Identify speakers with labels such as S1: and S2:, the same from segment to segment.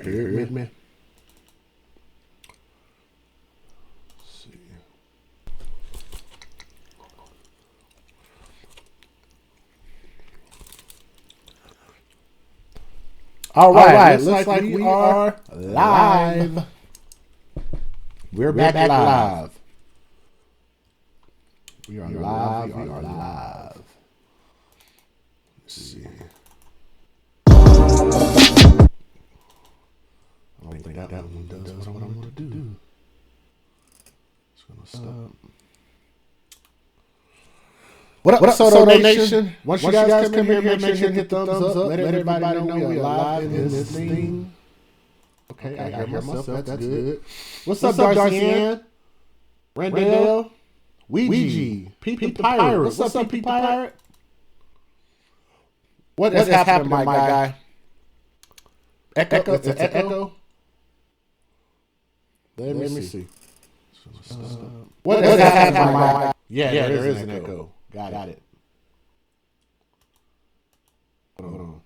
S1: hear me? Let's see. All right. Looks like we are live. We're back live. We are live. We are live. Let's see. I don't think that one does what I want to do. It's gonna stop. What up, Soto Nation? Once you guys come here, make sure you hit the thumbs up. Let everybody know we are live in this thing. Okay, I hear myself. That's good. What's up, Darcy Ann? Randall? Ouija? Pete the Pirate. What's up, Pete the Pirate? What is happening, my guy? Echo? It's an echo? Let me see. What is happening, my guy? Yeah, there is an echo. Got it. Hold on.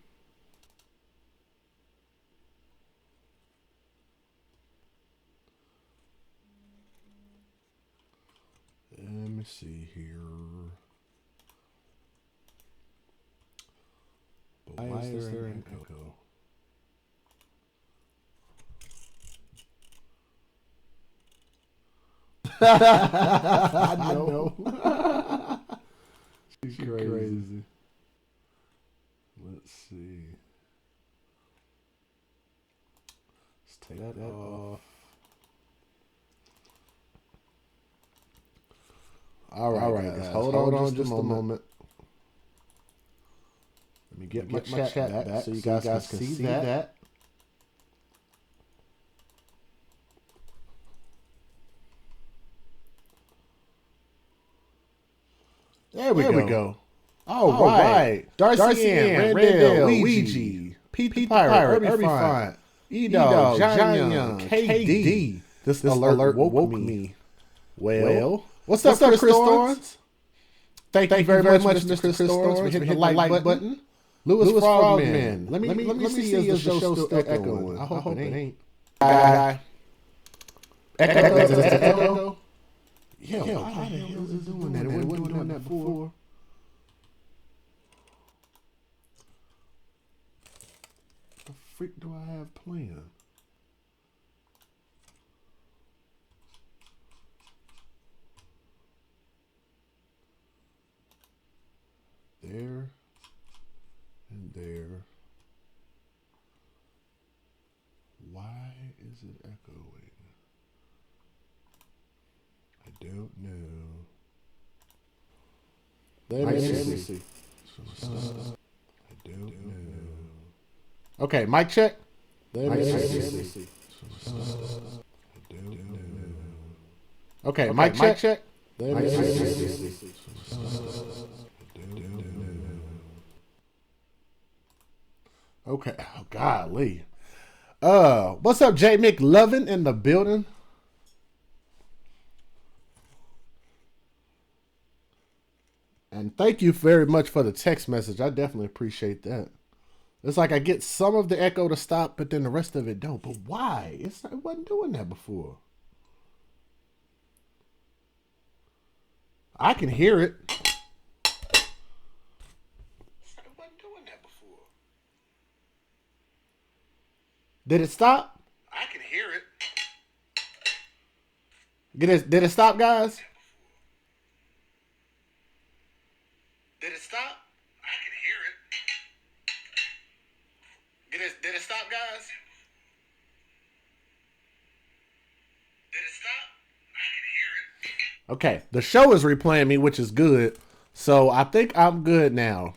S1: Let me see here. Why is there an echo? I know. She's crazy. Let's see. Let's take that off. All right, guys. Hold on just a moment. Let me get my chat back so you guys can see that. There we go. All right. Darcy Ann, Randall, Ouija, Pete the Pirate, Irby Font, E-Dog, Johnny Young, KD. This alert woke me. Well, what's up, Chris Thorns? Thank you very much, Mr. Chris Thorns, for hitting the like button. Lewis Frogman. Let me see if the show's still echoing. I hope it ain't. Echo. Yeah, why the hell is it doing that? It wasn't doing that before. What the freak do I have playing? There and there. Why is it echoing? I don't know. Let me see. I don't know. Okay, mic check. Let me see. I don't know. Okay, mic check. Let me see. Okay. Oh, golly. What's up, J. McLovin in the building? And thank you very much for the text message. I definitely appreciate that. It's like I get some of the echo to stop, but then the rest of it don't. But why? It wasn't doing that before. I can hear it. Did it stop? I can hear it. Did it stop, guys? Did it stop? I can hear it. Did it stop, guys? Did it stop? I can hear it. Okay, the show is replaying me, which is good. So I think I'm good now.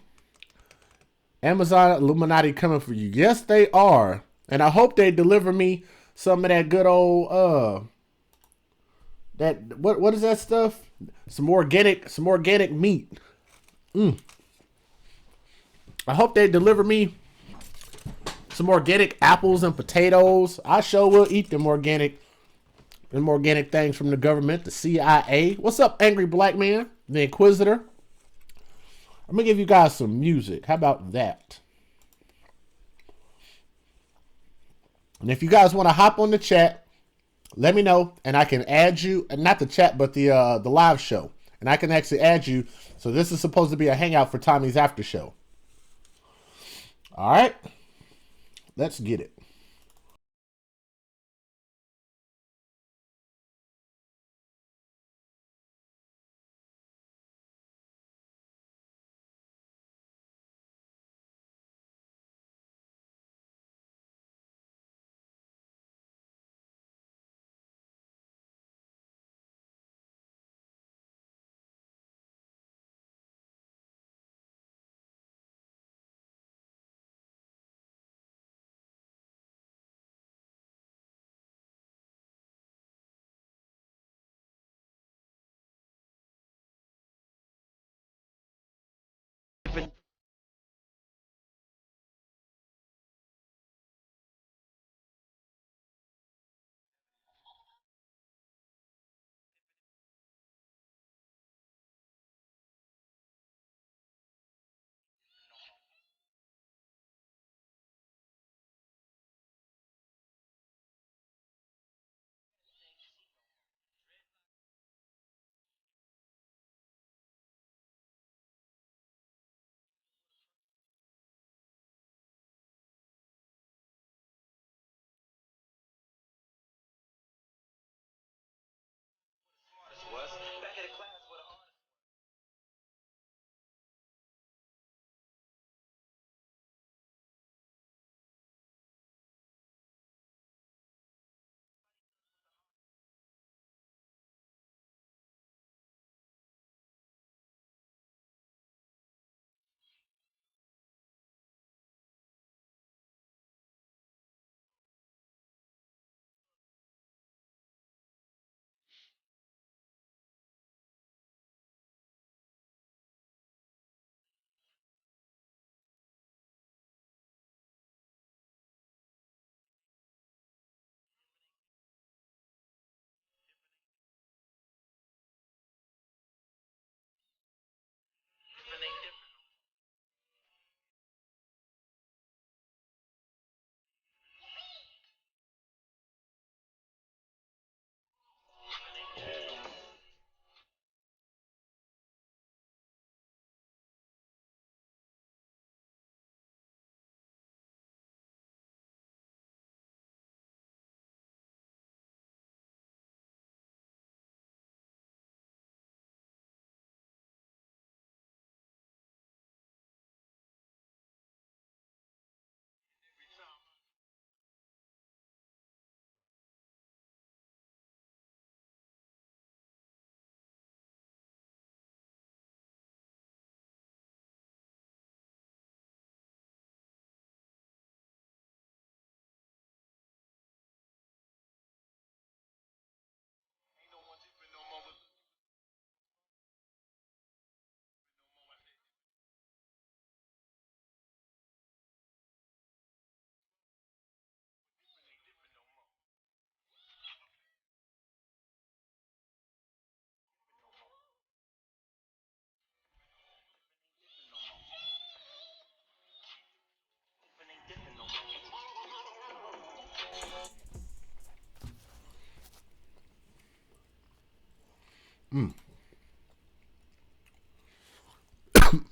S1: Amazon Illuminati coming for you. Yes, they are. And I hope they deliver me some of that good old that what is that stuff? Some organic meat. I hope they deliver me some organic apples and potatoes. I sure will eat them organic things from the government, the CIA. What's up, Angry Black Man, the Inquisitor? I'm gonna give you guys some music. How about that? And if you guys want to hop on the chat, let me know, and I can add you, and not the chat, but the live show, and I can actually add you. So this is supposed to be a hangout for Tommy's after show. All right, let's get it.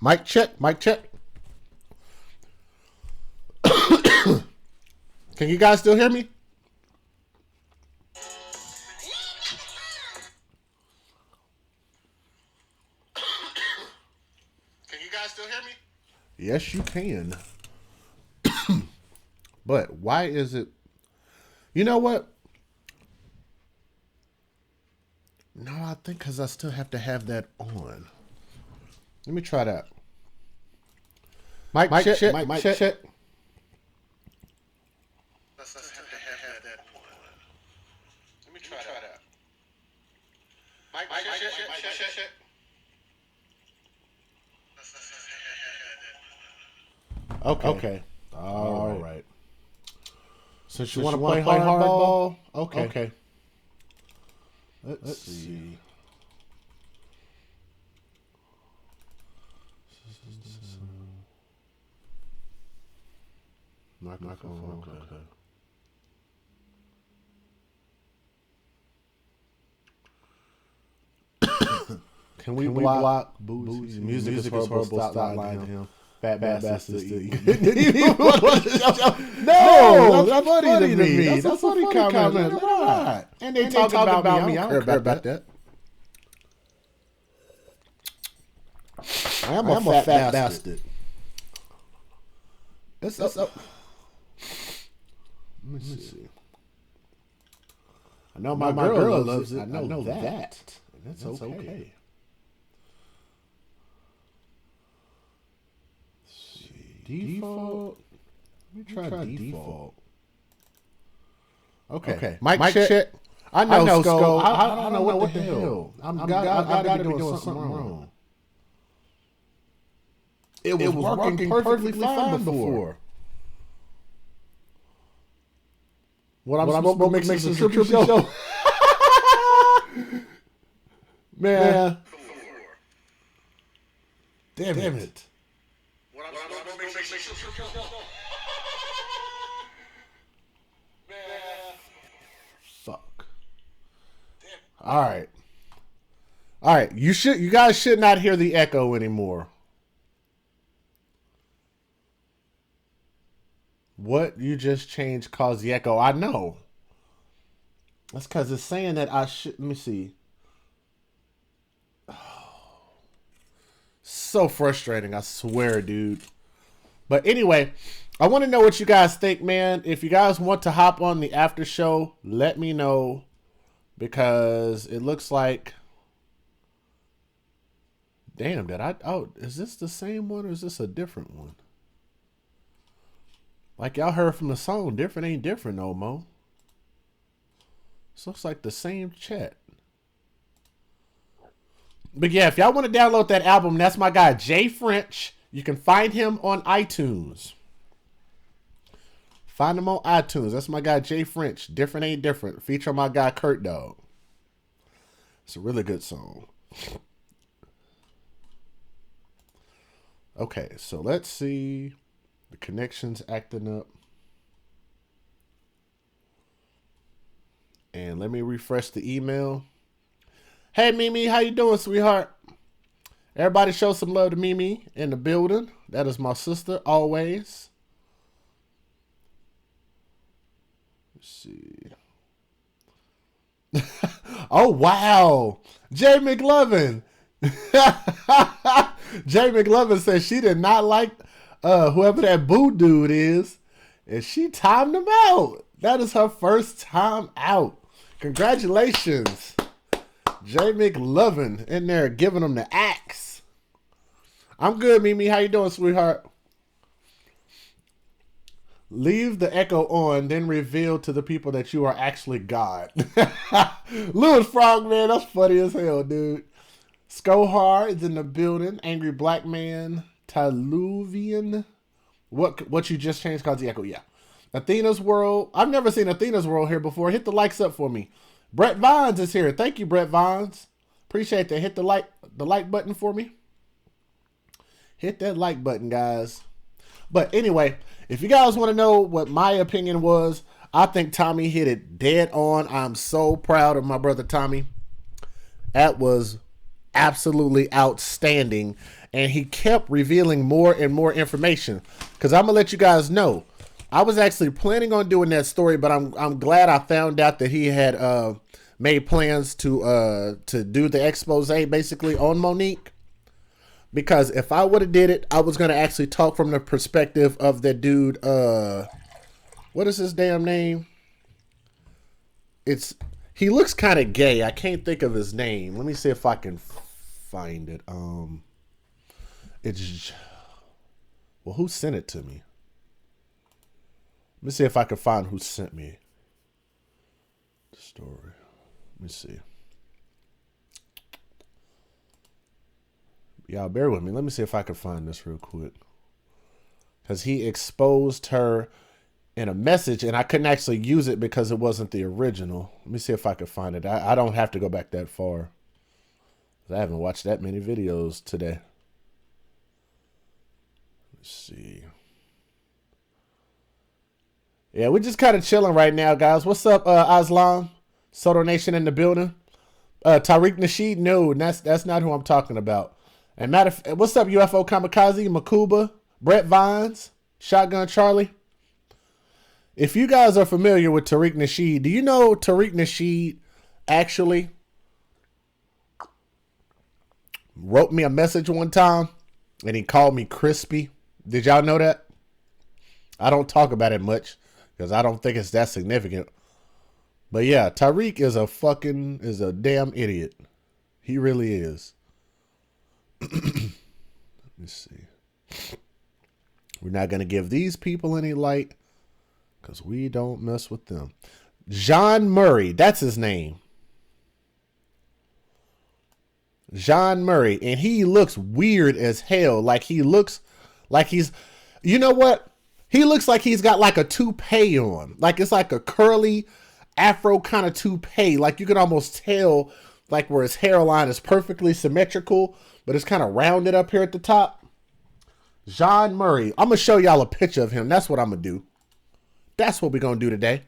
S1: Mic check, mic check. Can you guys still hear me? Can you guys still hear me? Yes, you can. But why is it? You know what? No, I think because I still have to have that on. Let me try that. Mic check, mic check. Let's have to have that on. Let me try that. Mic check. Okay. All right. Since you want to play hardball, okay. Let's see. Microphone. Okay. Can we block Boozy? Music is horrible. Stop lying to him. Fat bastards to eat. No, that's funny to me. That's a funny comment. Right. And they talk about me. I don't care about that. I am a fat bastard. It's up. Let me see. I know my girl loves it. I know that. That's okay. Default. Let me try default. Okay. Mic check. I know, Skull. I don't know what the hell. I gotta be doing something wrong. It was working perfectly fine before. What I'm supposed to make this a trippy show? Man. Damn it. Fuck. All right. You guys should not hear the echo anymore. What you just changed caused the echo. I know. That's because it's saying that I should. Let me see. So frustrating, I swear, dude. But anyway, I want to know what you guys think, man. If you guys want to hop on the after show, let me know. Because it looks like... Damn, is this the same one or is this a different one? Like y'all heard from the song, different ain't different no more. This looks like the same chat. But yeah, if y'all want to download that album, that's my guy Jay French. You can find him on iTunes. Find him on iTunes. That's my guy Jay French. Different ain't different. Feature my guy Kurt Dog. It's a really good song. Okay, so let's see. The connection's acting up. And let me refresh the email. Hey, Mimi, how you doing, sweetheart? Everybody show some love to Mimi in the building. That is my sister, always. Let's see. Oh, wow. Jay McLovin. Jay McLovin says she did not like whoever that boo dude is, and she timed him out. That is her first time out. Congratulations. Jay McLovin in there giving him the axe. I'm good, Mimi. How you doing, sweetheart? Leave the echo on, then reveal to the people that you are actually God. Louis Frogman, that's funny as hell, dude. Skohar is in the building. Angry Black Man. Taluvian. What you just changed caused the echo. Yeah. Athena's World. I've never seen Athena's World here before. Hit the likes up for me. Brett Vines is here. Thank you, Brett Vines. Appreciate that. Hit the like button for me. Hit that like button, guys. But anyway, if you guys want to know what my opinion was, I think Tommy hit it dead on. I'm so proud of my brother Tommy. That was absolutely outstanding. And he kept revealing more and more information. Because I'm going to let you guys know. I was actually planning on doing that story, but I'm glad I found out that he had made plans to do the expose basically on Monique. Because if I would have did it, I was going to actually talk from the perspective of the dude. What is his damn name? He looks kind of gay. I can't think of his name. Let me see if I can find it. Well, who sent it to me? Let me see if I can find who sent me the story. Let me see. Y'all bear with me. Let me see if I can find this real quick. Because he exposed her in a message, and I couldn't actually use it because it wasn't the original. Let me see if I can find it. I don't have to go back that far. I haven't watched that many videos today. Let's see. Yeah, we're just kind of chilling right now, guys. What's up, Aslam? Soto Nation in the building. Tariq Nasheed, no, that's not who I'm talking about. And what's up, UFO Kamikaze, Makuba, Brett Vines, Shotgun Charlie? If you guys are familiar with Tariq Nasheed, do you know Tariq Nasheed actually wrote me a message one time and he called me crispy? Did y'all know that? I don't talk about it much because I don't think it's that significant. But yeah, Tariq is a damn idiot. He really is. Let's see. We're not going to give these people any light because we don't mess with them. John Murray, that's his name. John Murray, and he looks weird as hell. Like he looks like he's, you know what? He looks like he's got like a toupee on. Like it's like a curly afro kind of toupee. Like you can almost tell like where his hairline is perfectly symmetrical, but it's kind of rounded up here at the top. John Murray. I'm going to show y'all a picture of him. That's what I'm going to do. That's what we're going to do today.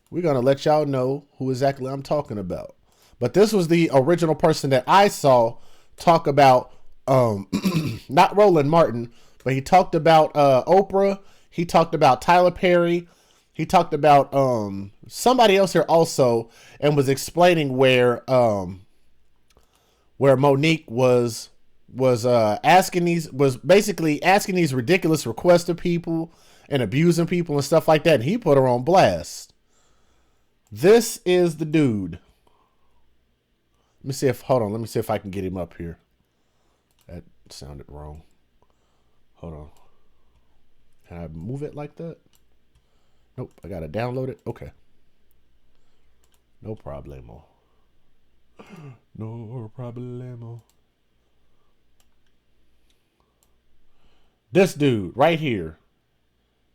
S1: We're going to let y'all know who exactly I'm talking about. But this was the original person that I saw talk about, not Roland Martin, but he talked about Oprah. He talked about Tyler Perry. He talked about somebody else here also, and was explaining where Monique was basically asking these ridiculous requests of people and abusing people and stuff like that. And he put her on blast. This is the dude. Let me see if I can get him up here. That sounded wrong. Hold on. Can I move it like that? Nope, I gotta download it. Okay. No problemo. No problemo. This dude right here.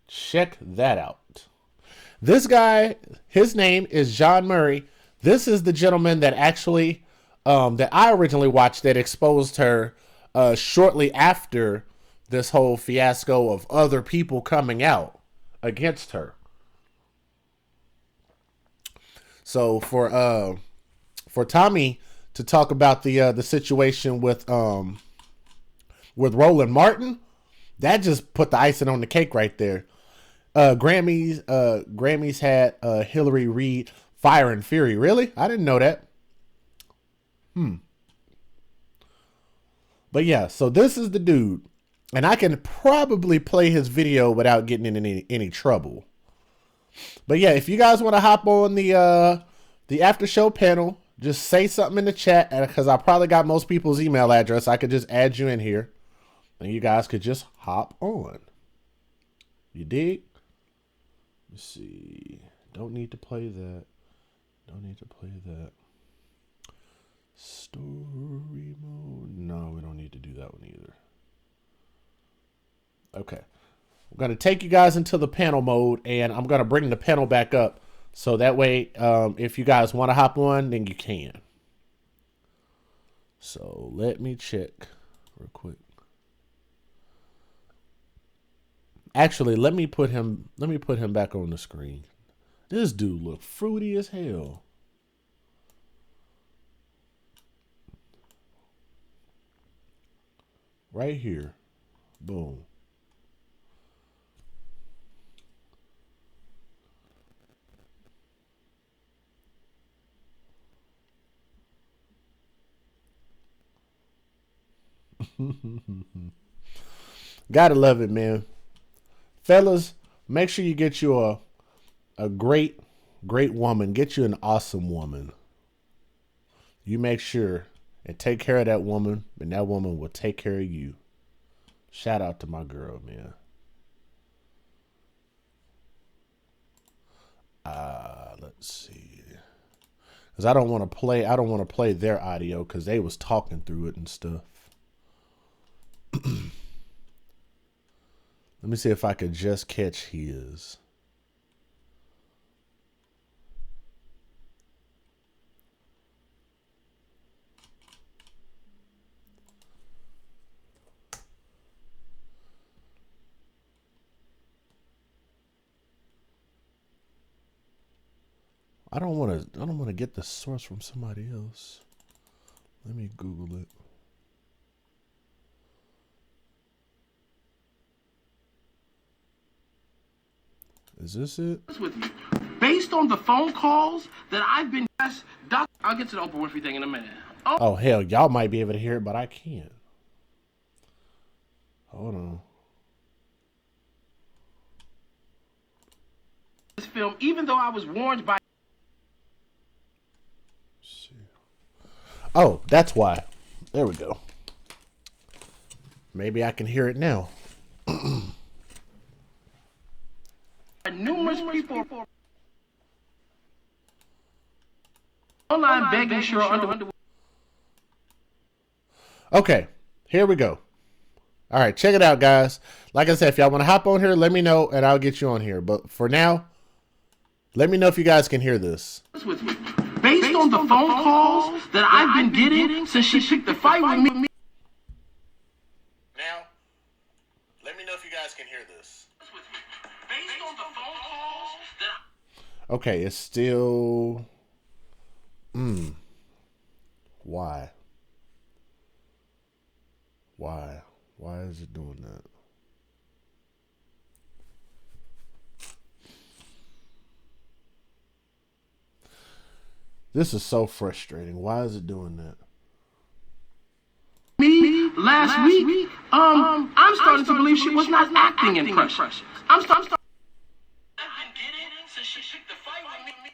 S1: Check that out. This guy, his name is John Murray. This is the gentleman that actually, that I originally watched that exposed her shortly after this whole fiasco of other people coming out against her. So for Tommy to talk about the situation with Roland Martin, that just put the icing on the cake right there. Grammys had Hillary Reid Fire and Fury. Really? I didn't know that. But yeah, so this is the dude. And I can probably play his video without getting in any trouble. But yeah, if you guys want to hop on the after show panel, just say something in the chat, because I probably got most people's email address. I could just add you in here, and you guys could just hop on. You dig? Let's see. Don't need to play that. Don't need to play that. Story mode. No, we don't need to do that one either. Okay. I'm going to take you guys into the panel mode, and I'm going to bring the panel back up. So that way, if you guys want to hop on, then you can. So let me check real quick. Actually, let me put him back on the screen. This dude look fruity as hell. Right here. Boom. Gotta love it, man. Fellas, make sure you get you a great woman. Get you an awesome woman. You make sure and take care of that woman, and that woman will take care of you. Shout out to my girl, man. Let's see. Because I don't want to play their audio because they was talking through it and stuff. Let me see if I could just catch his. I don't want to get the source from somebody else. Let me Google it. Is this it?
S2: With you. Based on the phone calls that I've been asked, I'll get to the Oprah Winfrey thing in a minute.
S1: Oh hell, y'all might be able to hear it, but I can't. Hold on.
S2: This film, even though I was warned by.
S1: Let's see. Oh, that's why. There we go. Maybe I can hear it now.
S2: Numerous people online begging sure under.
S1: Okay, here we go. All right, check it out, guys. Like I said, if y'all want to hop on here, let me know, and I'll get you on here. But for now, let me know if you guys can hear this.
S2: Based on the phone calls that I've been getting since she picked the fight with me.
S1: Now, let me know if you guys can hear this.
S2: Based on the phone calls that
S1: okay, it's still. Why? Why? Why is it doing that? This is so frustrating. Why is it doing that?
S2: Me last week, I'm starting to believe she was not acting in pressure. I'm starting. I've been getting since she picked the fight with me.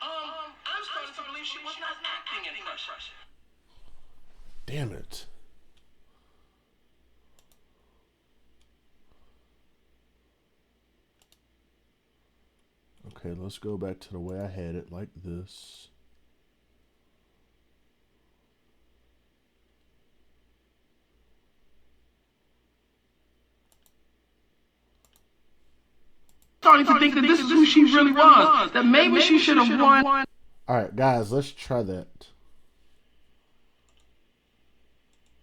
S2: I'm starting to believe she was not acting in pressure.
S1: Damn it. Okay, let's go back to the way I had it, like this.
S2: Starting to think that this is who she really was. That maybe she should have won.
S1: All right, guys, let's try that.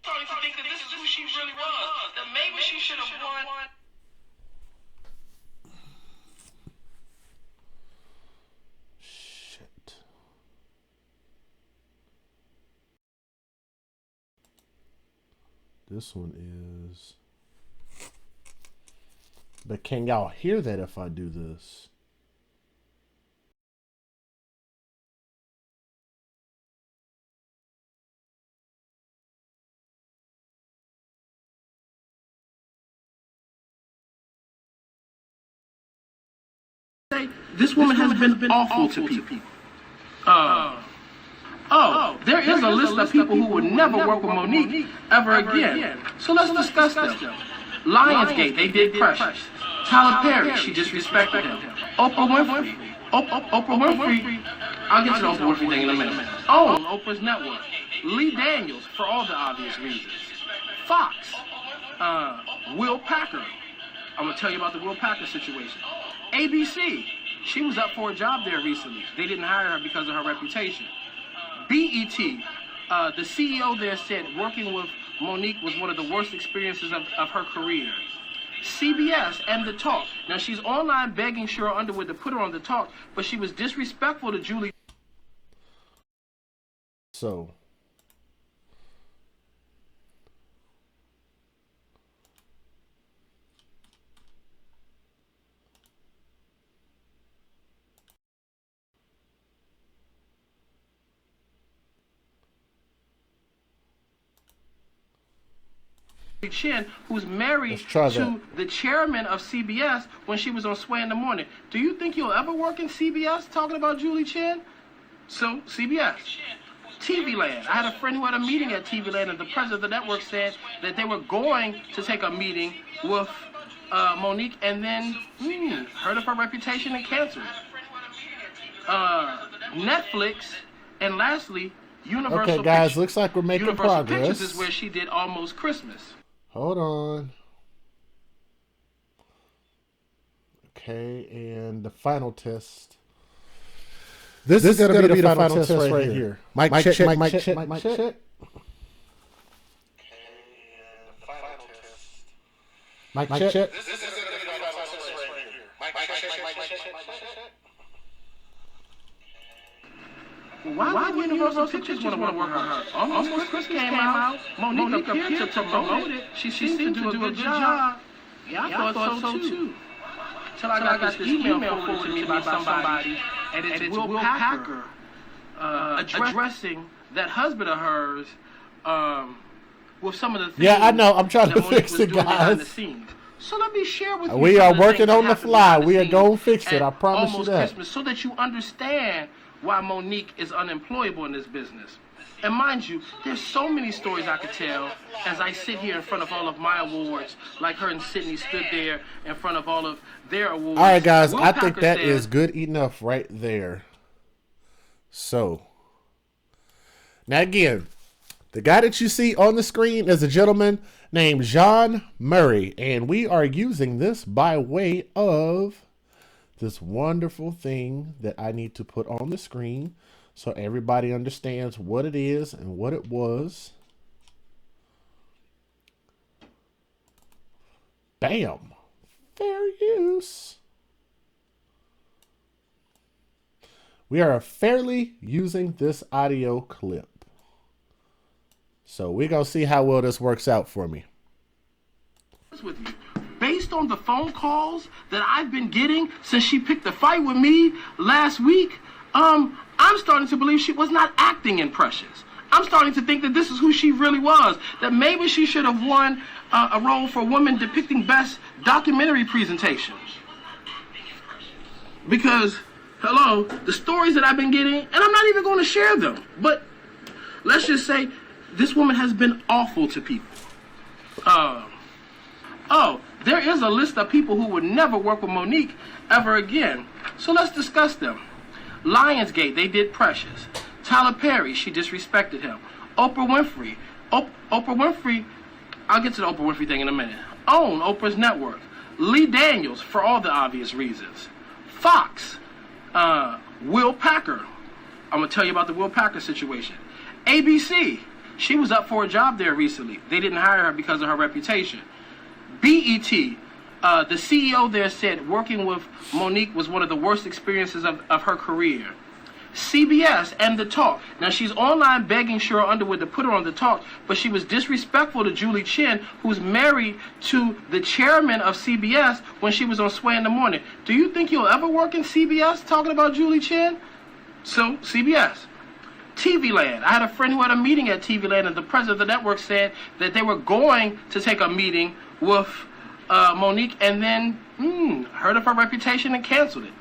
S2: Starting to think that this is who she really was. That maybe she should have won.
S1: Shit. This one is. But can y'all hear that if I do this?
S2: This woman has been awful to people. There is a list of people who would never work with Monique ever again. So let's discuss them. Lionsgate, they did pressure. Tyler Perry, she disrespected him. Oprah Winfrey. Oprah Winfrey, I'll get to the Oprah Winfrey thing in a minute. On Oprah's network. Lee Daniels, for all the obvious reasons. Fox. Will Packer. I'm going to tell you about the Will Packer situation. ABC. She was up for a job there recently. They didn't hire her because of her reputation. BET. The CEO there said working with Monique was one of the worst experiences of her career. CBS and The Talk. Now, she's online begging Cheryl Underwood to put her on The Talk, but she was disrespectful to Julie.
S1: So.
S2: Chin, who's married to the chairman of CBS when she was on Sway in the Morning. Do you think you'll ever work in CBS talking about Julie Chen? So, CBS. TV Land. I had a friend who had a meeting at TV Land, and the president of the network said that they were going to take a meeting with Monique, and then heard of her reputation and canceled. Netflix, and lastly, Universal.
S1: Okay, guys, looks like we're making
S2: Universal
S1: progress.
S2: Pictures is where she did Almost Christmas.
S1: Hold on. Okay, and the final test. This is going to be the final test right here. Mic check, mic check, mic check. Okay, and the final test. Mic check. This is going to be the final test right here. Mic check, mic
S2: Why would Universal Pictures want to work with her? Almost Christmas came out. Monique appeared to promote it. She seemed to do a good job. Yeah, I thought so too. Till I got this email forwarded to me by somebody, and it's Will Packer addressing that husband of hers with some of the things.
S1: Yeah, I know. I'm trying to fix it, guys.
S2: So let me share with you.
S1: We are working on the fly. We are going to fix it. I promise you that.
S2: Christmas, so that you understand why Monique is unemployable in this business. And mind you, there's so many stories I could tell as I sit here in front of all of my awards, like her and Sydney stood there in front of all of their awards.
S1: All right, guys, I think that is good enough right there. So, now again, the guy that you see on the screen is a gentleman named John Murray, and we are using this by way of this wonderful thing that I need to put on the screen so everybody understands what it is and what it was. Bam. Fair use. We are fairly using this audio clip. So we're going to see how well this works out for me.
S2: With you. Based on the phone calls that I've been getting since she picked a fight with me last week, I'm starting to believe she was not acting in Precious. I'm starting to think that this is who she really was, that maybe she should have won a role for Women Depicting Best Documentary Presentation. Because, hello, the stories that I've been getting, and I'm not even going to share them, but let's just say this woman has been awful to people. There is a list of people who would never work with Monique ever again. So let's discuss them. Lionsgate, they did Precious. Tyler Perry, she disrespected him. Oprah Winfrey. Oprah Winfrey, I'll get to the Oprah Winfrey thing in a minute. OWN, Oprah's network. Lee Daniels, for all the obvious reasons. Fox, Will Packer. I'm going to tell you about the Will Packer situation. ABC, she was up for a job there recently. They didn't hire her because of her reputation. BET, the CEO there said working with Monique was one of the worst experiences of her career. CBS and The Talk. Now, she's online begging Cheryl Underwood to put her on The Talk, but she was disrespectful to Julie Chen, who's married to the chairman of CBS when she was on Sway in the Morning. Do you think you'll ever work in CBS talking about Julie Chen? So, CBS. TV Land. I had a friend who had a meeting at TV Land, and the president of the network said that they were going to take a meeting with Monique, and then heard of her reputation and canceled it.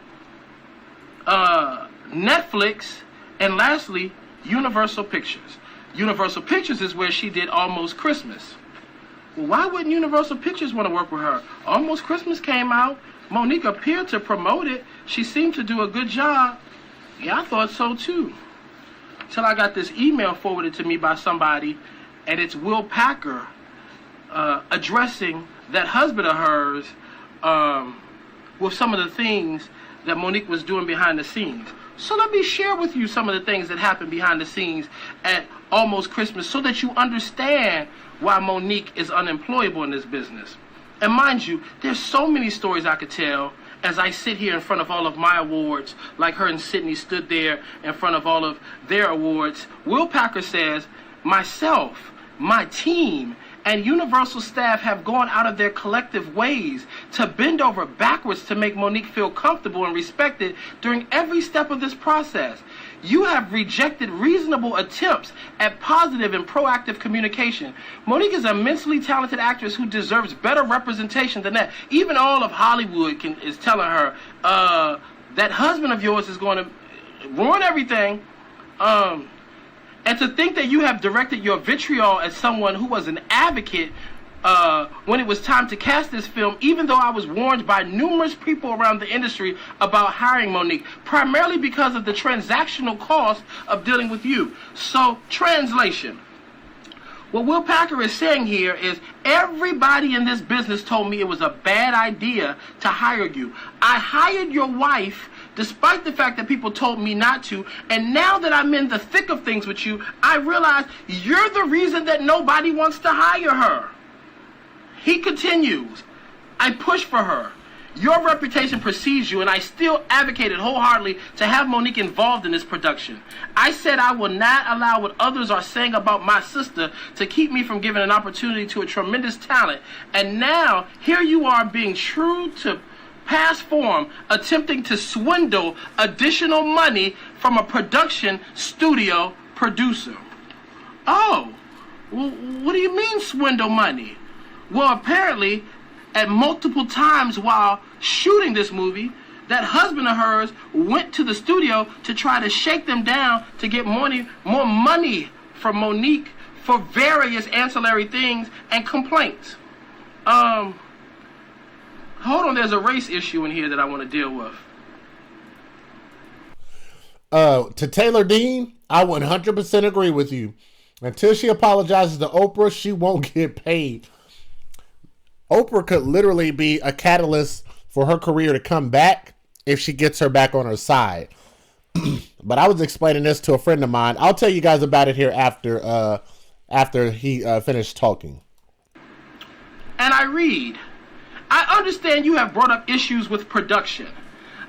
S2: Netflix, and lastly, Universal Pictures. Universal Pictures is where she did Almost Christmas. Well, why wouldn't Universal Pictures want to work with her? Almost Christmas came out. Monique appeared to promote it. She seemed to do a good job. Yeah, I thought so too. Till I got this email forwarded to me by somebody, and it's Will Packer addressing that husband of hers with some of the things that Monique was doing behind the scenes. So let me share with you some of the things that happened behind the scenes at Almost Christmas so that you understand why Monique is unemployable in this business. And mind you, there's so many stories I could tell as I sit here in front of all of my awards, like her and Sydney stood there in front of all of their awards. Will Packer says, myself, my team, and Universal staff have gone out of their collective ways to bend over backwards to make Monique feel comfortable and respected during every step of this process. You have rejected reasonable attempts at positive and proactive communication. Monique is an immensely talented actress who deserves better representation than that. Even all of Hollywood is telling her, that husband of yours is going to ruin everything. And to think that you have directed your vitriol at someone who was an advocate when it was time to cast this film, even though I was warned by numerous people around the industry about hiring Monique, primarily because of the transactional cost of dealing with you. So, translation. What Will Packer is saying here is everybody in this business told me it was a bad idea to hire you. I hired your wife despite the fact that people told me not to, and now that I'm in the thick of things with you, I realize you're the reason that nobody wants to hire her. He continues, I push for her. Your reputation precedes you, and I still advocated wholeheartedly to have Monique involved in this production. I said I will not allow what others are saying about my sister to keep me from giving an opportunity to a tremendous talent. And now, here you are being true to past form, attempting to swindle additional money from a production studio producer. Oh, well, what do you mean swindle money? Well, apparently, at multiple times while shooting this movie, that husband of hers went to the studio to try to shake them down to get more money from Monique for various ancillary things and complaints. Hold on, there's a race issue in here that I want to deal with.
S1: To Taylor Dean, I 100% agree with you. Until she apologizes to Oprah, she won't get paid. Oprah could literally be a catalyst for her career to come back if she gets her back on her side. But I was explaining this to a friend of mine. I'll tell you guys about it here after he finished talking.
S2: And I read, I understand you have brought up issues with production.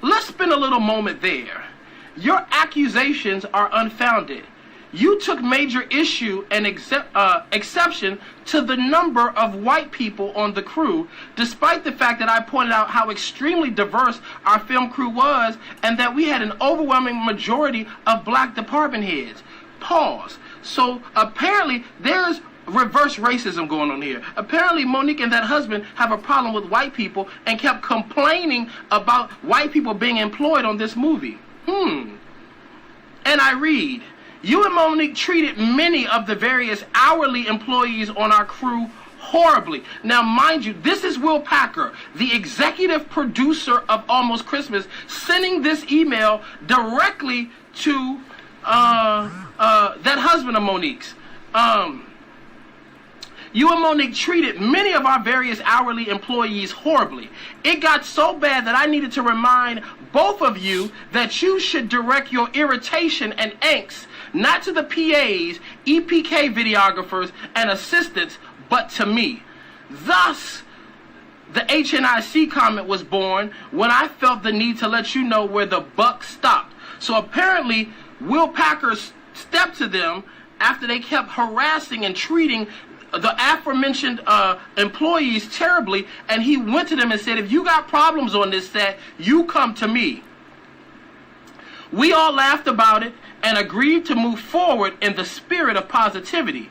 S2: Let's spend a little moment there. Your accusations are unfounded. You took major issue and exception to the number of white people on the crew, despite the fact that I pointed out how extremely diverse our film crew was and that we had an overwhelming majority of black department heads. Pause. So apparently there's reverse racism going on here. Apparently Monique and that husband have a problem with white people and kept complaining about white people being employed on this movie. And I read, you and Monique treated many of the various hourly employees on our crew horribly. Now, mind you, this is Will Packer, the executive producer of Almost Christmas, sending this email directly to that husband of Monique's. You and Monique treated many of our various hourly employees horribly. It got so bad that I needed to remind both of you that you should direct your irritation and angst not to the PAs, EPK videographers, and assistants, but to me. Thus, the HNIC comment was born when I felt the need to let you know where the buck stopped. So apparently, Will Packer stepped to them after they kept harassing and treating the aforementioned employees terribly, and he went to them and said, if you got problems on this set, you come to me. We all laughed about it and agreed to move forward in the spirit of positivity.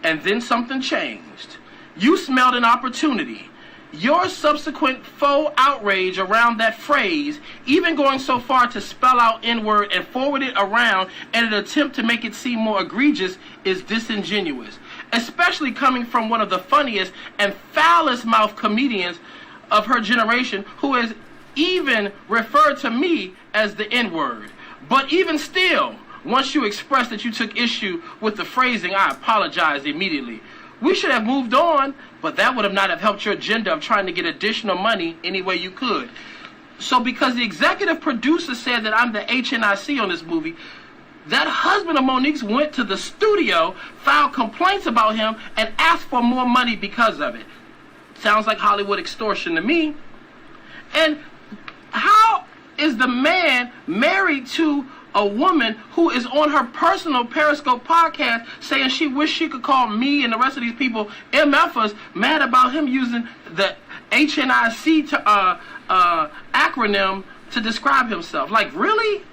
S2: And then something changed. You smelled an opportunity. Your subsequent faux outrage around that phrase, even going so far to spell out N-word and forward it around in an attempt to make it seem more egregious, is disingenuous. Especially coming from one of the funniest and foulest-mouthed comedians of her generation, who has even referred to me as the N-word. But even still, once you expressed that you took issue with the phrasing, I apologized immediately. We should have moved on, but that would have not have helped your agenda of trying to get additional money any way you could. So because the executive producer said that I'm the HNIC on this movie, that husband of Monique's went to the studio, filed complaints about him, and asked for more money because of it. Sounds like Hollywood extortion to me. And how is the man married to a woman who is on her personal Periscope podcast saying she wished she could call me and the rest of these people MFers, mad about him using the HNIC acronym to describe himself? Like, really?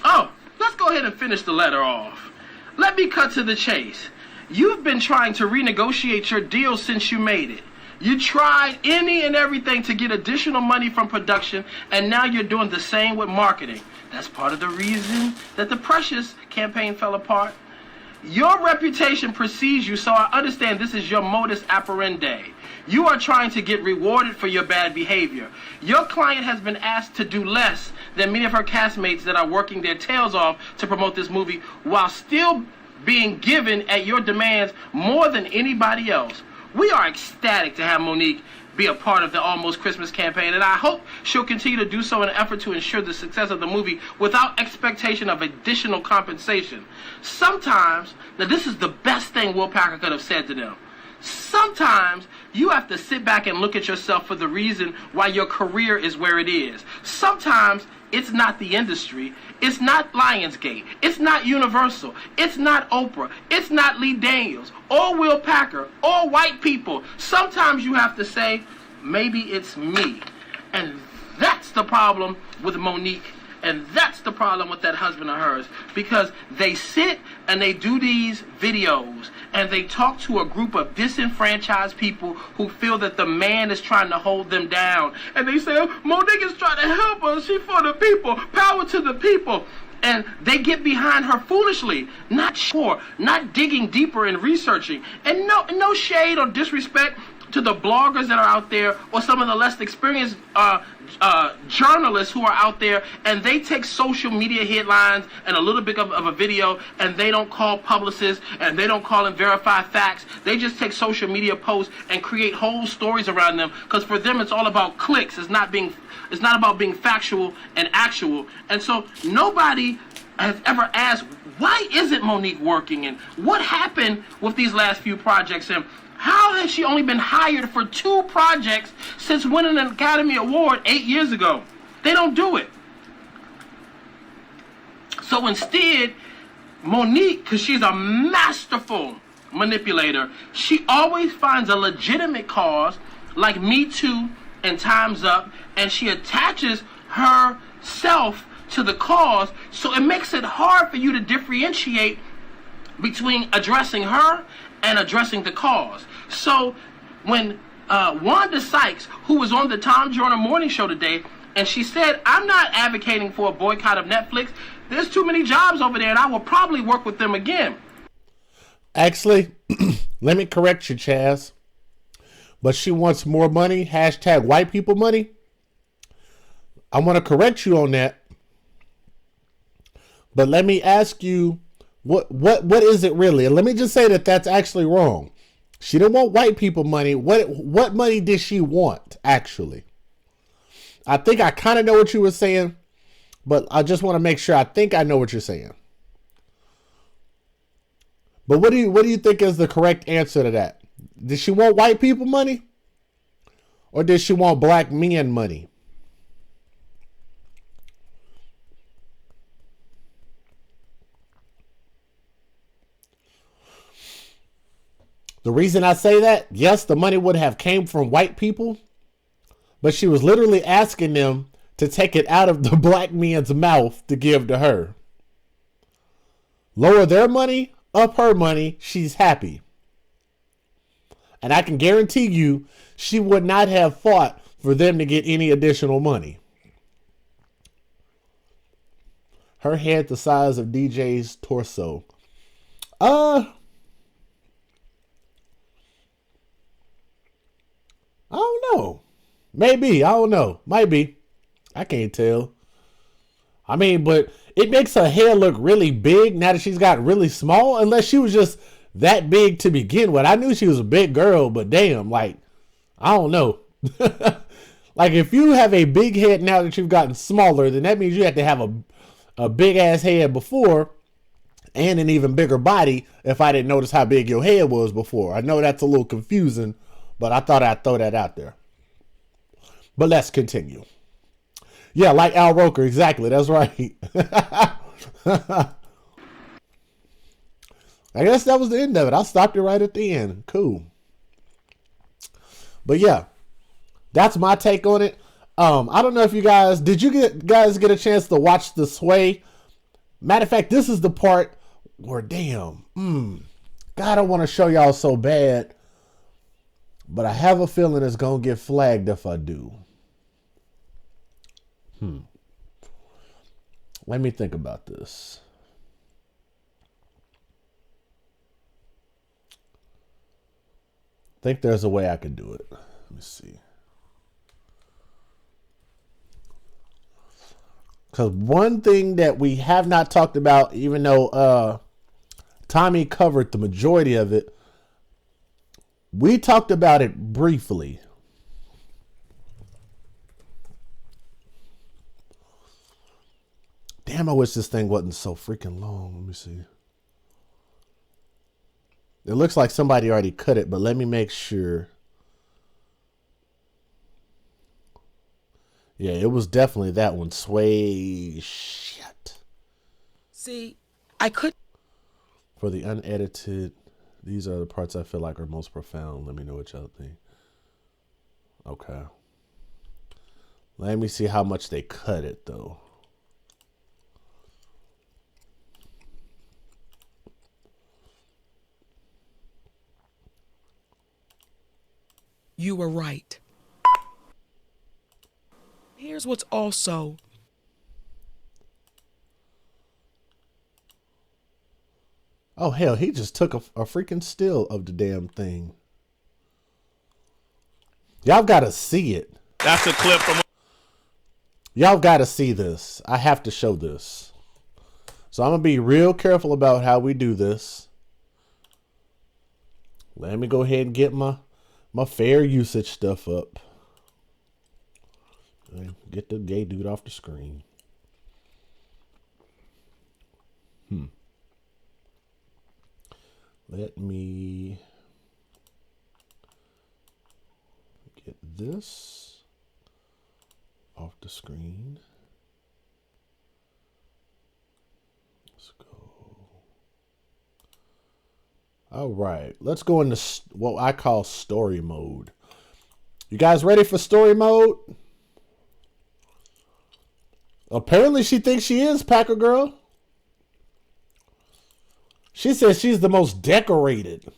S2: Oh, let's go ahead and finish the letter off. Let me cut to the chase. You've been trying to renegotiate your deal since you made it. You tried any and everything to get additional money from production, and now you're doing the same with marketing. That's part of the reason that the Precious campaign fell apart. Your reputation precedes you, so I understand this is your modus operandi. You are trying to get rewarded for your bad behavior. Your client has been asked to do less than many of her castmates that are working their tails off to promote this movie, while still being given at your demands more than anybody else. We are ecstatic to have Monique be a part of the Almost Christmas campaign, and I hope she'll continue to do so in an effort to ensure the success of the movie without expectation of additional compensation. Sometimes, now this is the best thing Will Packer could have said to them, sometimes you have to sit back and look at yourself for the reason why your career is where it is. Sometimes it's not the industry. It's not Lionsgate. It's not Universal. It's not Oprah. It's not Lee Daniels or Will Packer or white people. Sometimes you have to say, maybe it's me. And that's the problem with Monique. And that's the problem with that husband of hers, because they sit and they do these videos and they talk to a group of disenfranchised people who feel that the man is trying to hold them down. And they say, oh, Monique is trying to help us. She's for the people. Power to the people. And they get behind her foolishly, not sure, not digging deeper and researching. And no shade or disrespect to the bloggers that are out there or some of the less experienced journalists who are out there, and they take social media headlines and a little bit of a video, and they don't call publicists and they don't call and verify facts. They just take social media posts and create whole stories around them, because for them it's all about clicks. It's not about being factual and actual. And so nobody has ever asked, why isn't Monique working, and what happened with these last few projects, and how has she only been hired for 2 projects since winning an Academy Award 8 years ago? They don't do it. So instead, Monique, because she's a masterful manipulator, she always finds a legitimate cause like Me Too and Time's Up, and she attaches herself to the cause, so it makes it hard for you to differentiate between addressing her and addressing the cause. So when Wanda Sykes, who was on the Tom Joyner Morning Show today, and she said, I'm not advocating for a boycott of Netflix. There's too many jobs over there, and I will probably work with them again.
S1: Actually, let me correct you, Chaz. But she wants more money, hashtag white people money. I want to correct you on that. But let me ask you, what is it really? And let me just say that that's actually wrong. She didn't want white people money. What money did she want, actually? I think I kind of know what you were saying, but I just want to make sure I think I know what you're saying. But what do you think is the correct answer to that? Did she want white people money? Or did she want black men money? The reason I say that, yes, the money would have came from white people, but she was literally asking them to take it out of the black man's mouth to give to her. Lower their money, up her money, she's happy. And I can guarantee you, she would not have fought for them to get any additional money. Her head the size of DJ's torso. I don't know. Maybe. I don't know. Might be. I can't tell. I mean, but it makes her hair look really big now that she's got really small, unless she was just that big to begin with. I knew she was a big girl, but damn, like, I don't know. Like, if you have a big head now that you've gotten smaller, then that means you have to have a big ass head before and an even bigger body if I didn't notice how big your head was before. I know that's a little confusing, but I thought I'd throw that out there. But let's continue. Yeah, like Al Roker. Exactly. That's right. I guess that was the end of it. I stopped it right at the end. Cool. But yeah, that's my take on it. I don't know if you guys, did you guys get a chance to watch the Sway? Matter of fact, this is the part where, damn, God, I want to show y'all so bad, but I have a feeling it's going to get flagged if I do. Let me think about this. I think there's a way I can do it. Let me see. Because one thing that we have not talked about, even though Tommy covered the majority of it, we talked about it briefly. Damn, I wish this thing wasn't so freaking long. Let me see. It looks like somebody already cut it, but let me make sure. Yeah, it was definitely that one. Sway shit.
S3: See, I could.
S1: For the unedited, these are the parts I feel like are most profound. Let me know what y'all think. Okay. Let me see how much they cut it, though.
S3: You were right. Here's what's also.
S1: Oh, hell, he just took a freaking still of the damn thing. Y'all got to see it.
S4: That's a clip from.
S1: Y'all got to see this. I have to show this. So I'm going to be real careful about how we do this. Let me go ahead and get my fair usage stuff up. Get the gay dude off the screen. Let me get this off the screen. Let's go. All right. Let's go into what I call story mode. You guys ready for story mode? Apparently she thinks she is, Packer Girl. She says she's the most decorated.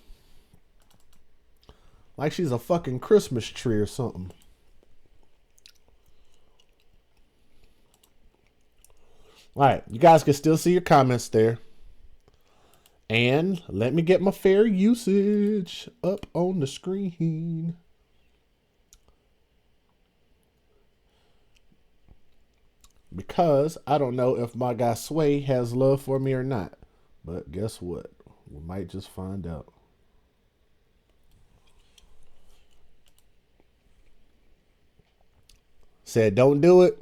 S1: Like she's a fucking Christmas tree or something. All right, you guys can still see your comments there. And let me get my fair usage up on the screen. Because I don't know if my guy Sway has love for me or not. But guess what? We might just find out. Said don't do it.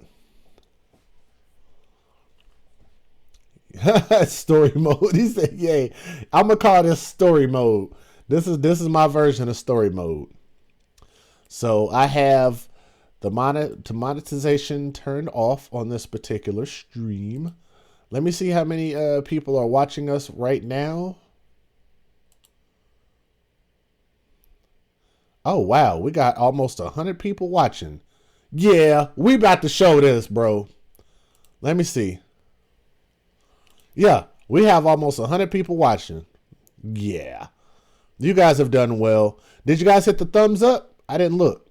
S1: Story mode. He said, yay. I'm gonna call this story mode. This is my version of story mode. So I have the monetization turned off on this particular stream. Let me see how many people are watching us right now. Oh, wow. We got almost 100 people watching. Yeah, we about to show this, bro. Let me see. Yeah, we have almost 100 people watching. Yeah. You guys have done well. Did you guys hit the thumbs up? I didn't look.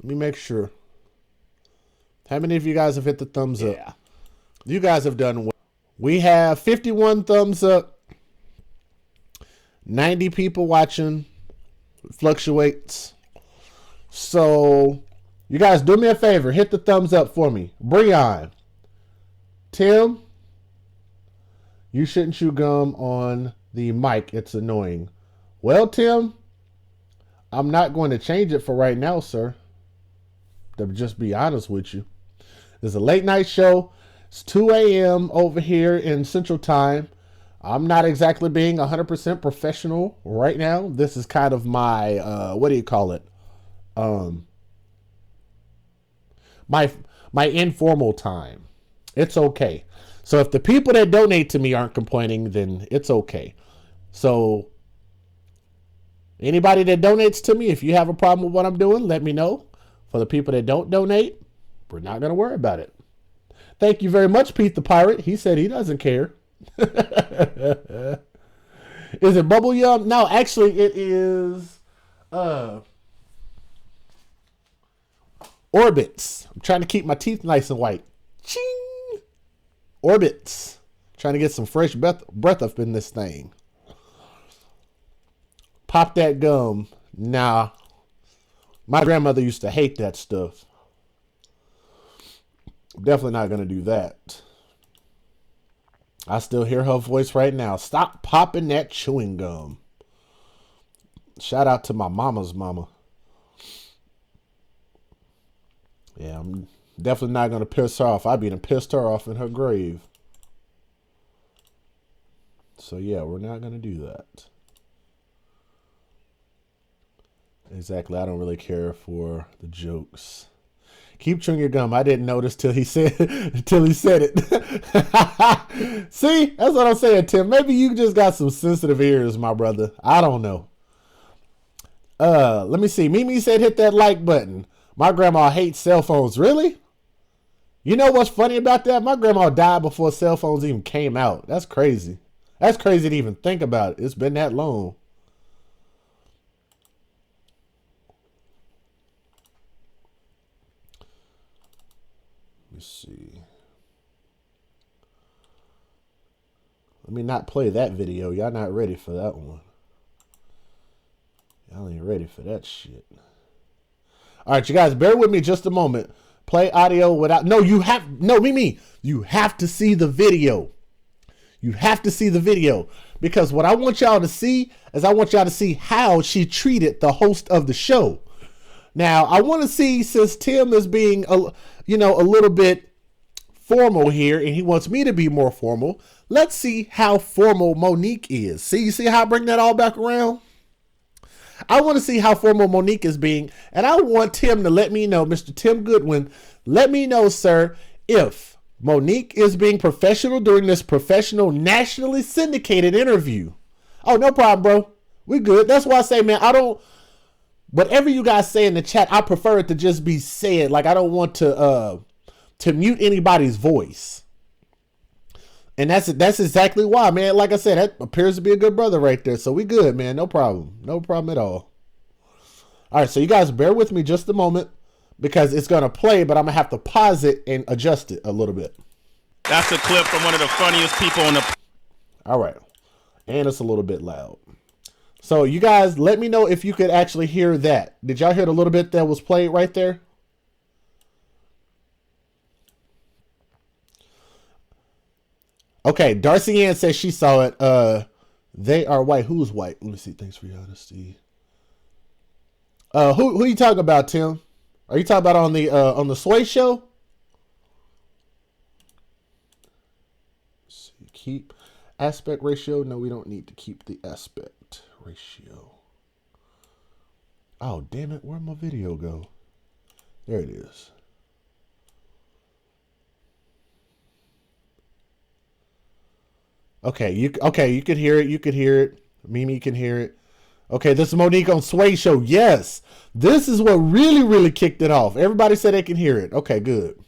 S1: Let me make sure. How many of you guys have hit the thumbs up? Yeah. You guys have done well. We have 51 thumbs up. 90 people watching. It fluctuates. So, you guys do me a favor. Hit the thumbs up for me. Breon. Tim. You shouldn't chew gum on the mic. It's annoying. Well, Tim. I'm not going to change it for right now, sir. To just be honest with you. It's a late night show. It's 2 a.m. over here in Central Time. I'm not exactly being 100% professional right now. This is kind of my, what do you call it? My informal time. It's okay. So if the people that donate to me aren't complaining, then it's okay. So anybody that donates to me, if you have a problem with what I'm doing, let me know. For the people that don't donate, we're not going to worry about it. Thank you very much, Pete the Pirate. He said he doesn't care. Is it Bubble Yum? No, actually it is Orbits. I'm trying to keep my teeth nice and white. Ching! Orbits. Trying to get some fresh breath up in this thing. Pop that gum. Nah. My grandmother used to hate that stuff. Definitely not going to do that. I still hear her voice right now. Stop popping that chewing gum. Shout out to my mama's mama. Yeah, I'm definitely not going to piss her off. I'd be pissed her off in her grave. So yeah, we're not going to do that. Exactly. I don't really care for the jokes. Keep chewing your gum. I didn't notice till he said it. See, that's what I'm saying, Tim. Maybe you just got some sensitive ears, my brother. I don't know. Let me see. Mimi said hit that like button. My grandma hates cell phones. Really? You know what's funny about that? My grandma died before cell phones even came out. That's crazy. That's crazy to even think about it. It's been that long. Let me see. Let me not play that video. Y'all not ready for that one. Y'all ain't ready for that shit. All right, you guys, bear with me just a moment. Play audio without... No, you have... No, Mimi. You have to see the video. You have to see the video. Because what I want y'all to see is I want y'all to see how she treated the host of the show. Now, I want to see, since Tim is being, a little bit formal here, and he wants me to be more formal, let's see how formal Monique is. See, you see how I bring that all back around? I want to see how formal Monique is being, and I want Tim to let me know, Mr. Tim Goodwin, let me know, sir, if Monique is being professional during this professional, nationally syndicated interview. Oh, no problem, bro. We good. That's why I say, man, whatever you guys say in the chat, I prefer it to just be said. Like, I don't want to mute anybody's voice. And that's exactly why, man. Like I said, that appears to be a good brother right there. So we good, man. No problem. No problem at all. All right, so you guys bear with me just a moment because it's going to play, but I'm going to have to pause it and adjust it a little bit.
S4: That's a clip from one of the funniest people on the...
S1: All right. And it's a little bit loud. So you guys, let me know if you could actually hear that. Did y'all hear the little bit that was played right there? Okay, Darcy Ann says she saw it. They are white. Who's white? Let me see. Thanks for your honesty. Who you talking about, Tim? Are you talking about on the Sway show? Let's see. Keep aspect ratio. No, we don't need to keep the aspect ratio. Oh, damn it. Where'd my video go? There it is. Okay, you could hear it. You could hear it. Mimi can hear it. Okay, this is Monique on Sway Show. Yes, this is what really, really kicked it off. Everybody said they can hear it. Okay, good.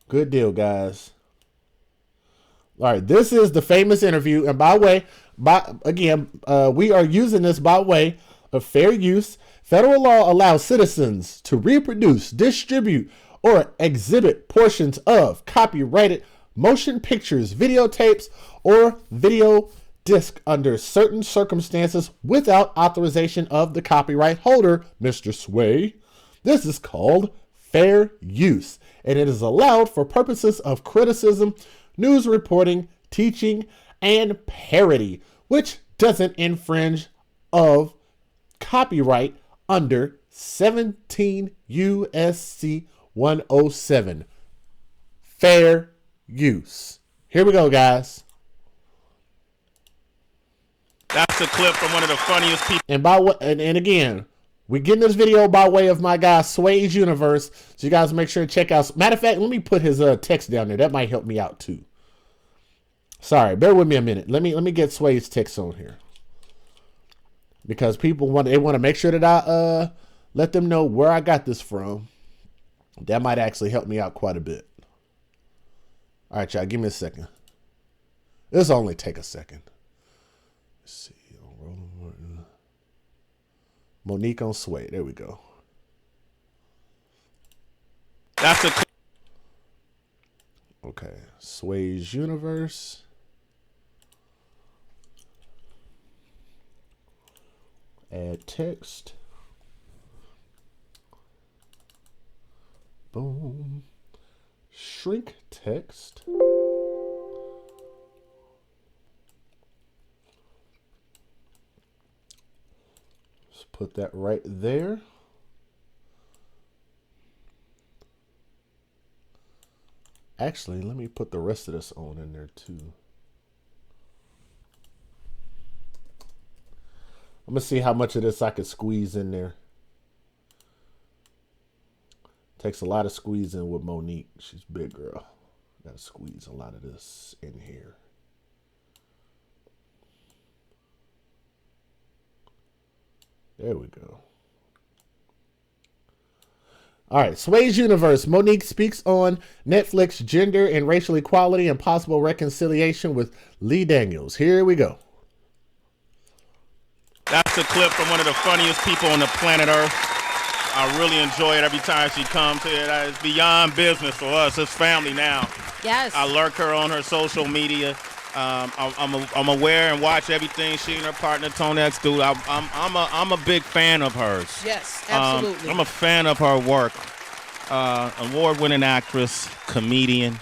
S1: Good deal, guys. All right, this is the famous interview. And we are using this by way of fair use. Federal law allows citizens to reproduce, distribute, or exhibit portions of copyrighted motion pictures, videotapes, or video disc under certain circumstances without authorization of the copyright holder, Mr. Sway. This is called fair use, and it is allowed for purposes of criticism, news reporting, teaching, and parody, which doesn't infringe of copyright under 17 U.S.C. 107. Fair use. Here we go, guys.
S4: That's a clip from one of the funniest people.
S1: And again, we're getting this video by way of my guy Sway's Universe. So you guys make sure to check out. Matter of fact, let me put his text down there. That might help me out too. Sorry, bear with me a minute. Let me get Sway's text on here. Because people want to make sure that I let them know where I got this from. That might actually help me out quite a bit. All right, y'all, give me a second. This will only take a second. Let's see. Roland, Monique on Sway. There we go.
S4: That's a...
S1: Okay. Sway's Universe. Add text. Boom. Shrink text. Let's put that right there. Actually, let me put the rest of this on in there too. I'm gonna see how much of this I could squeeze in there. Takes a lot of squeezing with Monique. She's a big girl. Got to squeeze a lot of this in here. There we go. All right, Sway's Universe. Monique speaks on Netflix gender and racial equality and possible reconciliation with Lee Daniels. Here we go.
S4: That's a clip from one of the funniest people on the planet Earth. I really enjoy it every time she comes here. That is beyond business for us. It's family now.
S5: Yes.
S4: I lurk her on her social media. I'm aware and watch everything she and her partner Tonex do. I'm a big fan of hers.
S5: Yes, absolutely.
S4: I'm a fan of her work. Award-winning actress, comedian,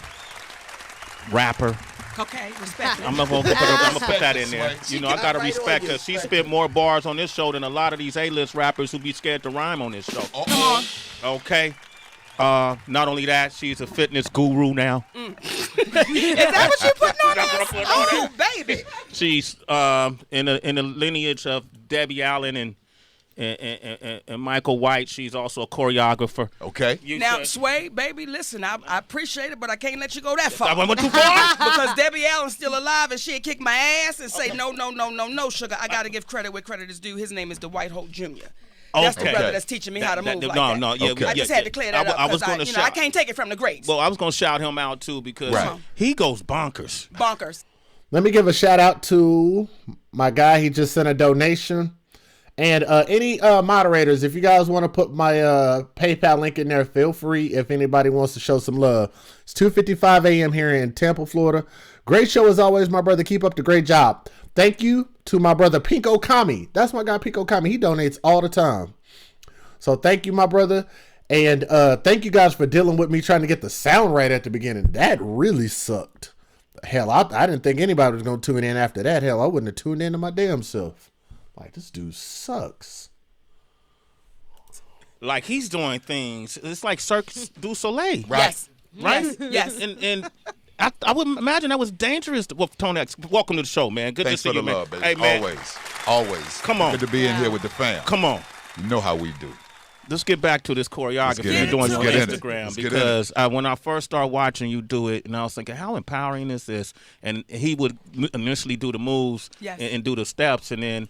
S4: rapper.
S3: Okay, respect it.
S4: I'm gonna put that in there. You know, I gotta respect her. She spit more bars on this show than a lot of these A-list rappers who be scared to rhyme on this show.
S3: Come on.
S4: Okay. Not only that, she's a fitness guru now.
S3: Is that what you putting on us? Oh, baby.
S4: She's in the lineage of Debbie Allen and Michael White. She's also a choreographer.
S6: Okay.
S3: Now, Sway, baby, listen, I appreciate it, but I can't let you go that far.
S4: I went too far?
S3: Because Debbie Allen's still alive and she'd kick my ass and say, no, sugar. I got to give credit where credit is due. His name is Dwight Holt Jr. That's the brother that's teaching me how to move like that.
S4: Yeah,
S6: Okay.
S3: I just had to clear that up because I can't take it from the greats.
S4: Well, I was going to shout him out, too, because he goes bonkers.
S3: Bonkers.
S1: Let me give a shout out to my guy. He just sent a donation. And any moderators, if you guys want to put my PayPal link in there, feel free if anybody wants to show some love. It's 2:55 a.m. here in Tampa, Florida. Great show as always, my brother. Keep up the great job. Thank you to my brother, Pico Kami. That's my guy, Pico Kami. He donates all the time. So thank you, my brother. And thank you guys for dealing with me trying to get the sound right at the beginning. That really sucked. Hell, I didn't think anybody was going to tune in after that. Hell, I wouldn't have tuned in to my damn self. Like, this dude sucks.
S4: Like, he's doing things. It's like Cirque du Soleil.
S6: Right.
S3: Yes.
S4: Right?
S3: Yes.
S4: And I would imagine that was dangerous. Well, Tonex, welcome to the show, man. Good
S6: Thanks
S4: to see
S6: for
S4: you,
S6: the
S4: man.
S6: love, baby.
S4: Hey, man.
S6: Always.
S4: Come on.
S6: Good to be in here with the fam.
S4: Come on.
S6: You know how we do.
S4: Let's get back to this choreography
S6: get
S4: you're
S6: in
S4: doing
S6: it.
S4: on
S6: Let's get in it.
S4: Instagram
S6: Let's get in
S4: because when I first started watching you do it, and I was thinking, how empowering is this? And he would initially do the moves and do the steps, and then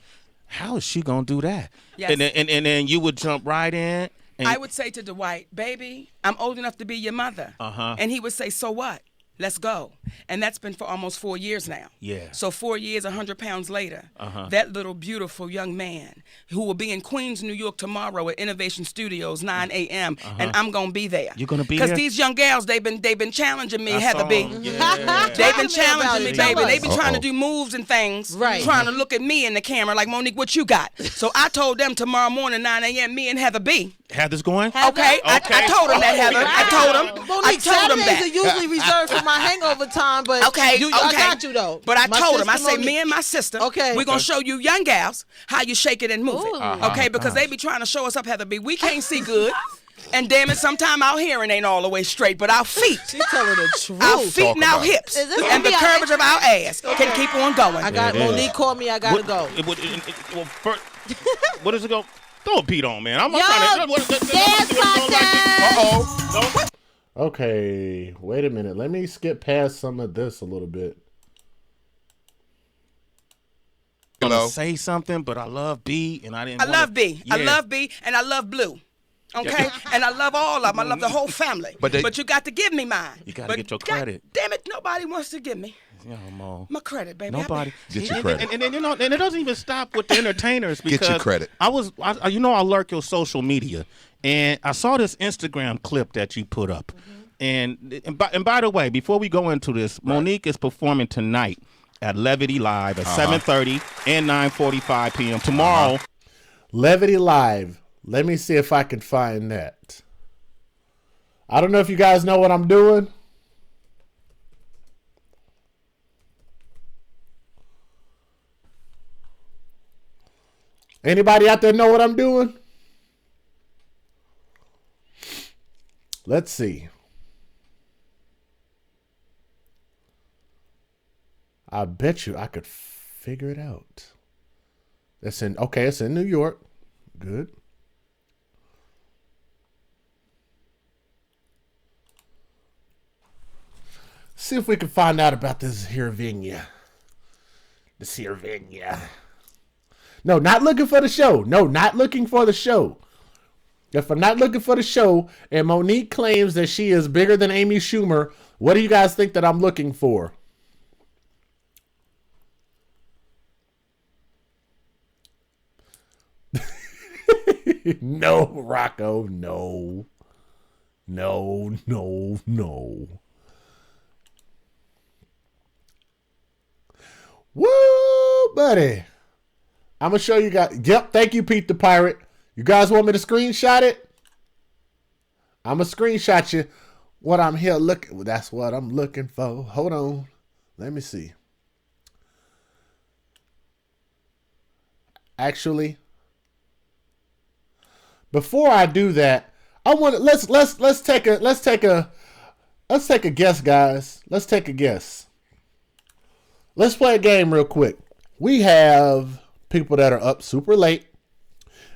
S4: how is she gonna do that?
S3: Yes.
S4: And then you would jump right in. And
S3: I would say to Dwight, baby, I'm old enough to be your mother. And he would say, so what? Let's go. And that's been for almost 4 years now.
S4: Yeah.
S3: So 4 years, 100 pounds later, that little beautiful young man who will be in Queens, New York tomorrow at Innovation Studios, 9 a.m., and I'm going to be there.
S4: You're going to be
S3: there?
S4: there?
S3: Because these young gals, they've been challenging me,
S4: I
S3: Heather
S4: saw
S3: B.
S4: 'em. Yeah.
S3: They've been challenging me, baby. They've been trying to
S6: Uh-oh.
S3: do moves and things,
S5: Right.
S3: trying to look at me in the camera like, Monique, what you got? So I told them tomorrow morning, 9 a.m., me and Heather B.
S4: Heather's going?
S3: Okay, I told him that, Heather. I told him. I
S5: Monique,
S3: told him
S5: Saturdays
S3: that.
S5: are usually reserved for my hangover time, but I got you though.
S3: But I
S5: My
S3: told him, I
S5: sister
S3: say,
S5: Monique-
S3: me and my sister,
S5: Okay.
S3: we're going to show you young gals how you shake it and move
S5: Ooh.
S3: it. Okay, because they be trying to show us up, Heather B. We can't see good. And damn it, sometime our hearing ain't all the way straight, but our feet.
S5: She's telling the truth.
S3: Our feet
S6: Talk
S3: and our
S6: about it.
S3: hips
S5: Is this
S3: and the
S5: gonna be
S3: curvature of our ass can keep on going.
S5: I got Monique called me. I gotta go.
S4: Well, first, what does it go? Throw a beat on, man. I'm
S5: Yo,
S4: trying to.
S5: dance contest.
S1: Okay, wait a minute. Let me skip past some of this a little bit.
S4: I'm
S6: Hello.
S4: gonna say something, but I love B, and I didn't.
S3: I
S4: wanna-
S3: love B. I
S4: Yeah.
S3: love B, and I love Blue. Okay? And I love all of them. I love the whole family.
S6: But
S3: you got to give me mine.
S4: You gotta
S3: But
S4: get your
S3: God
S4: credit.
S3: Damn it, nobody wants to give me
S4: Yeah, Mo.
S3: my credit, baby.
S4: Nobody.
S6: Get your
S4: And-
S6: credit.
S4: And then and it doesn't even stop with the entertainers because
S6: Get your credit.
S4: I lurk your social media, and I saw this Instagram clip that you put up, and by the way, before we go into this, Monique is performing tonight at Levity Live at 7:30 and 9:45 p.m. tomorrow.
S1: Levity Live. Let me see if I can find that. I don't know if you guys know what I'm doing. Anybody out there know what I'm doing? Let's see. I bet you I could figure it out. It's in New York. Good. see if we can find out about this here venue. This here venue. No, not looking for the show. No, not looking for the show. If I'm not looking for the show and Monique claims that she is bigger than Amy Schumer, what do you guys think that I'm looking for? No, Rocco, no. No. Woo, buddy. I'm going to show you guys. Yep, thank you, Pete the Pirate. You guys want me to screenshot it? I'm going to screenshot you what I'm here looking. That's what I'm looking for. Hold on. Let me see. Actually, before I do that, I want to let's take a guess, guys. Let's take a guess. Let's play a game real quick. We have people that are up super late.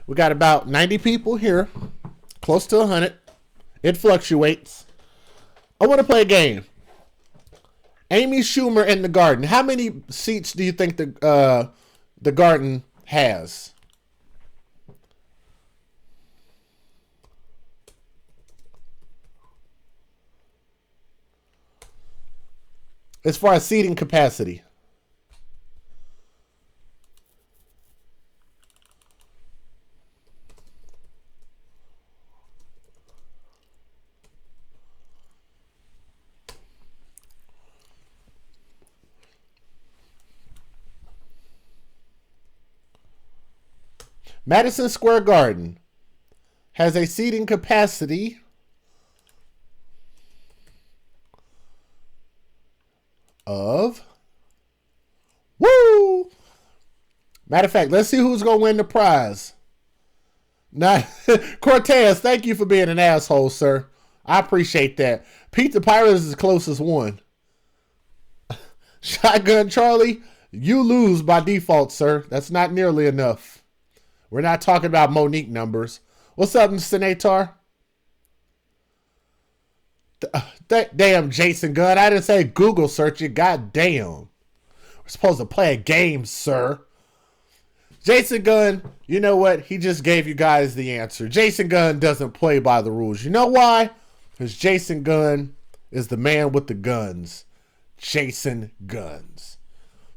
S1: We got about 90 people here, close to 100. It fluctuates. I want to play a game. Amy Schumer in the Garden. How many seats do you think the Garden has? As far as seating capacity. Madison Square Garden has a seating capacity of, woo! Matter of fact, let's see who's going to win the prize. Now, Cortez, thank you for being an asshole, sir. I appreciate that. Pete the Pirate is the closest one. Shotgun Charlie, you lose by default, sir. That's not nearly enough. We're not talking about Monique numbers. What's up, Senator? Damn, Jason Gunn. I didn't say Google search it. God damn. We're supposed to play a game, sir. Jason Gunn, you know what? He just gave you guys the answer. Jason Gunn doesn't play by the rules. You know why? Because Jason Gunn is the man with the guns. Jason Guns.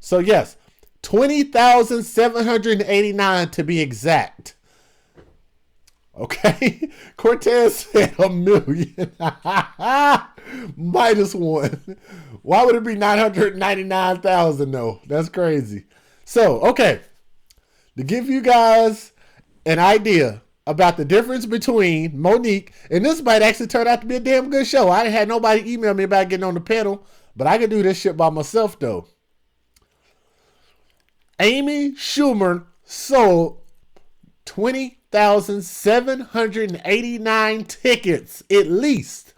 S1: So, yes. 20,789 to be exact. Okay. Cortez said 1,000,000. -1. Why would it be 999,000 though? That's crazy. So, okay. To give you guys an idea about the difference between Monique, and this might actually turn out to be a damn good show. I had nobody email me about getting on the panel, but I can do this shit by myself though. Amy Schumer sold 20,789 tickets at least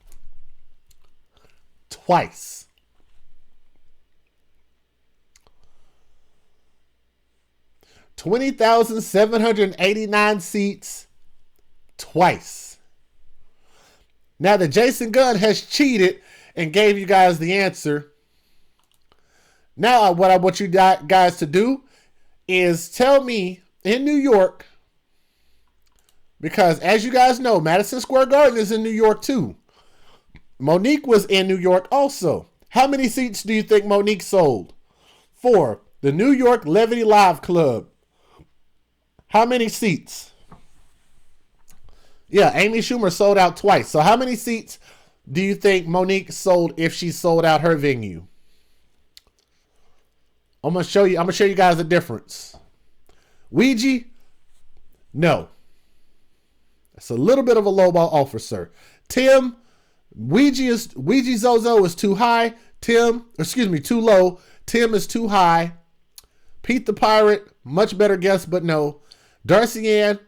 S1: twice. $20,789 seats twice. Now that Jason Gunn has cheated and gave you guys the answer, now what I want you guys to do is tell me in New York, because as you guys know, Madison Square Garden is in New York too. Monique was in New York also. How many seats do you think Monique sold for the New York Levity Live Club? How many seats? Yeah, Amy Schumer sold out twice. So how many seats do you think Monique sold if she sold out her venue? I'm gonna show you guys the difference. Ouija, no. It's a little bit of a lowball offer, sir. Tim, Ouija Zozo is too high. Too low. Tim is too high. Pete the Pirate, much better guess, but no. Darcy Ann,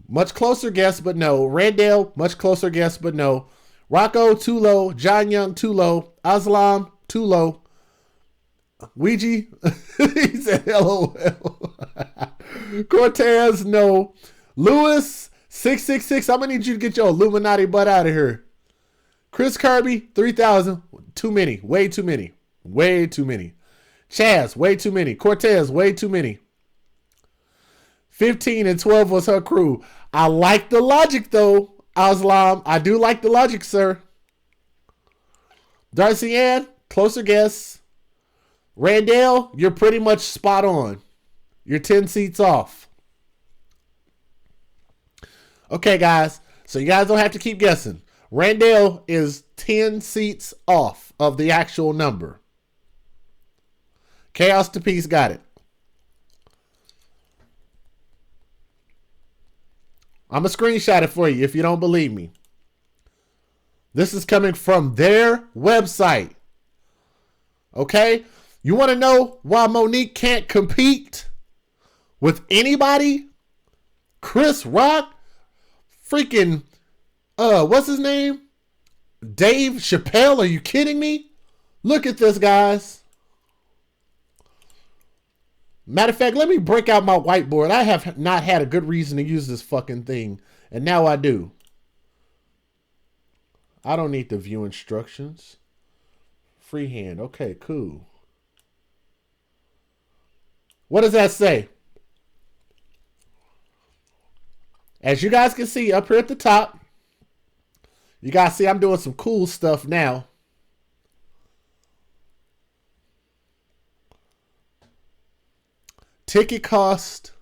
S1: much closer guess, but no. Randall, much closer guess, but no. Rocco, too low. John Young, too low. Aslam, too low. Ouija, he said LOL. Cortez, no. Lewis, 666. I'm gonna need you to get your Illuminati butt out of here. Chris Kirby, 3,000. Too many. Way too many. Way too many. Chaz, way too many. Cortez, way too many. 15 and 12 was her crew. I like the logic, though, Aslam. I do like the logic, sir. Darcy Ann, closer guess. Randall, you're pretty much spot on. You're 10 seats off. Okay, guys. So you guys don't have to keep guessing. Randall is 10 seats off of the actual number. Chaos to Peace got it. I'm going to screenshot it for you if you don't believe me. This is coming from their website. Okay? You want to know why Monique can't compete with anybody? Chris Rock? Freaking, what's his name? Dave Chappelle? Are you kidding me? Look at this, guys. Matter of fact, let me break out my whiteboard. I have not had a good reason to use this fucking thing, and now I do. I don't need to view instructions. Freehand. Okay, cool. What does that say? As you guys can see up here at the top, you guys see I'm doing some cool stuff now. Ticket cost.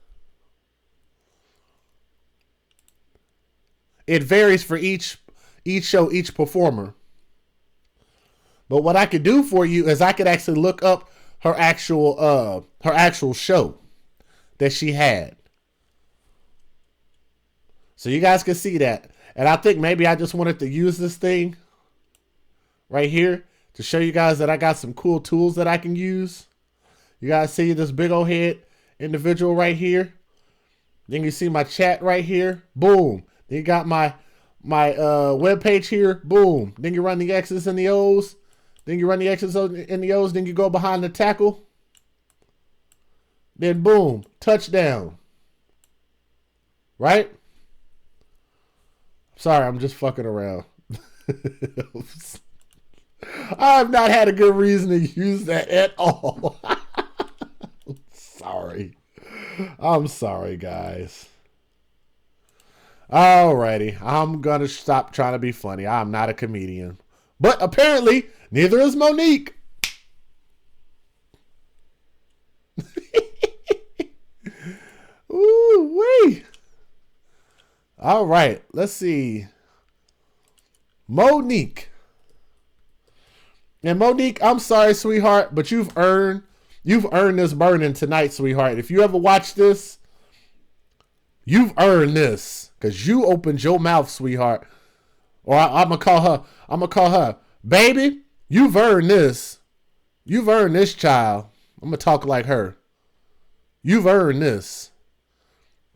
S1: It varies for each show, each performer. But what I could do for you is I could actually look up her actual show that she had. So you guys can see that. And I think maybe I just wanted to use this thing right here to show you guys that I got some cool tools that I can use. You guys see this big old head individual right here. Then you see my chat right here. Boom. Then you got my web page here. Boom. Then you run the X's and the O's. Then you run the X's and the O's. Then you go behind the tackle. Then boom. Touchdown. Right? Sorry, I'm just fucking around. I have not had a good reason to use that at all. Sorry. I'm sorry, guys. Alrighty. I'm going to stop trying to be funny. I'm not a comedian. But apparently, neither is Monique. Ooh-wee. All right, let's see. Monique. And Monique, I'm sorry, sweetheart, but you've earned this burning tonight, sweetheart. If you ever watch this, you've earned this because you opened your mouth, sweetheart. Or I'm gonna call her, baby. You've earned this. You've earned this, child. I'm gonna talk like her. You've earned this.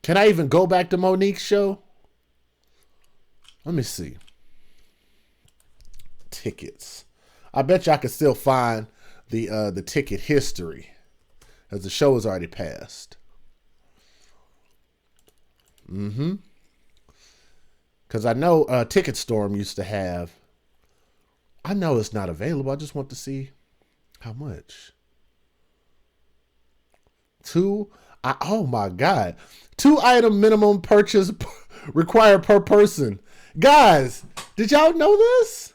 S1: Can I even go back to Monique's show? Let me see. Tickets. I bet you I can still find the ticket history as the show has already passed. Because I know Ticket Storm used to have. I know it's not available. I just want to see how much. Oh my God. 2 item minimum purchase required per person. Guys, did y'all know this?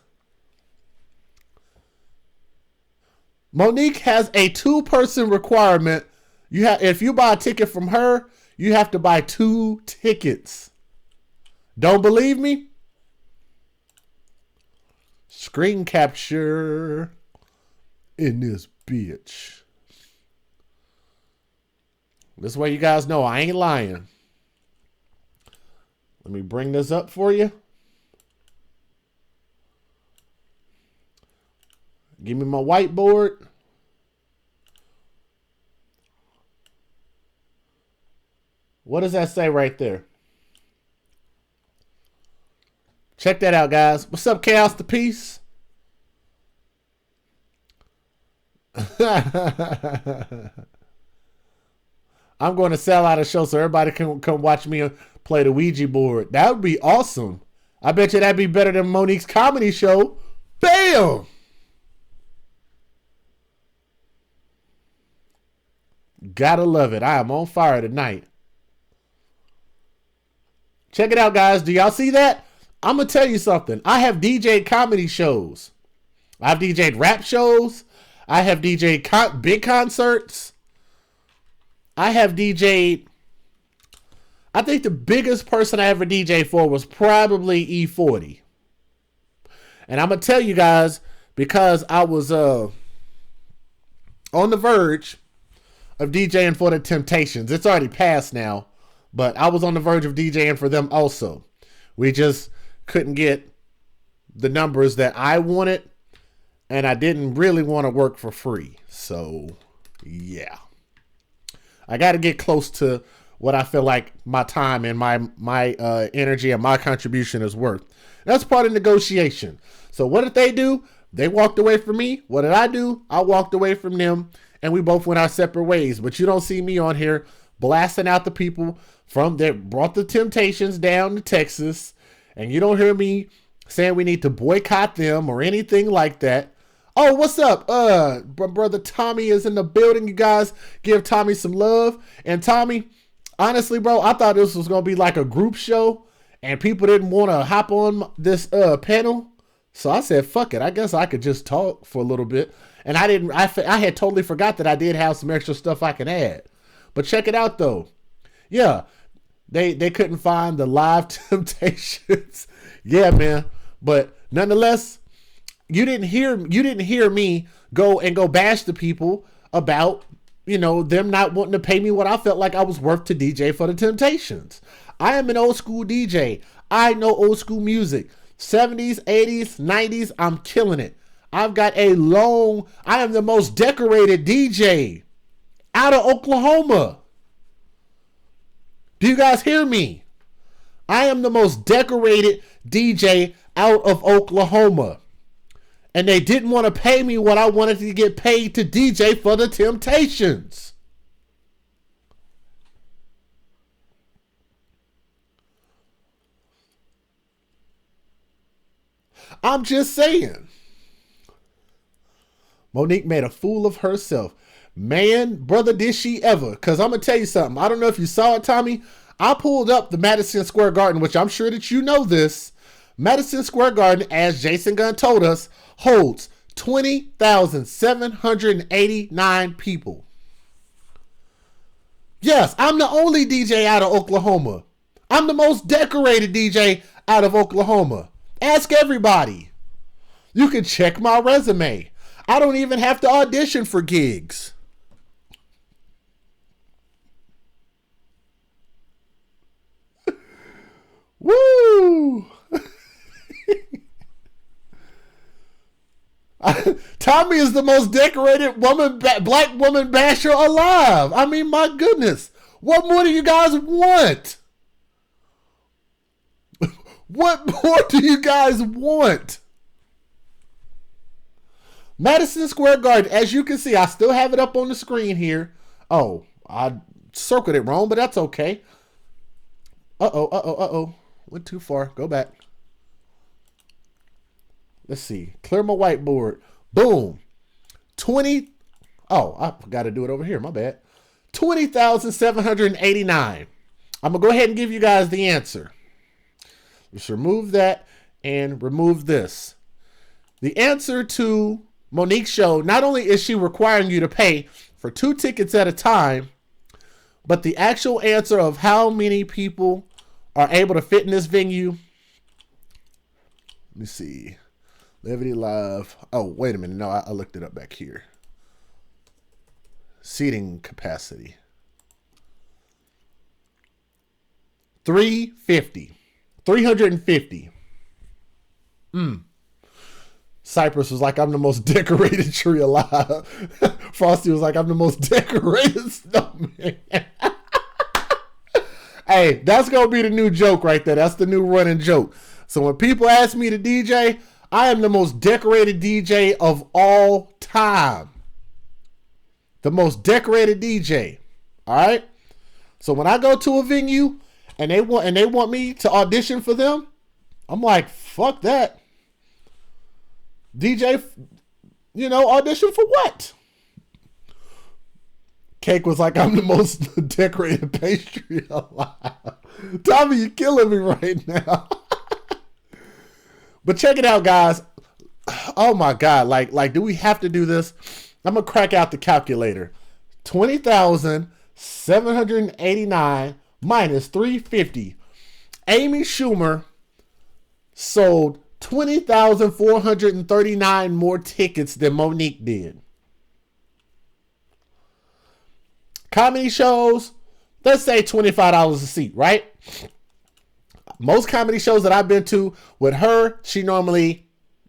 S1: Monique has a 2-person requirement. If you buy a ticket from her, you have to buy 2 tickets. Don't believe me? Screen capture in this bitch. This way you guys know I ain't lying. Let me bring this up for you. Give me my whiteboard. What does that say right there? Check that out, guys. What's up, Chaos the Peace? I'm going to sell out a show so everybody can come watch me play the Ouija board. That would be awesome. I bet you that'd be better than Monique's comedy show. Bam! Gotta love it. I am on fire tonight. Check it out, guys. Do y'all see that? I'm going to tell you something. I have DJed comedy shows. I've DJed rap shows. I have DJed big concerts. I have DJed... I think the biggest person I ever DJed for was probably E40. And I'm going to tell you guys, because I was on the verge of DJing for the Temptations. It's already passed now, but I was on the verge of DJing for them also. We just couldn't get the numbers that I wanted, and I didn't really want to work for free. So, yeah. I got to get close to what I feel like my time and my energy and my contribution is worth. That's part of negotiation. So what did they do? They walked away from me. What did I do? I walked away from them, and we both went our separate ways. But you don't see me on here blasting out the people from that brought the Temptations down to Texas, and you don't hear me saying we need to boycott them or anything like that. Oh, what's up? Brother Tommy is in the building. You guys give Tommy some love. And Tommy, honestly, bro, I thought this was going to be like a group show and people didn't want to hop on this panel. So I said, fuck it. I guess I could just talk for a little bit. And I had totally forgot that I did have some extra stuff I can add. But check it out, though. Yeah, they couldn't find the live Temptations. Yeah, man. But nonetheless, you didn't hear me go bash the people about, them not wanting to pay me what I felt like I was worth to DJ for the Temptations. I am an old school DJ. I know old school music. 70s, 80s, 90s, I'm killing it. I am the most decorated DJ out of Oklahoma. Do you guys hear me? I am the most decorated DJ out of Oklahoma. And they didn't want to pay me what I wanted to get paid to DJ for the Temptations. I'm just saying. Monique made a fool of herself. Man, brother, did she ever. Because I'm going to tell you something. I don't know if you saw it, Tommy. I pulled up the Madison Square Garden, which I'm sure that you know this. Madison Square Garden, as Jason Gunn told us, holds 20,789 people. Yes, I'm the only DJ out of Oklahoma. I'm the most decorated DJ out of Oklahoma. Ask everybody. You can check my resume. I don't even have to audition for gigs. Woo! Tommy is the most decorated black woman basher alive. I mean, my goodness. What more do you guys want? What more do you guys want? Madison Square Garden, as you can see, I still have it up on the screen here. Oh, I circled it wrong, but that's okay. Uh-oh. Went too far. Go back. Let's see. Clear my whiteboard. Boom. I got to do it over here. My bad. 20,789. I'm going to go ahead and give you guys the answer. Just remove that and remove this. The answer to Monique's show, not only is she requiring you to pay for 2 tickets at a time, but the actual answer of how many people are able to fit in this venue. Let me see. Levity Live. Oh, wait a minute. No, I looked it up back here. Seating capacity. 350. Cypress was like, I'm the most decorated tree alive. Frosty was like, I'm the most decorated snowman. Hey, that's going to be the new joke right there. That's the new running joke. So when people ask me to DJ, I am the most decorated DJ of all time. The most decorated DJ. All right? So when I go to a venue and they want me to audition for them, I'm like, fuck that. DJ, audition for what? Cake was like, I'm the most decorated pastry alive. Tommy, you're killing me right now. But check it out, guys. Oh my God. Like, do we have to do this? I'm going to crack out the calculator. 20,789 minus 350. Amy Schumer sold 20,439 more tickets than Monique did. Comedy shows, let's say $25 a seat, right? Most comedy shows that I've been to with her, she normally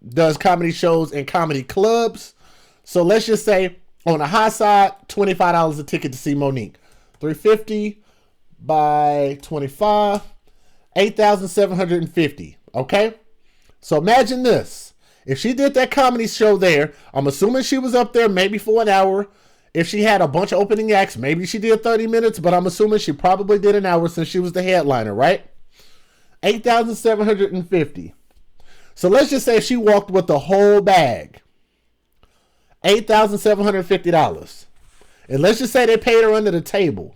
S1: does comedy shows in comedy clubs. So let's just say on the high side, $25 a ticket to see Monique. $350 by 25, 8,750. Okay? So imagine this. If she did that comedy show there, I'm assuming she was up there maybe for an hour. If she had a bunch of opening acts, maybe she did 30 minutes, but I'm assuming she probably did an hour since she was the headliner, right? 8,750. So let's just say she walked with the whole bag. $8,750. And let's just say they paid her under the table.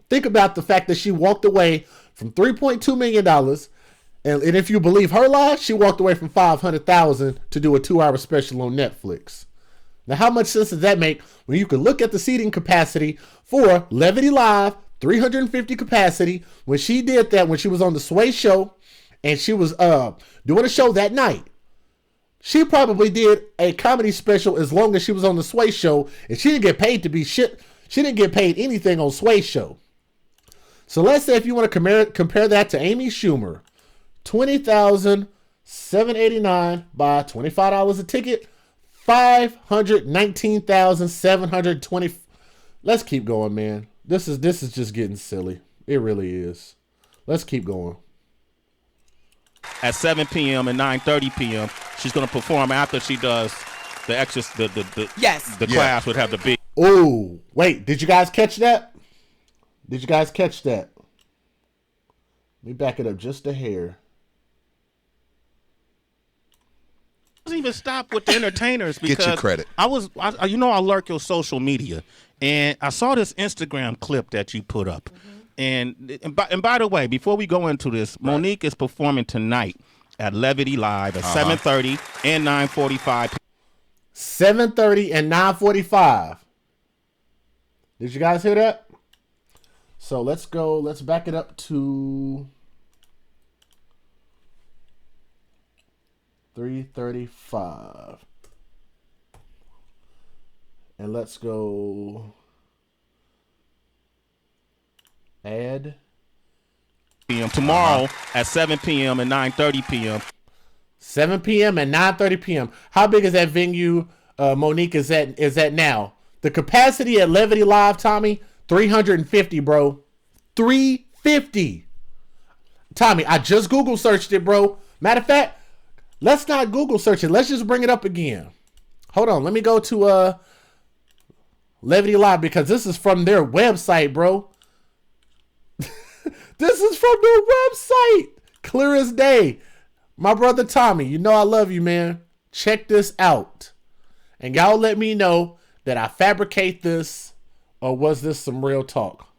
S1: Think about the fact that she walked away from $3.2 million. And if you believe her lie, she walked away from $500,000 to do a 2-hour special on Netflix. Now, how much sense does that make when you can look at the seating capacity for Levity Live, 350 capacity, when she did that, when she was on the Sway show and she was doing a show that night. She probably did a comedy special as long as she was on the Sway show, and she didn't get paid to be shit. She didn't get paid anything on Sway show. So let's say if you want to compare that to Amy Schumer, $20,789 by $25 a ticket, $519,720. Let's keep going, man. This is just getting silly. It really is. Let's keep going.
S4: At 7 p.m. and 9:30 p.m., she's going to perform after she does the extra. The class would have the big.
S1: Oh, wait! Did you guys catch that? Let me back it up just a hair.
S4: Doesn't even stop with the entertainers because
S6: get your credit.
S4: I lurk your social media, and I saw this Instagram clip that you put up. And by the way, before we go into this, Monique is performing tonight at Levity Live at 7:30 and 9:45.
S1: 7:30 and 9:45. Did you guys hear that? So let's go. Let's back it up to 3:35. And let's go add.
S4: Tomorrow at 7 p.m. and 9:30 p.m.
S1: 7 p.m. and 9:30 p.m. How big is that venue, Monique, is at now? The capacity at Levity Live, Tommy, 350, bro. 350. Tommy, I just Google searched it, bro. Matter of fact, let's not Google search it. Let's just bring it up again. Hold on. Let me go to Levity Live because this is from their website, bro. This is from their website. Clear as day. My brother Tommy, you know I love you, man. Check this out. And y'all let me know that I fabricate this or was this some real talk.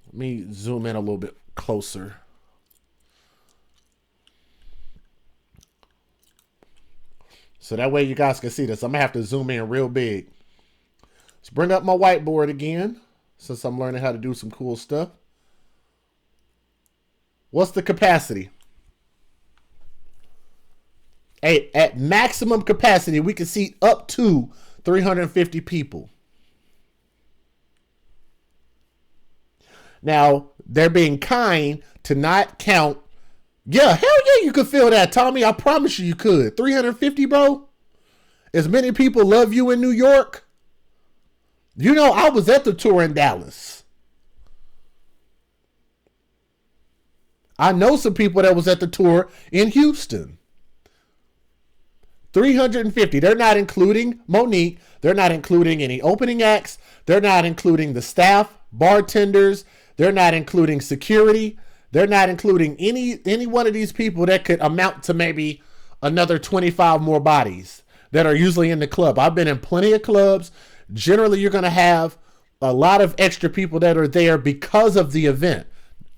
S1: Let me zoom in a little bit closer. So that way you guys can see this. I'm going to have to zoom in real big. Let's bring up my whiteboard again since I'm learning how to do some cool stuff. What's the capacity? Hey, at maximum capacity, we can seat up to 350 people. Now, they're being kind to not count. Yeah, hell yeah, you could feel that, Tommy. I promise you could. 350, bro? As many people love you in New York. You know, I was at the tour in Dallas. I know some people that was at the tour in Houston. 350. They're not including Monique. They're not including any opening acts. They're not including the staff, bartenders. They're not including security. they're not including any one of these people that could amount to maybe another 25 more bodies that are usually in the club. I've been in plenty of clubs. Generally, you're going to have a lot of extra people that are there because of the event,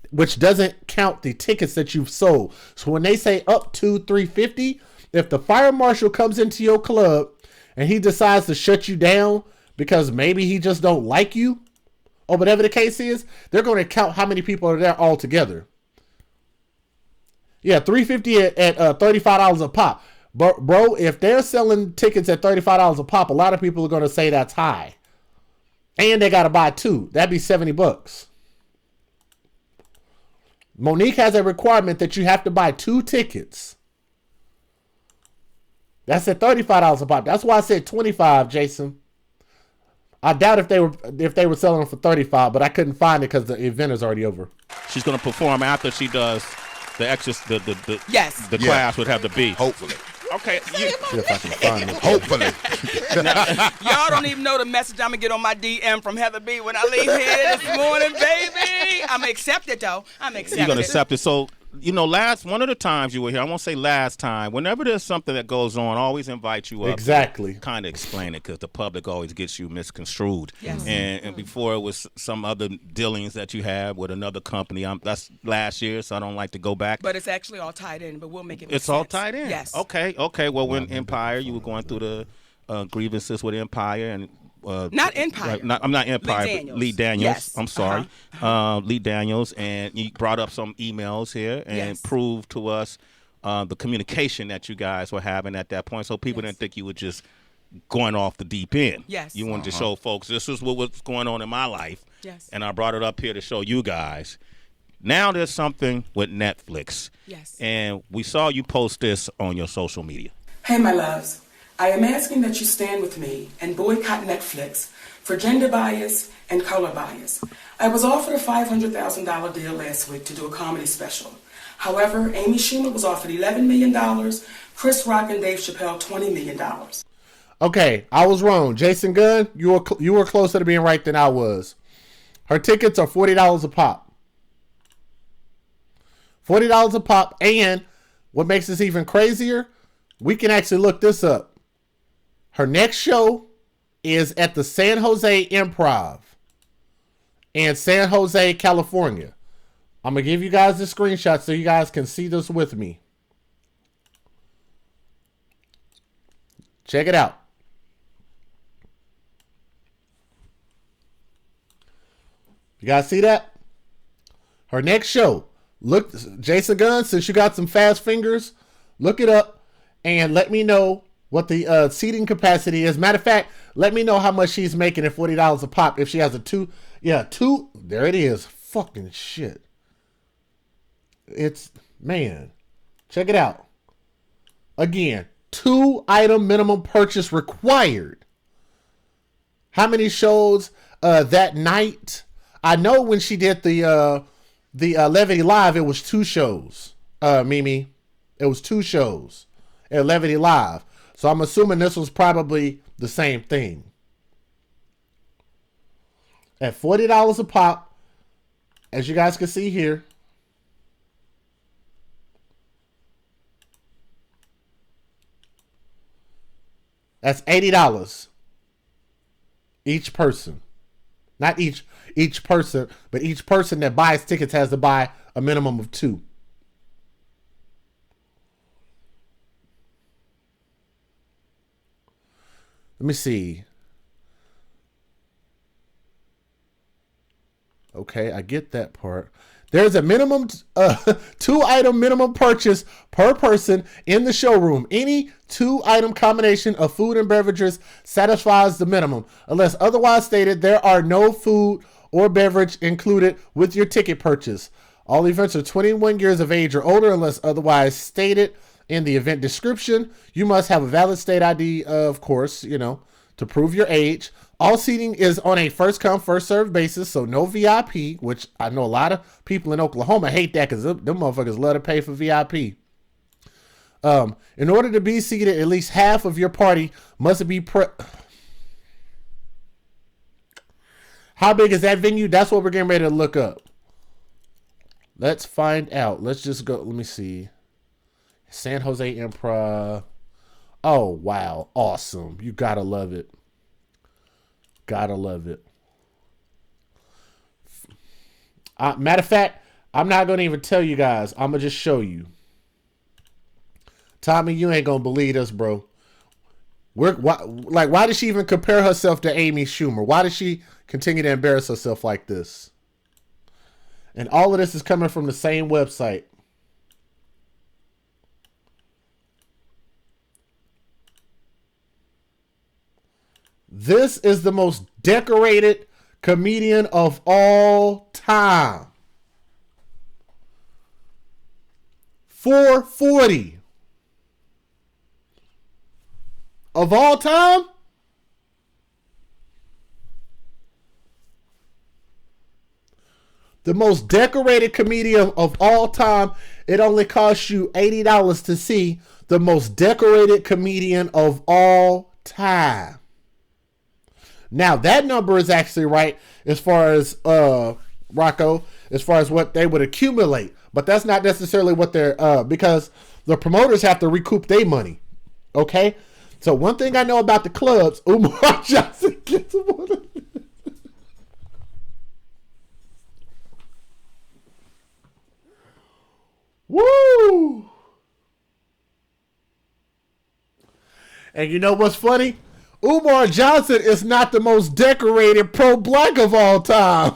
S1: which doesn't count the tickets that you've sold. So when they say up to $350, if the fire marshal comes into your club and he decides to shut you down because maybe he just don't like you or whatever the case is, they're going to count how many people are there all together. Yeah, $350 at $35 a pop. But bro, if they're selling tickets at $35 a pop, a lot of people are going to say that's high. And they got to buy two. That'd be $70. Monique has a requirement that you have to buy two tickets. That's at $35 a pop. That's why I said 25, Jason. I doubt if they were selling them for 35, but I couldn't find it because the event is already over.
S4: She's going to perform after she does the extra.
S3: Yes.
S4: The class would have to be.
S6: Hopefully.
S4: Okay.
S1: See if I can find it.
S6: Hopefully.
S3: Y'all don't even know the message I'm going to get on my DM from Heather B when I leave here this morning, baby. I'm accepted, though. I'm accepted.
S4: You're going to accept it. So, one of the times you were here, I won't say last time, whenever there's something that goes on, I always invite you up.
S1: Exactly.
S4: Kind of explain it because the public always gets you misconstrued.
S3: Yes.
S4: And before it was some other dealings that you had with another company. That's last year, so I don't like to go back.
S3: But it's actually all tied in, but we'll make it make
S4: It's
S3: sense.
S4: all tied in?
S3: Yes.
S4: Okay. Well, when Empire, you were going through the grievances with Empire and
S3: not Empire.
S4: I'm not Empire, but Lee Daniels.
S3: Yes.
S4: I'm sorry. Lee Daniels. And you brought up some emails here and proved to us the communication that you guys were having at that point. So people didn't think you were just going off the deep end.
S3: Yes.
S4: You wanted to show folks, this is what was going on in my life.
S3: Yes.
S4: And I brought it up here to show you guys. Now there's something with Netflix.
S3: Yes.
S4: And we saw you post this on your social media.
S7: Hey, my loves. I am asking that you stand with me and boycott Netflix for gender bias and color bias. I was offered a $500,000 deal last week to do a comedy special. However, Amy Schumer was offered $11 million, Chris Rock and Dave Chappelle $20 million.
S1: Okay, I was wrong. Jason Gunn, you were closer to being right than I was. Her tickets are $40 a pop. $40 a pop, and what makes this even crazier, we can actually look this up. Her next show is at the San Jose Improv in San Jose, California. I'm going to give you guys the screenshot so you guys can see this with me. Check it out. You guys see that? Her next show. Look, Jason Gunn, since you got some fast fingers, look it up and let me know what the seating capacity is. Matter of fact, let me know how much she's making at $40 a pop if she has a two. There it is. Fucking shit. It's, man. Check it out. Again, 2-item minimum purchase required. How many shows that night? I know when she did the Levity Live, it was 2 shows. Mimi, it was 2 shows at Levity Live. So I'm assuming this was probably the same thing. At $40 a pop, as you guys can see here. That's $80 each person. Not each person, but each person that buys tickets has to buy a minimum of 2. Let me see. Okay, I get that part. There's a minimum 2-item minimum purchase per person in the showroom. Any 2-item combination of food and beverages satisfies the minimum. Unless otherwise stated, there are no food or beverage included with your ticket purchase. All events are 21 years of age or older unless otherwise stated in the event description. You must have a valid state ID, of course, to prove your age. All seating is on a first-come, first-served basis, so no VIP, which I know a lot of people in Oklahoma hate that because them motherfuckers love to pay for VIP. In order to be seated, at least half of your party must be How big is that venue? That's what we're getting ready to look up. Let's find out. Let's just go. Let me see. San Jose Improv. Oh, wow. Awesome. You gotta love it. Gotta love it. Matter of fact, I'm not going to even tell you guys. I'm going to just show you. Tommy, you ain't going to believe us, bro. Why did she even compare herself to Amy Schumer? Why did she continue to embarrass herself like this? And all of this is coming from the same website. This is the most decorated comedian of all time. 440 of all time. The most decorated comedian of all time. It only costs you $80 to see the most decorated comedian of all time. Now that number is actually right as far as Rocco, as far as what they would accumulate, but that's not necessarily what they're because the promoters have to recoup their money. Okay, so one thing I know about the clubs, Umar Johnson gets more than. Woo! And you know what's funny? Umar Johnson is not the most decorated pro-black of all time.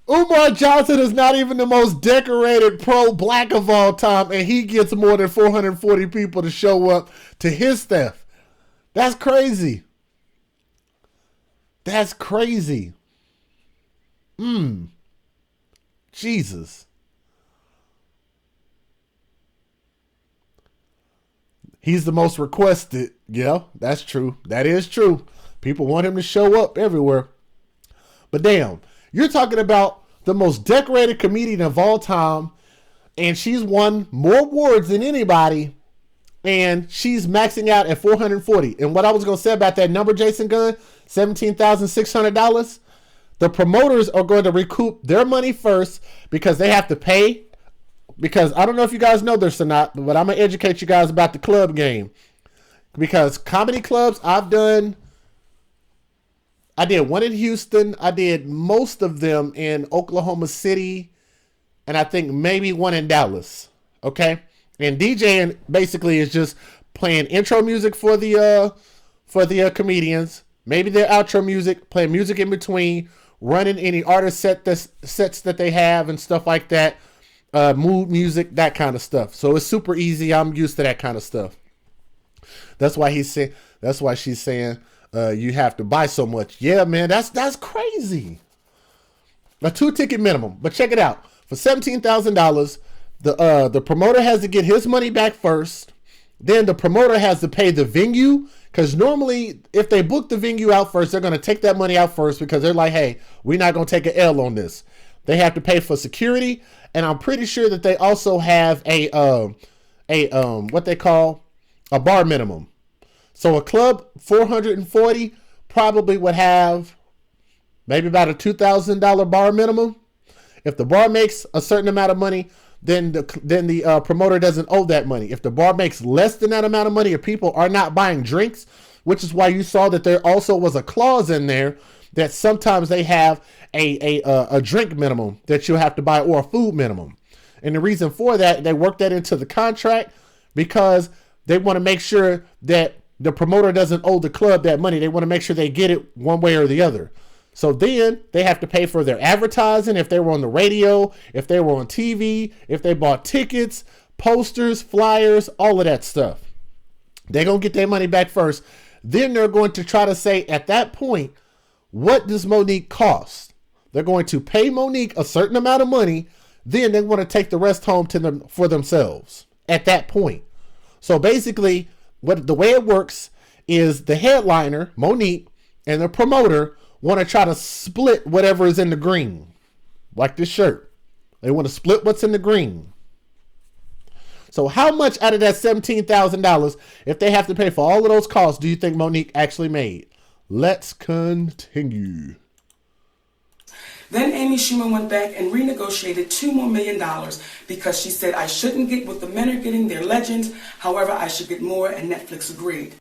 S1: Umar Johnson is not even the most decorated pro-black of all time, and he gets more than 440 people to show up to his stuff. That's crazy. That's crazy. Jesus. He's the most requested. Yeah, that's true. That is true. People want him to show up everywhere. But damn, you're talking about the most decorated comedian of all time, and she's won more awards than anybody, and she's maxing out at 440. And what I was going to say about that number, Jason Gunn, $17,600, the promoters are going to recoup their money first because they have to pay. Because I don't know if you guys know this or not, but I'm going to educate you guys about the club game. Because comedy clubs, I did one in Houston. I did most of them in Oklahoma City. And I think maybe one in Dallas. Okay? And DJing basically is just playing intro music for the comedians. Maybe their outro music, playing music in between, running any artist sets that they have and stuff like that. Mood music, that kind of stuff. So it's super easy. I'm used to that kind of stuff. That's why she's saying you have to buy so much. Yeah, man, that's crazy. A 2-ticket minimum. But check it out. For $17,000, the promoter has to get his money back first. Then the promoter has to pay the venue. Because normally, if they book the venue out first, they're going to take that money out first because they're like, hey, we're not going to take an L on this. They have to pay for security. And I'm pretty sure that they also have a what they call a bar minimum. So a club 440 probably would have maybe about a $2,000 bar minimum. If the bar makes a certain amount of money, then the promoter doesn't owe that money. If the bar makes less than that amount of money, if people are not buying drinks, which is why you saw that there also was a clause in there that sometimes they have a drink minimum that you have to buy or a food minimum. And the reason for that, they work that into the contract because they want to make sure that the promoter doesn't owe the club that money. They want to make sure they get it one way or the other. So then they have to pay for their advertising if they were on the radio, if they were on TV, if they bought tickets, posters, flyers, all of that stuff. They're going to get their money back first. Then they're going to try to say at that point, what does Monique cost? They're going to pay Monique a certain amount of money. Then they want to take the rest home to them for themselves at that point. So basically, the way it works is the headliner, Monique, and the promoter want to try to split whatever is in the green. Like this shirt. They want to split what's in the green. So how much out of that $17,000, if they have to pay for all of those costs, do you think Monique actually made? Let's continue.
S7: Then Amy Schumer went back and renegotiated $2 more million because she said I shouldn't get what the men are getting, they're legends. However, I should get more, and Netflix agreed.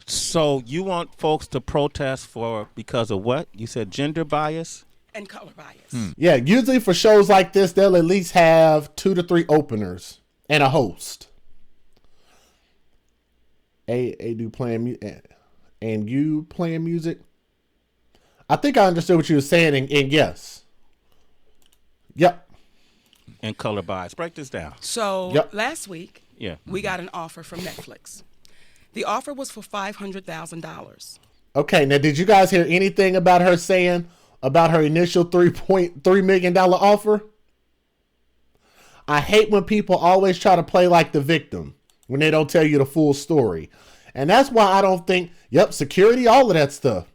S4: So you want folks to protest because of what? You said gender bias?
S3: And color bias.
S1: Yeah, usually for shows like this, they'll at least have 2 to 3 openers and a host. You playing music? I think I understood what you were saying, and yes. Yep.
S4: And color bias. Break this down.
S3: So last week, we got an offer from Netflix. The offer was for $500,000.
S1: Okay, now did you guys hear anything about her saying about her initial $3.3 million offer? I hate when people always try to play like the victim when they don't tell you the full story. And that's why I don't think, security, all of that stuff.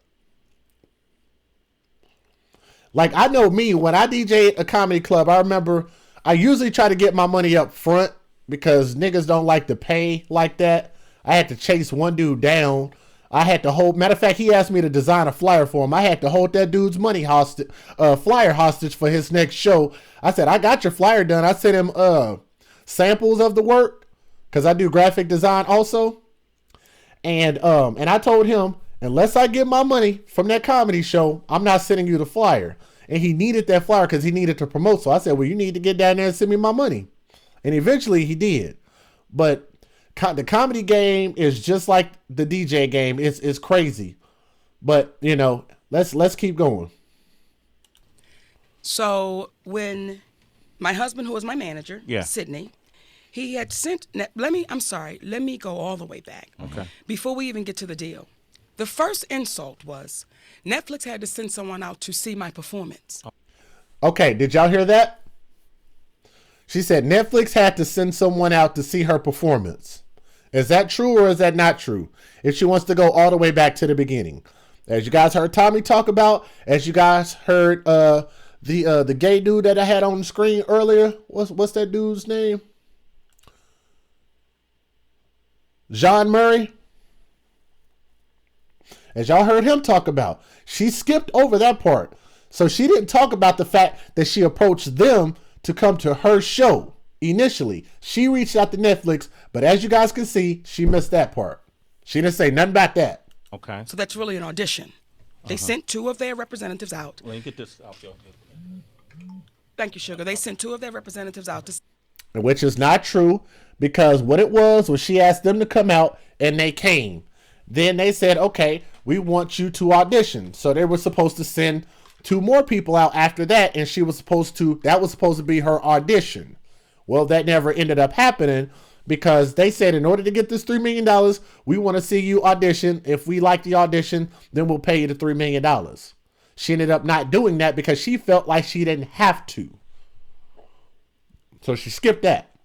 S1: Like, I know me, when I DJ a comedy club, I remember I usually try to get my money up front because niggas don't like to pay like that. I had to chase one dude down. I had to hold, matter of fact, he asked me to design a flyer for him. I had to hold that dude's money hostage, flyer hostage for his next show. I said, I got your flyer done. I sent him samples of the work because I do graphic design also. And I told him, unless I get my money from that comedy show, I'm not sending you the flyer. And he needed that flyer because he needed to promote. So I said, well, you need to get down there and send me my money. And eventually he did. But the comedy game is just like the DJ game. It's crazy. But, let's keep going.
S3: So when my husband, who was my manager, Sydney, he had sent, let me go all the way back.
S4: Okay.
S3: Before we even get to the deal. The first insult was Netflix had to send someone out to see my performance.
S1: Okay, did y'all hear that? She said Netflix had to send someone out to see her performance. Is that true or is that not true? If she wants to go all the way back to the beginning. As you guys heard Tommy talk about, as you guys heard the gay dude that I had on the screen earlier, what's that dude's name? John Murray. As y'all heard him talk about, she skipped over that part. So she didn't talk about the fact that she approached them to come to her show initially. She reached out to Netflix, but as you guys can see, she missed that part. She didn't say nothing about that.
S4: Okay.
S3: So that's really an audition. They sent 2 of their representatives out.
S4: Let me get this out there.
S3: Thank you, Sugar. They sent 2 of their representatives out to...
S1: Which is not true, because what it was she asked them to come out and they came. Then they said, okay, we want you to audition. So they were supposed to send 2 more people out after that, and that was supposed to be her audition. Well, that never ended up happening because they said in order to get this $3 million, we want to see you audition. If we like the audition, then we'll pay you the $3 million. She ended up not doing that because she felt like she didn't have to. So she skipped that.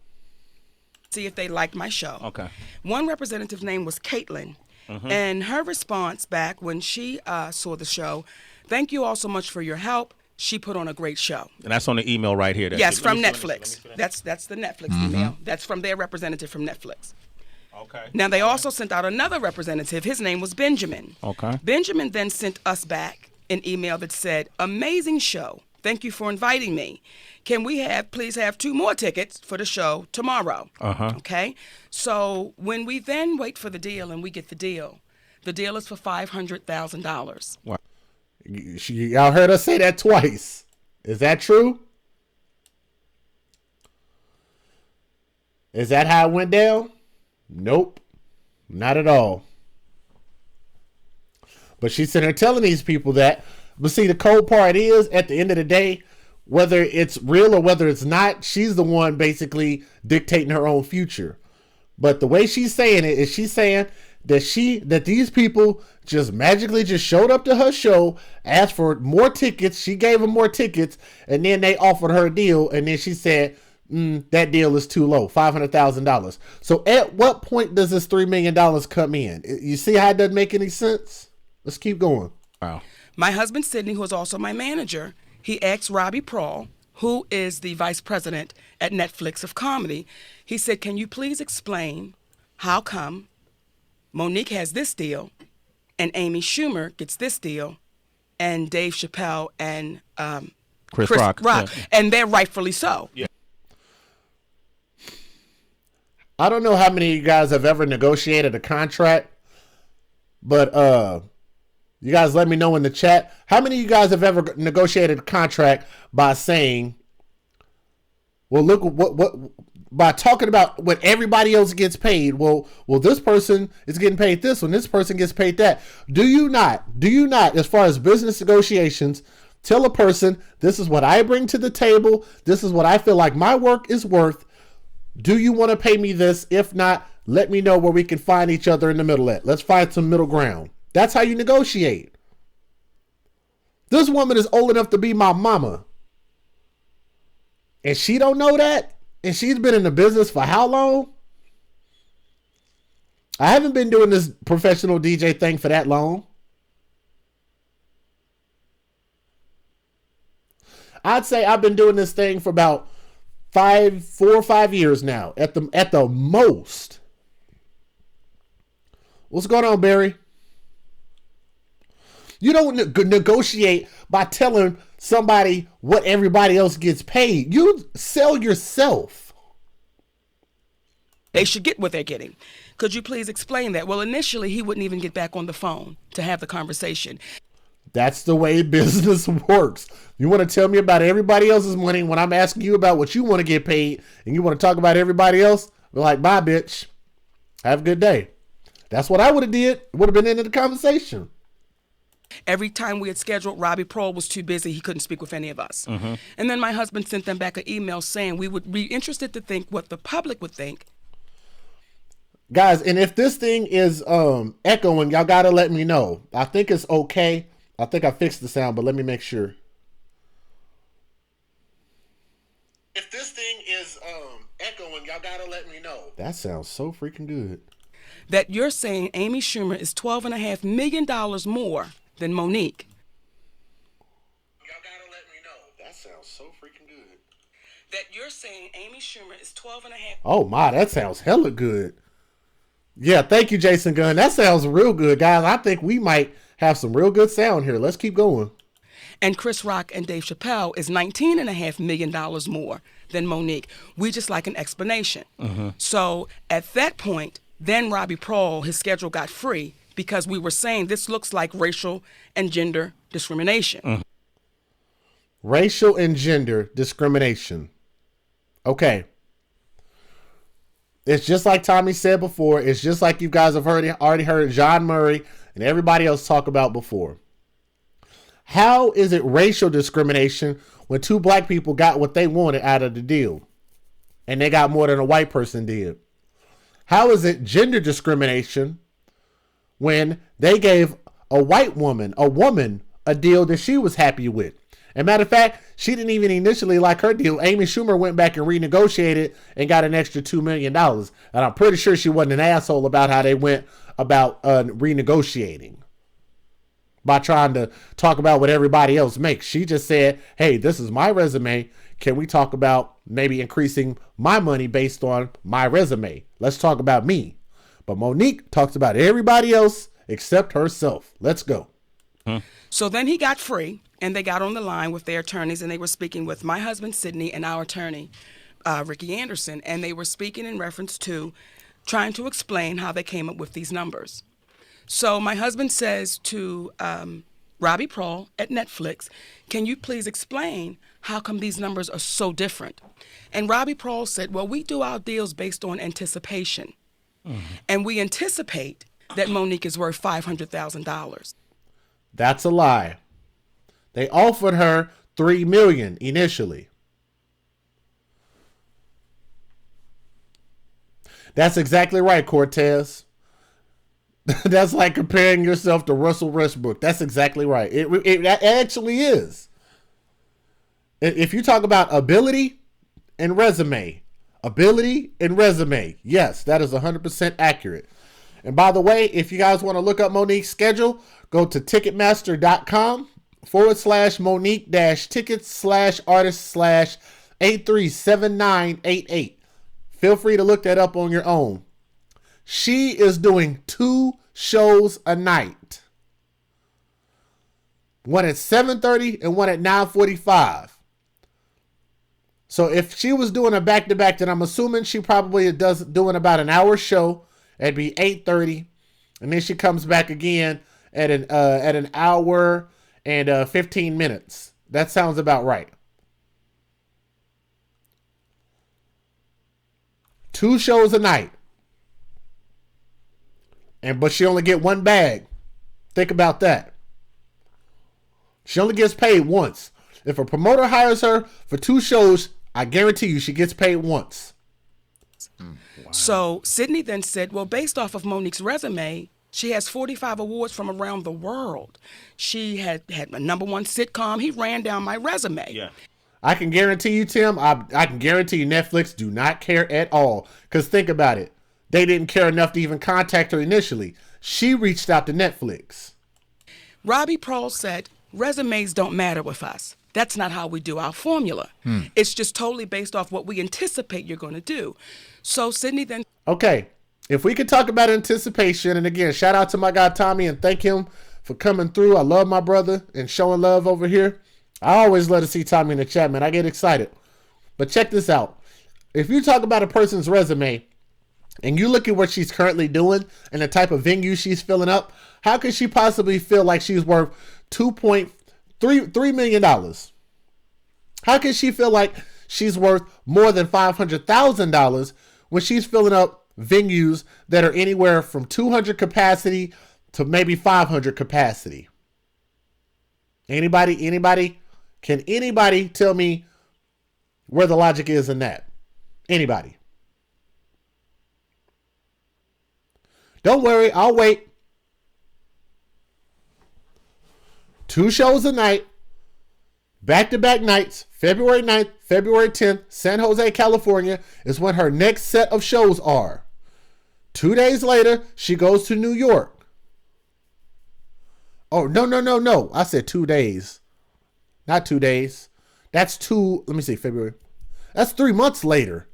S3: See if they liked my show.
S4: Okay.
S3: One representative's name was Caitlin. And her response back when she saw the show, thank you all so much for your help. She put on a great show.
S4: And that's on the email right here.
S3: Yes, from Netflix. That's the Netflix email. That's from their representative from Netflix.
S4: Okay.
S3: Now, they also sent out another representative. His name was Benjamin.
S4: Okay.
S3: Benjamin then sent us back an email that said, amazing show. Thank you for inviting me. Can we please have 2 more tickets for the show tomorrow? Okay. So when we then wait for the deal and we get the deal is for $500,000.
S1: Wow. Y'all heard us say that twice. Is that true? Is that how it went down? Nope. Not at all. But she's sitting there telling these people that. But see, the cold part is, at the end of the day, whether it's real or whether it's not, she's the one basically dictating her own future. But the way she's saying it is she's saying that these people just magically just showed up to her show, asked for more tickets, she gave them more tickets, and then they offered her a deal, and then she said, that deal is too low, $500,000. So at what point does this $3 million come in? You see how it doesn't make any sense? Let's keep going.
S4: Wow.
S3: My husband, Sidney, who is also my manager, he asked Robbie Prawl, who is the vice president at Netflix of comedy. He said, can you please explain how come Monique has this deal and Amy Schumer gets this deal and Dave Chappelle and
S4: Chris Rock.
S3: Yeah. And they're rightfully so.
S4: Yeah.
S1: I don't know how many of you guys have ever negotiated a contract, but you guys let me know in the chat. How many of you guys have ever negotiated a contract by saying, well, look what by talking about what everybody else gets paid. Well, this person is getting paid this one, this person gets paid that. Do you not, as far as business negotiations, tell a person, this is what I bring to the table, this is what I feel like my work is worth. Do you want to pay me this? If not, let me know where we can find each other in the middle at. Let's find some middle ground. That's how you negotiate. This woman is old enough to be my mama. And she don't know that? And she's been in the business for how long? I haven't been doing this professional DJ thing for that long. I'd say I've been doing this thing for about 4 or 5 years now, at the most. What's going on, Barry? You don't negotiate by telling somebody what everybody else gets paid. You sell yourself.
S3: They should get what they're getting. Could you please explain that? Well, initially, he wouldn't even get back on the phone to have the conversation.
S1: That's the way business works. You want to tell me about everybody else's money when I'm asking you about what you want to get paid, and you want to talk about everybody else? We're like, bye, bitch. Have a good day. That's what I would have did. Would have been into the conversation.
S3: Every time we had scheduled, Robbie Prohl was too busy. He couldn't speak with any of us. Mm-hmm. And then my husband sent them back an email saying we would be interested to think what the public would think.
S1: Guys, and if this thing is echoing, y'all got to let me know. I think it's okay. I think I fixed the sound, but let me make sure. If this thing is echoing, y'all got to let me know. That sounds so freaking good.
S3: That you're saying Amy Schumer is $12.5 million more than Monique.
S1: Y'all got to let me know. That sounds so freaking good.
S3: That you're saying Amy Schumer is $12.5.
S1: Oh my, that sounds hella good. Yeah, thank you, Jason Gunn. That sounds real good, guys. I think we might have some real good sound here. Let's keep going.
S3: And Chris Rock and Dave Chappelle is $19.5 million more than Monique. We just like an explanation. Mm-hmm. So at that point, then Robbie Prohl, his schedule got free because we were saying this looks like racial and gender discrimination.
S1: Mm. Racial and gender discrimination. Okay. It's just like Tommy said before. It's just like you guys have already heard John Murray and everybody else talk about before. How is it racial discrimination when two black people got what they wanted out of the deal and they got more than a white person did? How is it gender discrimination when they gave a white woman, a deal that she was happy with? And matter of fact, she didn't even initially like her deal. Amy Schumer went back and renegotiated and got an extra $2 million. And I'm pretty sure she wasn't an asshole about how they went about renegotiating by trying to talk about what everybody else makes. She just said, hey, this is my resume. Can we talk about maybe increasing my money based on my resume? Let's talk about me. But Monique talks about everybody else except herself. Let's go.
S3: So then he got free, and they got on the line with their attorneys, and they were speaking with my husband, Sidney, and our attorney, Ricky Anderson, and they were speaking in reference to trying to explain how they came up with these numbers. So my husband says to Robbie Prohl at Netflix, can you please explain how come these numbers are so different? And Robbie Prohl said, well, we do our deals based on anticipation. Mm-hmm. And we anticipate that Monique is worth $500,000.
S1: That's a lie. They offered her $3 million initially. That's exactly right, Cortez. That's like comparing yourself to Russell Westbrook. That's exactly right. It actually is. If you talk about ability and resume, yes, that is 100% accurate. And by the way, if you guys want to look up Monique's schedule, go to Ticketmaster.com Monique-tickets/artist/837988. Feel free to look that up on your own. She is doing 2 shows a night. One at 7:30 and one at 9:45. So if she was doing a back-to-back, then I'm assuming she probably doing about an hour show. It'd be 8:30, and then she comes back again at an hour and 15 minutes. That sounds about right. 2 shows a night. But she only get 1 bag. Think about that. She only gets paid once. If a promoter hires her for 2 shows, I guarantee you she gets paid once.
S3: Wow. So Sydney then said, well, based off of Monique's resume, she has 45 awards from around the world. She had a #1 sitcom. He ran down my resume.
S4: Yeah.
S1: I can guarantee you, Tim, I can guarantee you Netflix do not care at all. Because think about it. They didn't care enough to even contact her initially. She reached out to Netflix.
S3: Robbie Prohl said, resumes don't matter with us. That's not how we do our formula. It's just totally based off what we anticipate you're going to do. So Sydney then...
S1: Okay, if we could talk about anticipation, and again, shout out to my guy Tommy and thank him for coming through. I love my brother and showing love over here. I always love to see Tommy in the chat, man. I get excited. But check this out. If you talk about a person's resume and you look at what she's currently doing and the type of venue she's filling up, how could she possibly feel like she's worth $2.3 million? How can she feel like she's worth more than $500,000 when she's filling up venues that are anywhere from 200 capacity to maybe 500 capacity? Anybody? Can anybody tell me where the logic is in that? Anybody? Don't worry, I'll wait. 2 shows a night, back-to-back nights, February 9th, February 10th, San Jose, California is when her next set of shows are. 2 days later, she goes to New York. Oh, no. I said 2 days. Not 2 days. That's February. That's 3 months later.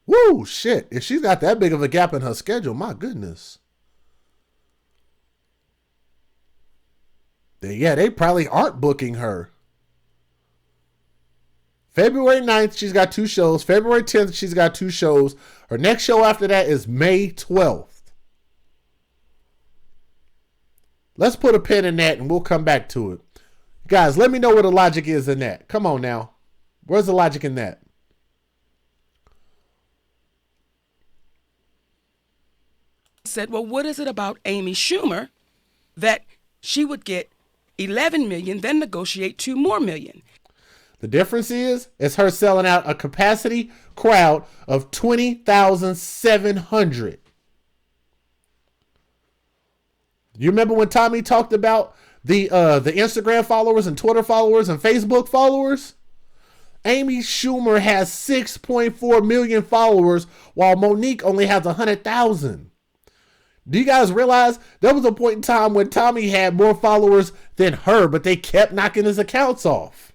S1: Woo, shit. If she's got that big of a gap in her schedule, my goodness. They probably aren't booking her. February 9th, she's got 2 shows. February 10th, she's got 2 shows. Her next show after that is May 12th. Let's put a pin in that and we'll come back to it. Guys, let me know what the logic is in that. Come on now. Where's the logic in that?
S3: Said, well, what is it about Amy Schumer that she would get 11 million, then negotiate 2 more million?
S1: The difference is her selling out a capacity crowd of 20,700. You remember when Tommy talked about the Instagram followers and Twitter followers and Facebook followers? Amy Schumer has 6.4 million followers while Monique only has 100,000. Do you guys realize there was a point in time when Tommy had more followers than her, but they kept knocking his accounts off?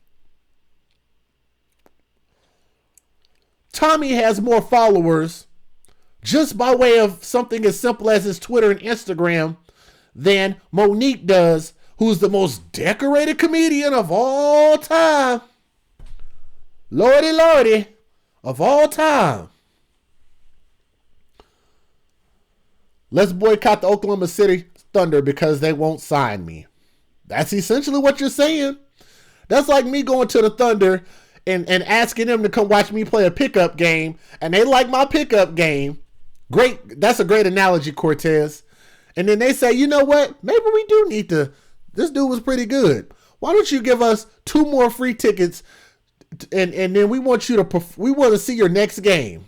S1: Tommy has more followers just by way of something as simple as his Twitter and Instagram than Monique does, who's the most decorated comedian of all time. Lordy, of all time. Let's boycott the Oklahoma City Thunder because they won't sign me. That's essentially what you're saying. That's like me going to the Thunder and asking them to come watch me play a pickup game, and they like my pickup game. Great. That's a great analogy, Cortez. And then they say, you know what? Maybe we do need to. This dude was pretty good. Why don't you give us 2 more free tickets, and then we want to see your next game,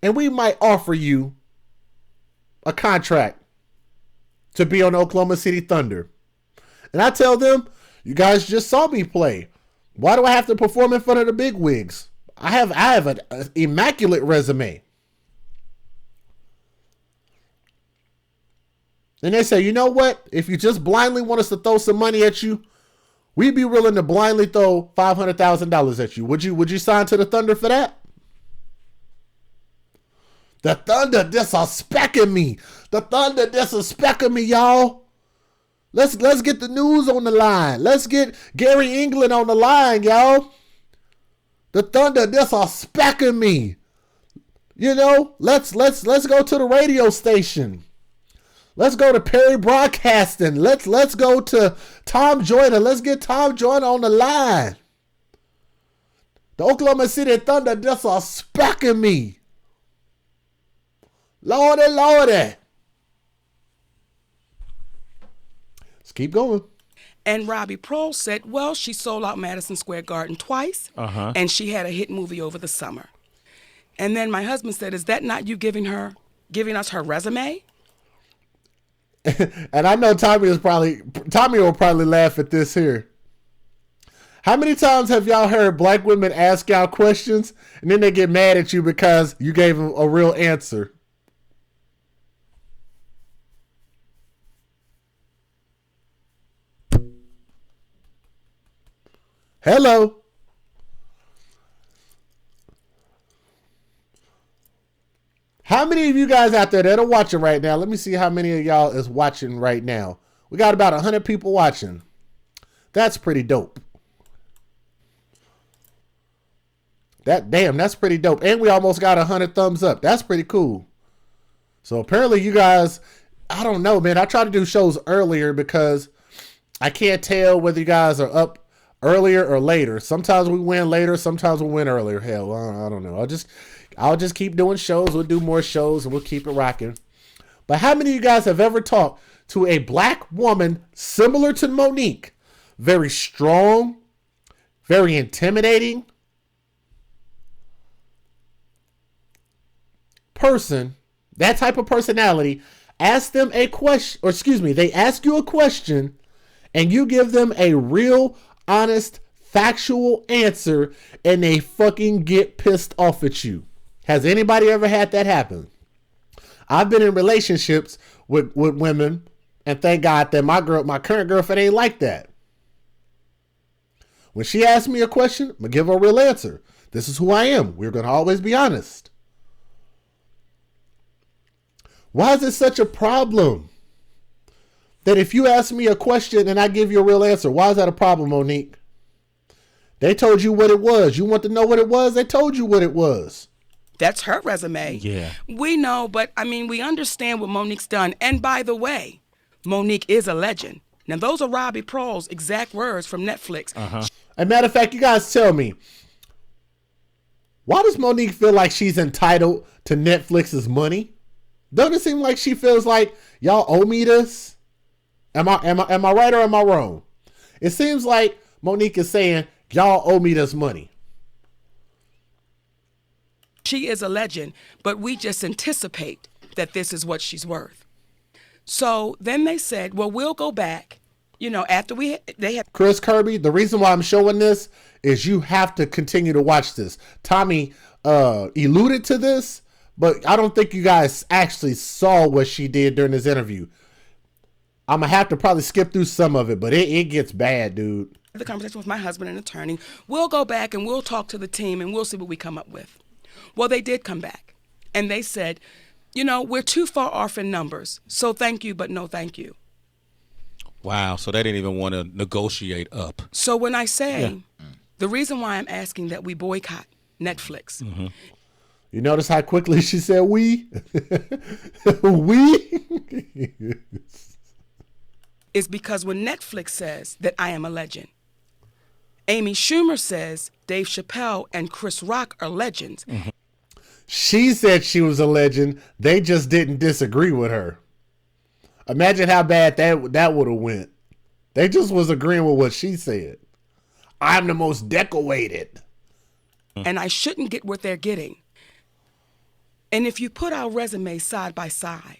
S1: and we might offer you a contract to be on Oklahoma City Thunder. And I tell them, you guys just saw me play. Why do I have to perform in front of the big wigs? I have an immaculate resume. And they say, you know what? If you just blindly want us to throw some money at you, we'd be willing to blindly throw $500,000 at you. Would you sign to the Thunder for that? The Thunder disrespecting me. The Thunder disrespecting me, y'all. Let's get the news on the line. Let's get Gary England on the line, y'all. The Thunder disrespecting me. You know, let's go to the radio station. Let's go to Perry Broadcasting. Let's go to Tom Joyner. Let's get Tom Joyner on the line. The Oklahoma City Thunder disrespecting me. Lordy. Let's keep going.
S3: And Robbie Prohl said, well, she sold out Madison Square Garden twice, and she had a hit movie over the summer. And then my husband said, is that not you giving us her resume?
S1: And I know Tommy will probably laugh at this here. How many times have y'all heard black women ask y'all questions and then they get mad at you because you gave them a real answer? Hello. How many of you guys out there that are watching right now? Let me see how many of y'all is watching right now. We got about 100 people watching. That's pretty dope. That's pretty dope. And we almost got 100 thumbs up. That's pretty cool. So apparently you guys, I don't know, man. I try to do shows earlier because I can't tell whether you guys are up earlier or later. Sometimes we win later. Sometimes we win earlier. Hell, I don't know. I'll just keep doing shows. We'll do more shows and we'll keep it rocking. But how many of you guys have ever talked to a black woman similar to Monique? Very strong, very intimidating person, that type of personality. Ask them a question, or excuse me, they ask you a question and you give them a real, honest, factual answer and they fucking get pissed off at you. Has anybody ever had that happen? I've been in relationships with women, and thank God that my current girlfriend ain't like that. When she asks me a question, I'm going to give her a real answer. This is who I am. We're going to always be honest. Why is it such a problem that if you ask me a question and I give you a real answer, why is that a problem, Monique? They told you what it was. You want to know what it was? They told you what it was.
S3: That's her resume.
S4: Yeah.
S3: We know, but I mean, we understand what Monique's done. And by the way, Monique is a legend. Now, those are Robbie Prohl's exact words from Netflix.
S1: As a matter of fact, you guys tell me, why does Monique feel like she's entitled to Netflix's money? Doesn't it seem like she feels like y'all owe me this? Am I right or am I wrong? It seems like Monique is saying y'all owe me this money.
S3: She is a legend, but we just anticipate that this is what she's worth. So then they said, well, we'll go back, after they had.
S1: Chris Kirby, the reason why I'm showing this is you have to continue to watch this. Tommy alluded to this, but I don't think you guys actually saw what she did during this interview. I'm going to have to probably skip through some of it, but it gets bad, dude.
S3: The conversation with my husband and attorney, we'll go back and we'll talk to the team and we'll see what we come up with. Well, they did come back and they said, we're too far off in numbers. So thank you, but no thank you.
S4: Wow. So they didn't even want to negotiate up.
S3: So when I say the reason why I'm asking that we boycott Netflix.
S4: Mm-hmm.
S1: You notice how quickly she said we? We?
S3: Is because when Netflix says that I am a legend, Amy Schumer says Dave Chappelle and Chris Rock are legends.
S4: Mm-hmm.
S1: She said she was a legend. They just didn't disagree with her. Imagine how bad that would have went. They just was agreeing with what she said. I'm the most decorated.
S3: And I shouldn't get what they're getting. And if you put our resumes side by side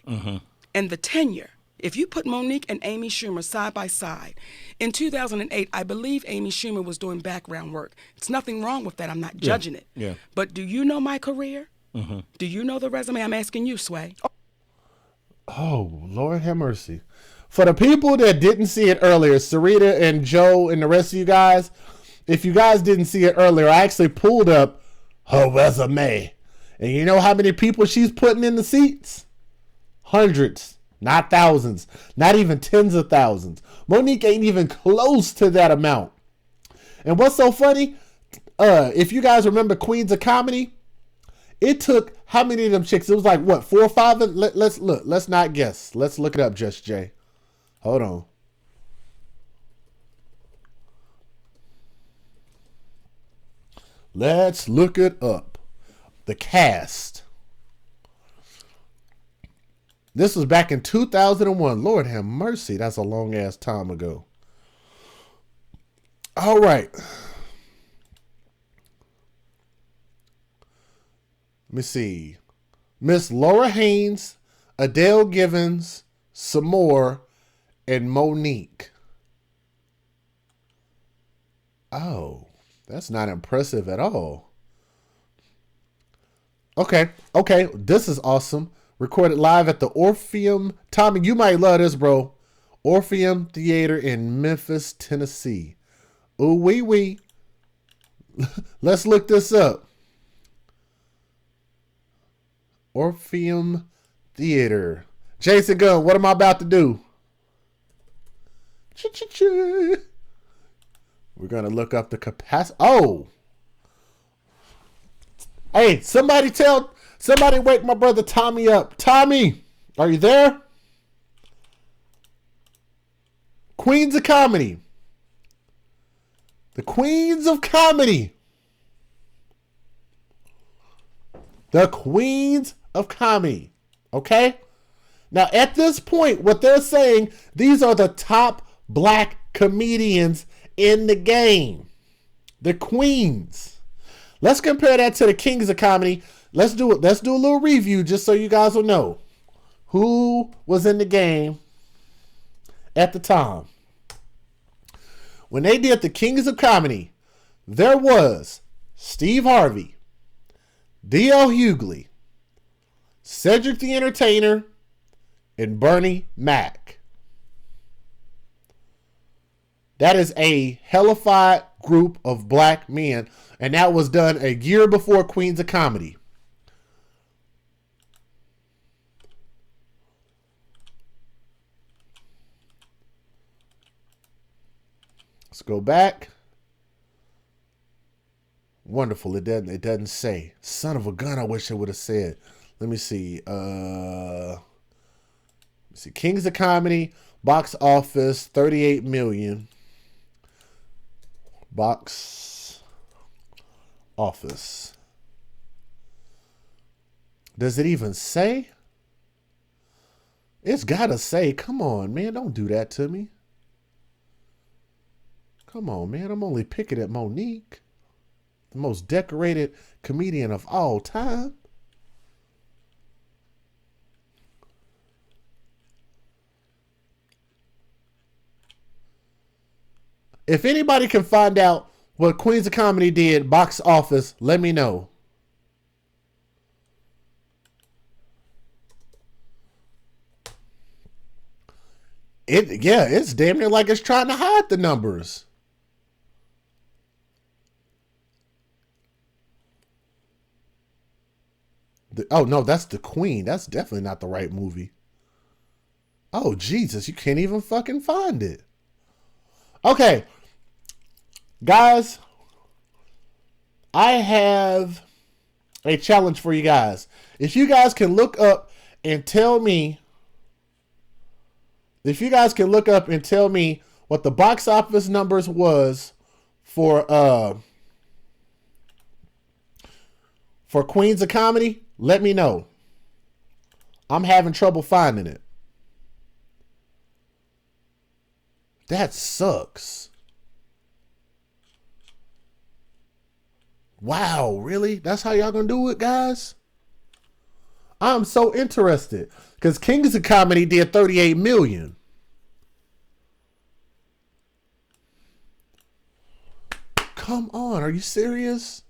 S3: and the tenure, if you put Monique and Amy Schumer side by side, in 2008, I believe Amy Schumer was doing background work. It's nothing wrong with that. I'm not judging it.
S4: Yeah.
S3: But do you know my career? Do you know the resume? I'm asking you, Sway.
S1: Oh, Lord have mercy. For the people that didn't see it earlier, Sarita and Joe and the rest of you guys, if you guys didn't see it earlier, I actually pulled up her resume. And you know how many people she's putting in the seats? Hundreds, not thousands, not even tens of thousands. Monique ain't even close to that amount. And what's so funny? If you guys remember Queens of Comedy, it took how many of them chicks? It was like what, 4 or 5? Let's look. Let's not guess. Let's look it up, Just Jay. Hold on. Let's look it up. The cast. This was back in 2001. Lord have mercy. That's a long ass time ago. All right. Let me see. Miss Laura Haynes, Adele Givens, Samore, and Monique. Oh, that's not impressive at all. Okay. This is awesome. Recorded live at the Orpheum. Tommy, you might love this, bro. Orpheum Theater in Memphis, Tennessee. Ooh, wee. Let's look this up. Orpheum Theater. Jason Gunn, what am I about to do? We're going to look up the capacity. Oh. Hey, somebody wake my brother Tommy up. Tommy, are you there? Queens of Comedy. The Queens of Comedy. The Queens of Comedy. Okay? Now, at this point, what they're saying, these are the top black comedians in the game. The Queens. Let's compare that to the Kings of Comedy. Let's do it. Let's do a little review just so you guys will know who was in the game at the time. When they did the Kings of Comedy, there was Steve Harvey, D.L. Hughley, Cedric the Entertainer, and Bernie Mac. That is a hellified group of black men, and that was done a year before Queens of Comedy. Let's go back. Wonderful. It doesn't say. Son of a gun, I wish it would have said. Let me see. Kings of Comedy, box office, 38 million. Box office. Does it even say? It's gotta say. Come on, man. Don't do that to me. Come on, man. I'm only picking at Monique, the most decorated comedian of all time. If anybody can find out what Queens of Comedy did box office, let me know. It's damn near like it's trying to hide the numbers. Oh, no, that's The Queen. That's definitely not the right movie. Oh, Jesus, you can't even fucking find it. Okay. Guys, I have a challenge for you guys. If you guys can look up and tell me what the box office numbers was for Queens of Comedy, let me know. I'm having trouble finding it. That sucks. Wow, really? That's how y'all gonna do it, guys? I'm so interested. Because Kings of Comedy did 38 million. Come on, are you serious?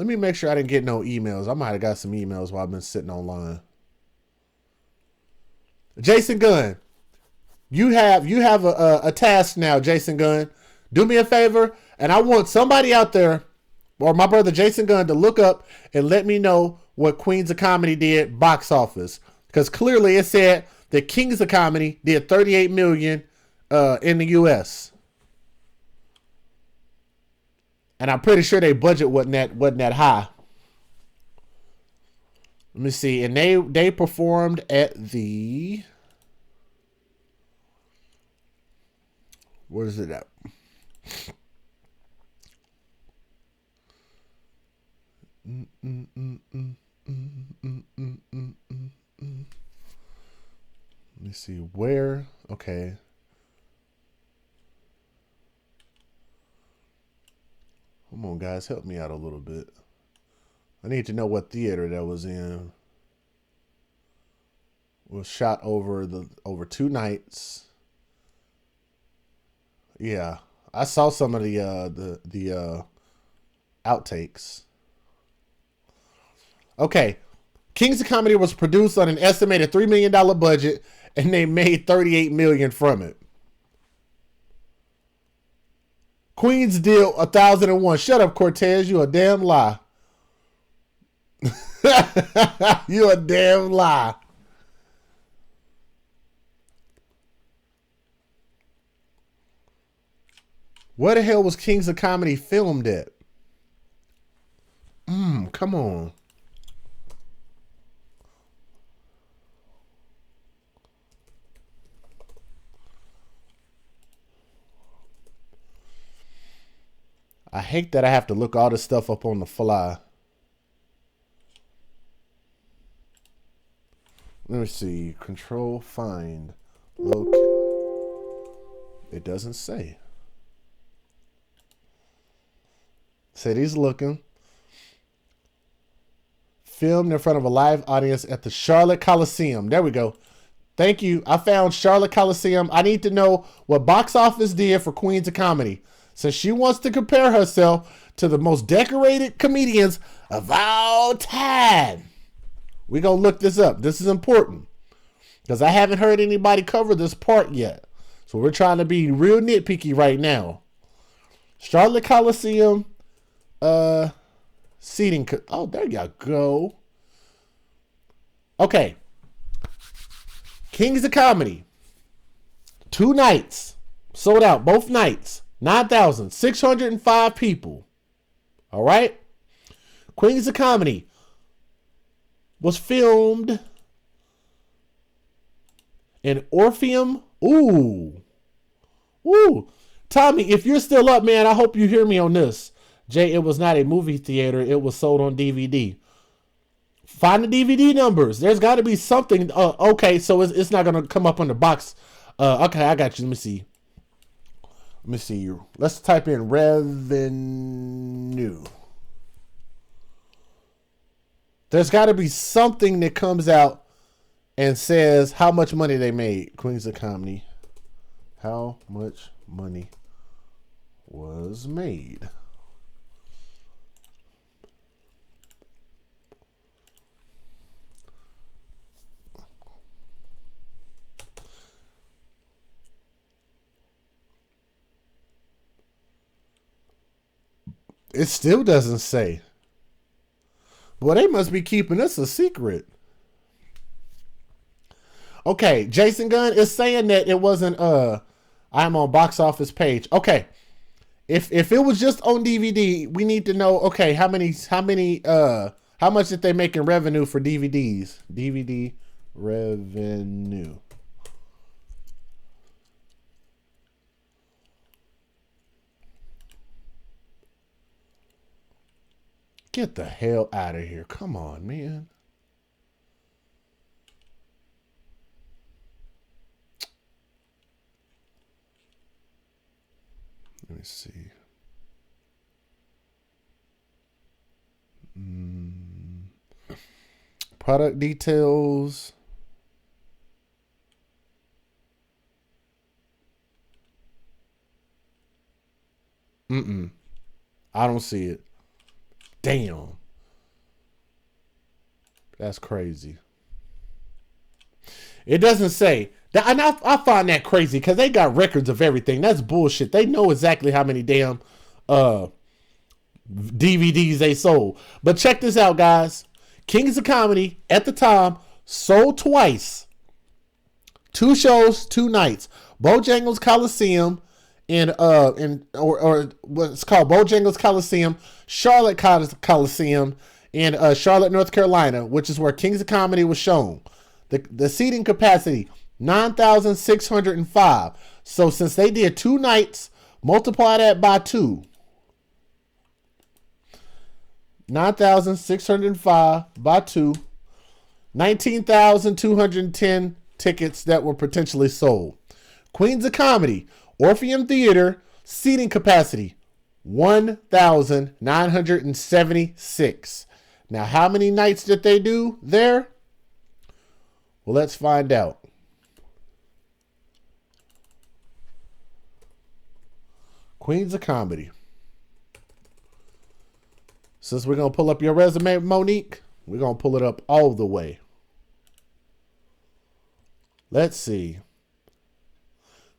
S1: Let me make sure I didn't get no emails. I might have got some emails while I've been sitting online. Jason Gunn, you have a task now, Jason Gunn. Do me a favor, and I want somebody out there, or my brother Jason Gunn, to look up and let me know what Queens of Comedy did box office. Because clearly it said that Kings of Comedy did $38 million in the U.S. And I'm pretty sure their budget wasn't that high. Let me see. And they performed at the... Where is it at? Let me see where. Okay. Come on, guys, help me out a little bit. I need to know what theater that was in. It was shot over 2 nights. Yeah, I saw some of the outtakes. Okay, Kings of Comedy was produced on an estimated $3 million budget, and they made $38 million from it. Queens deal 1,001. Shut up, Cortez. You a damn lie. You a damn lie. Where the hell was Kings of Comedy filmed at? Come on. I hate that I have to look all this stuff up on the fly. Let me see. Control, find, look. It doesn't say. Said he's looking. Filmed in front of a live audience at the Charlotte Coliseum. There we go. Thank you. I found Charlotte Coliseum. I need to know what box office did for Queens of Comedy. Since she wants to compare herself to the most decorated comedians of all time. We're going to look this up. This is important. Because I haven't heard anybody cover this part yet. So we're trying to be real nitpicky right now. Charlotte Coliseum. Seating. Oh, there you go. Okay. Kings of Comedy. 2 nights. Sold out both nights. 9,605 people. All right. Queens of Comedy was filmed in Orpheum. Ooh. Tommy, if you're still up, man, I hope you hear me on this. Jay, it was not a movie theater. It was sold on DVD. Find the DVD numbers. There's got to be something. Okay, so it's not going to come up on the box. Okay, I got you. Let me see. Let's type in revenue. There's got to be something that comes out and says how much money they made. Queens of Comedy. How much money was made? It still doesn't say. Well, they must be keeping this a secret. Okay, Jason Gunn is saying that it wasn't I'm on box office page. Okay. If it was just on DVD, we need to know, okay, how much did they make in revenue for DVDs? DVD revenue. Get the hell out of here. Come on, man. Let me see. Product details. I don't see it. Damn. That's crazy. It doesn't say. And I find that crazy because they got records of everything. That's bullshit. They know exactly how many damn DVDs they sold. But check this out, guys. Kings of Comedy, at the time, sold twice. 2 shows, 2 nights. Bojangles Coliseum or what's called Bojangles Coliseum, Charlotte Coliseum in Charlotte, North Carolina, which is where Kings of Comedy was shown. The seating capacity, 9,605. So since they did 2 nights, multiply that by 2. 9,605 by 2. 19,210 tickets that were potentially sold. Queens of Comedy, Orpheum Theater, seating capacity, 1,976. Now, how many nights did they do there? Well, let's find out. Queens of Comedy. Since we're going to pull up your resume, Monique, we're going to pull it up all the way. Let's see.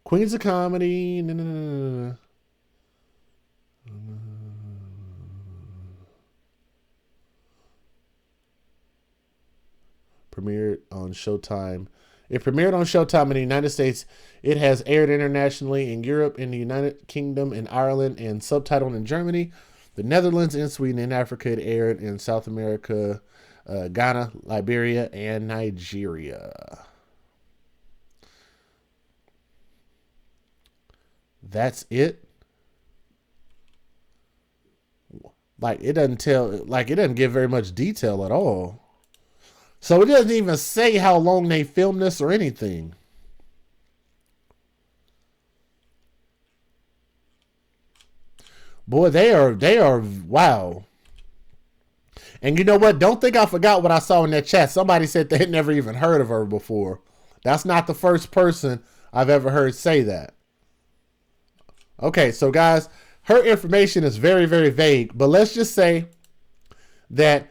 S1: Queens of Comedy. Premiered on Showtime. It premiered on Showtime in the United States. It has aired internationally in Europe, in the United Kingdom, in Ireland, and subtitled in Germany, the Netherlands, and Sweden. In Africa, it aired in South America, Ghana, Liberia, and Nigeria. That's it. It doesn't give very much detail at all. So it doesn't even say how long they filmed this or anything. Boy, they are, wow. And you know what? Don't think I forgot what I saw in that chat. Somebody said they had never even heard of her before. That's not the first person I've ever heard say that. Okay, so guys, her information is very, very vague, but let's just say that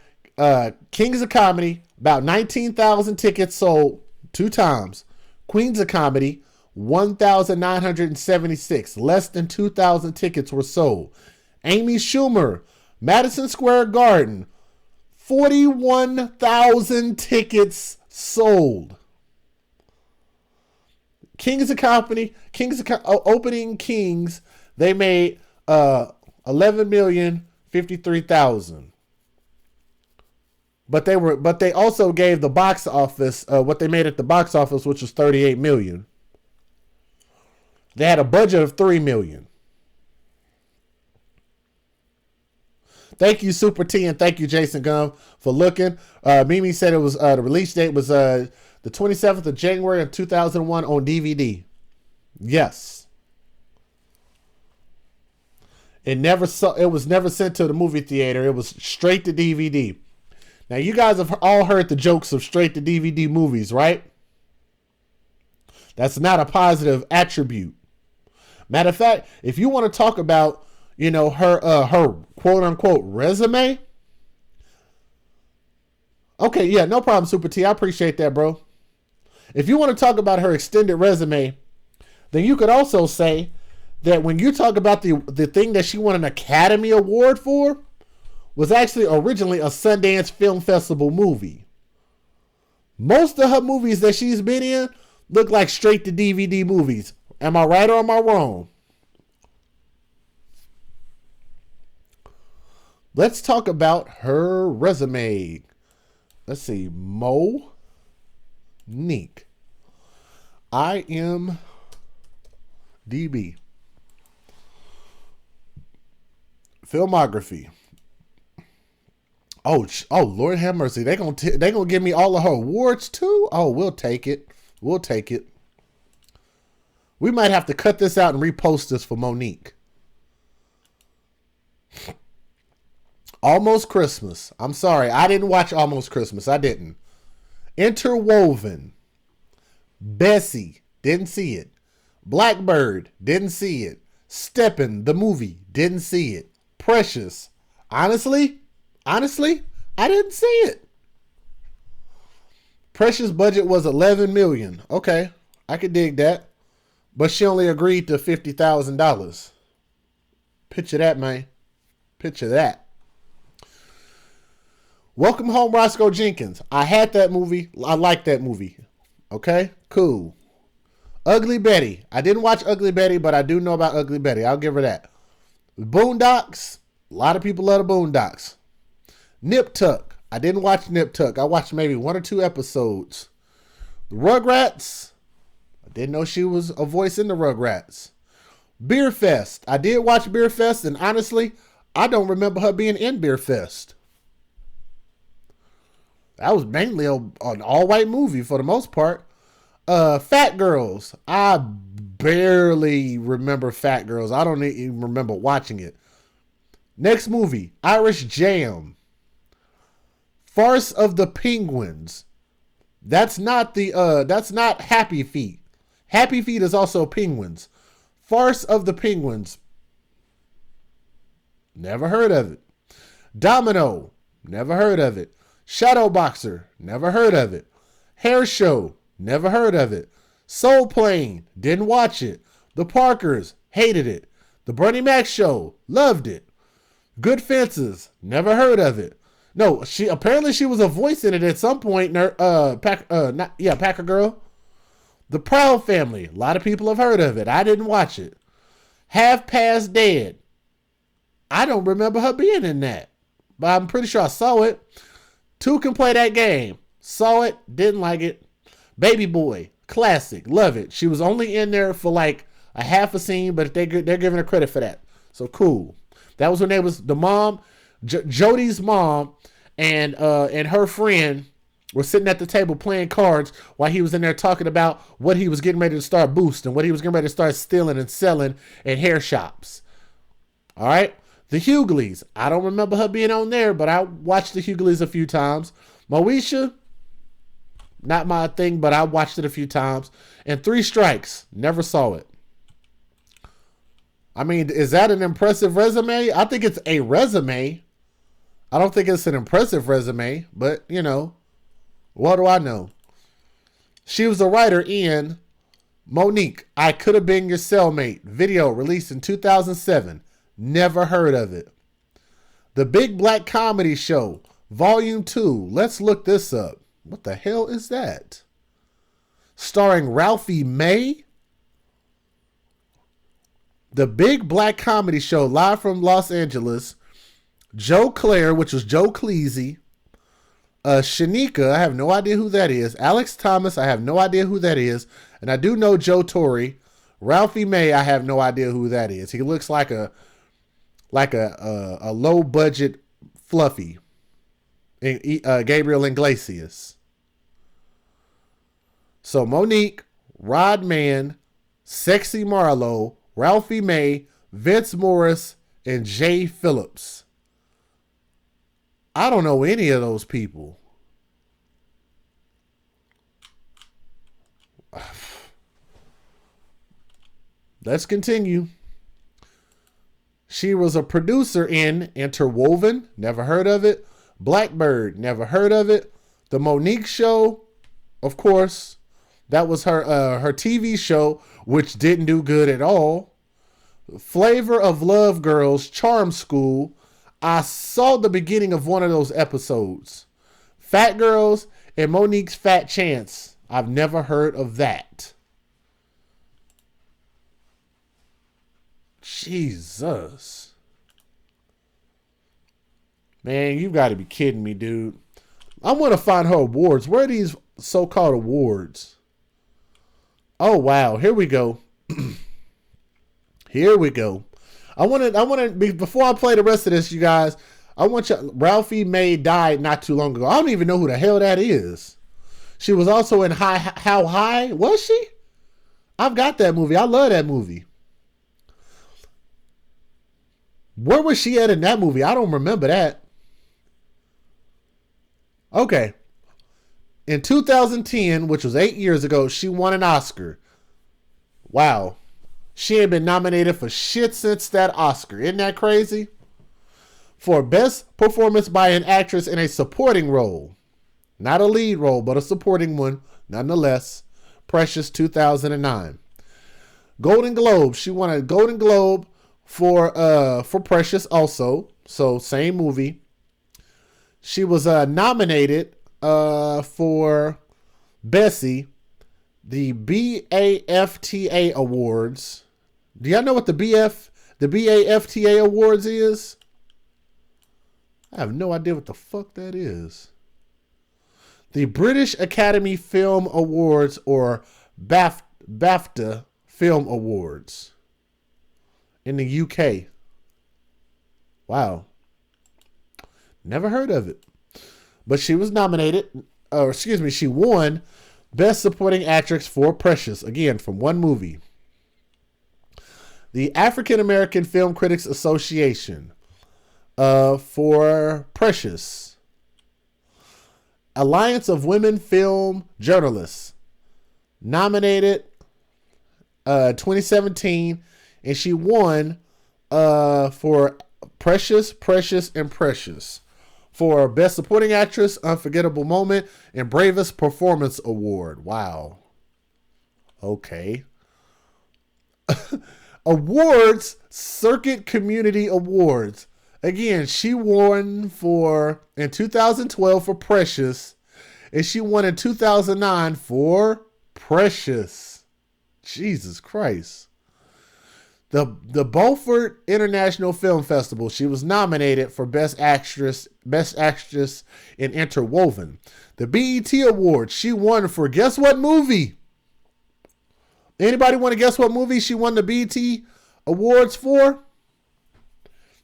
S1: Kings of Comedy, about 19,000 tickets sold 2 times. Queens of Comedy, 1,976. Less than 2,000 tickets were sold. Amy Schumer, Madison Square Garden, 41,000 tickets sold. Kings of Comedy, opening Kings, they made 11,053,000. But they also gave the box office what they made at the box office, which was 38 million. They had a budget of 3 million. Thank you, Super T, and thank you, Jason Gum, for looking. Mimi said it was the release date was the 27th of January of 2001 on DVD. Yes. It was never sent to the movie theater. It was straight to DVD. Now, you guys have all heard the jokes of straight to DVD movies, right? That's not a positive attribute. Matter of fact, if you want to talk about, her quote unquote resume. Okay, yeah, no problem, Super T. I appreciate that, bro. If you want to talk about her extended resume, then you could also say that when you talk about the thing that she won an Academy Award for, was actually originally a Sundance Film Festival movie. Most of her movies that she's been in look like straight to DVD movies. Am I right or am I wrong? Let's talk about her resume. Let's see. Monique. IMDb. Filmography. Oh, Lord have mercy. They gonna give me all of her awards too? Oh, we'll take it. We'll take it. We might have to cut this out and repost this for Monique. Almost Christmas. I'm sorry. I didn't watch Almost Christmas. I didn't. Interwoven. Bessie. Didn't see it. Blackbird. Didn't see it. Steppin', the movie. Didn't see it. Precious. Honestly, Honestly, I didn't see it. Precious budget was $11 million. Okay, I could dig that. But she only agreed to $50,000. Picture that, man. Picture that. Welcome Home, Roscoe Jenkins. I had that movie. I like that movie. Okay, cool. Ugly Betty. I didn't watch Ugly Betty, but I do know about Ugly Betty. I'll give her that. Boondocks. A lot of people love the Boondocks. Nip Tuck. I didn't watch Nip Tuck. I watched maybe 1 or 2 episodes. The Rugrats. I didn't know she was a voice in the Rugrats. Beer Fest. I did watch Beer Fest, and honestly, I don't remember her being in Beer Fest. That was mainly an all-white movie for the most part. Fat Girls. I barely remember Fat Girls. I don't even remember watching it. Next movie, Irish Jam. Farce of the Penguins. That's not Happy Feet. Happy Feet is also Penguins. Farce of the Penguins. Never heard of it. Domino. Never heard of it. Shadow Boxer. Never heard of it. Hair Show. Never heard of it. Soul Plane. Didn't watch it. The Parkers. Hated it. The Bernie Mac Show. Loved it. Good Fences. Never heard of it. No, she was a voice in it at some point. Packer Girl. The Proud Family. A lot of people have heard of it. I didn't watch it. Half Past Dead. I don't remember her being in that, but I'm pretty sure I saw it. Two Can Play That Game. Saw it. Didn't like it. Baby Boy. Classic. Love it. She was only in there for like a half a scene, but they're giving her credit for that. So cool. That was when they was the mom, Jodie's mom, and her friend were sitting at the table playing cards while he was in there talking about what he was getting ready to start boosting, what he was getting ready to start stealing and selling in hair shops. All right. The Hughleys. I don't remember her being on there, but I watched the Hughleys a few times. Moesha. Not my thing, but I watched it a few times. And Three Strikes. Never saw it. I mean, is that an impressive resume? I think it's a resume. I don't think it's an impressive resume, but, you know, what do I know? She was a writer in Monique, I Could Have Been Your Cellmate, video released in 2007. Never heard of it. The Big Black Comedy Show, Volume 2. Let's look this up. What the hell is that? Starring Ralphie May? The Big Black Comedy Show, live from Los Angeles. Joe Claire, which was Joe Cleese. Shanika, I have no idea who that is. Alex Thomas, I have no idea who that is. And I do know Joe Torre. Ralphie May, I have no idea who that is. He looks like a low budget Fluffy. Gabriel Iglesias. So Monique, Rodman, Sexy Marlowe, Ralphie May, Vince Morris, and Jay Phillips. I don't know any of those people. Let's continue. She was a producer in Interwoven. Never heard of it. Blackbird. Never heard of it. The Monique Show. Of course. That was her TV show, which didn't do good at all. Flavor of Love Girls. Charm School. I saw the beginning of one of those episodes. Fat Girls and Monique's Fat Chance. I've never heard of that. Jesus. Man, you got to be kidding me, dude. I want to find her awards. Where are these so-called awards? Oh, wow. Here we go. Here we go. I want to, before I play the rest of this, you guys, I want you, Ralphie May died not too long ago. I don't even know who the hell that is. She was also in How High? Was she? I've got that movie. I love that movie. Where was she at in that movie? I don't remember that. Okay. In 2010, which was 8 years ago, she won an Oscar. Wow. She ain't been nominated for shit since that Oscar. Isn't that crazy? for best performance by an actress in a supporting role. Not a lead role, but a supporting one, nonetheless. Precious, 2009. Golden Globe. She won a Golden Globe for Precious also. So same movie. She was nominated for Bessie, the BAFTA Awards. Do y'all know what the BAFTA Awards is? I have no idea what the fuck that is. The British Academy Film Awards, or BAFTA Film Awards in the UK. Wow. Never heard of it. But she was nominated, she won Best Supporting Actress for Precious, again, from one movie. The African American Film Critics Association for Precious. Alliance of Women Film Journalists nominated 2017, and she won for Precious, and Precious for Best Supporting Actress, Unforgettable Moment, and Bravest Performance Award. Wow. Okay. Awards, Circuit Community Awards. Again, she won in 2012 for Precious, and she won in 2009 for Precious. Jesus Christ. The Beaufort International Film Festival, she was nominated for Best Actress in Interwoven. The BET Awards, she won for guess what movie? Anybody want to guess what movie she won the BET Awards for?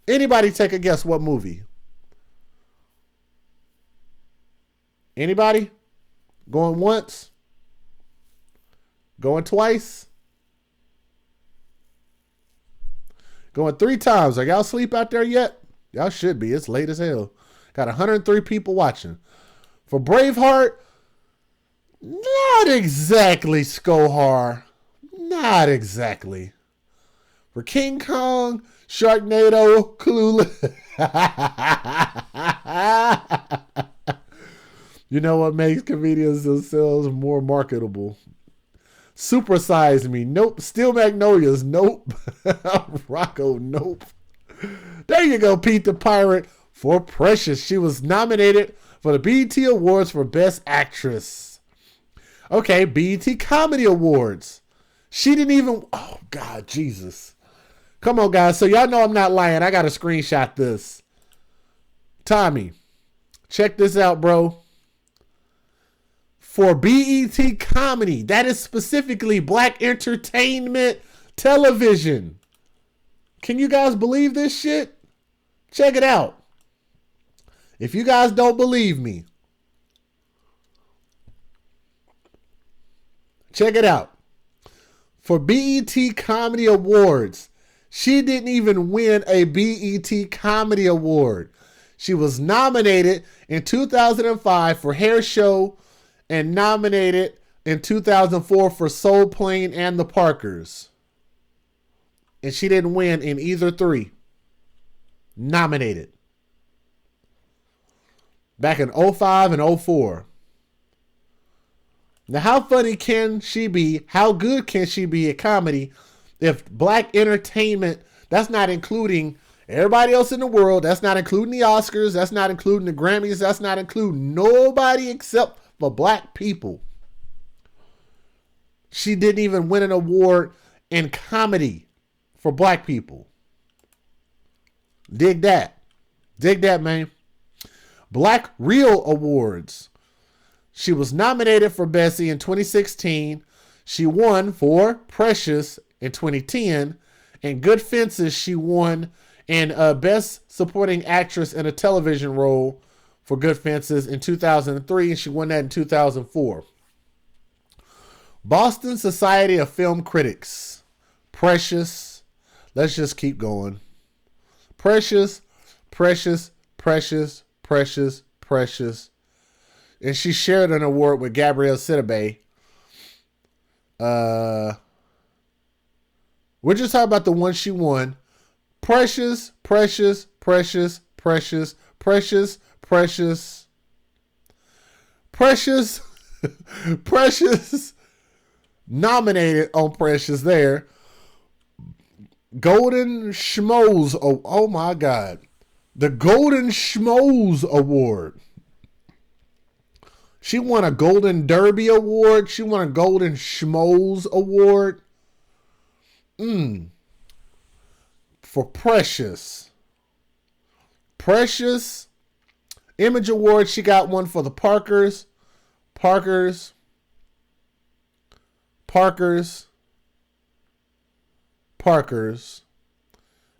S1: Anybody take a guess what movie? Anybody? Going once? Going twice? Going 3 times. Are y'all asleep out there yet? Y'all should be. It's late as hell. Got 103 people watching. For Braveheart, not exactly Skohar. Not exactly. For King Kong, Sharknado, Clueless. You know what makes comedians themselves more marketable? Super Size Me, nope. Steel Magnolias, nope. Rocco, nope. There you go, Pete the Pirate for Precious. She was nominated for the BET Awards for Best Actress. Okay, BET Comedy Awards. She didn't even, oh God, Jesus. Come on, guys. So y'all know I'm not lying. I got to screenshot this. Tommy, check this out, bro. For BET Comedy, that is specifically Black Entertainment Television. Can you guys believe this shit? Check it out. If you guys don't believe me, check it out. For BET Comedy Awards, she didn't even win a BET Comedy Award. She was nominated in 2005 for Hair Show and nominated in 2004 for Soul Plane and The Parkers. And she didn't win in either 3. Nominated. Back in 05 and 04. Now, how funny can she be? How good can she be at comedy if Black Entertainment, that's not including everybody else in the world, that's not including the Oscars, that's not including the Grammys, that's not including nobody except for Black people. She didn't even win an award in comedy for Black people. Dig that. Dig that, man. Black Reel Awards. She was nominated for Bessie in 2016. She won for Precious in 2010. And Good Fences, she won in Best Supporting Actress in a Television Role for Good Fences in 2003. And she won that in 2004. Boston Society of Film Critics. Precious. Let's just keep going. Precious, Precious, Precious, Precious, Precious. And she shared an award with Gabrielle Sidibe. We're just talking about the one she won. Precious, Precious, Precious, Precious, Precious, Precious, Precious, Precious, nominated on Precious there. Golden Schmoes, oh my God. The Golden Schmoes Award. She won a Golden Derby Award. She won a Golden Schmoes Award. For Precious. Precious Image Award. She got one for the Parkers.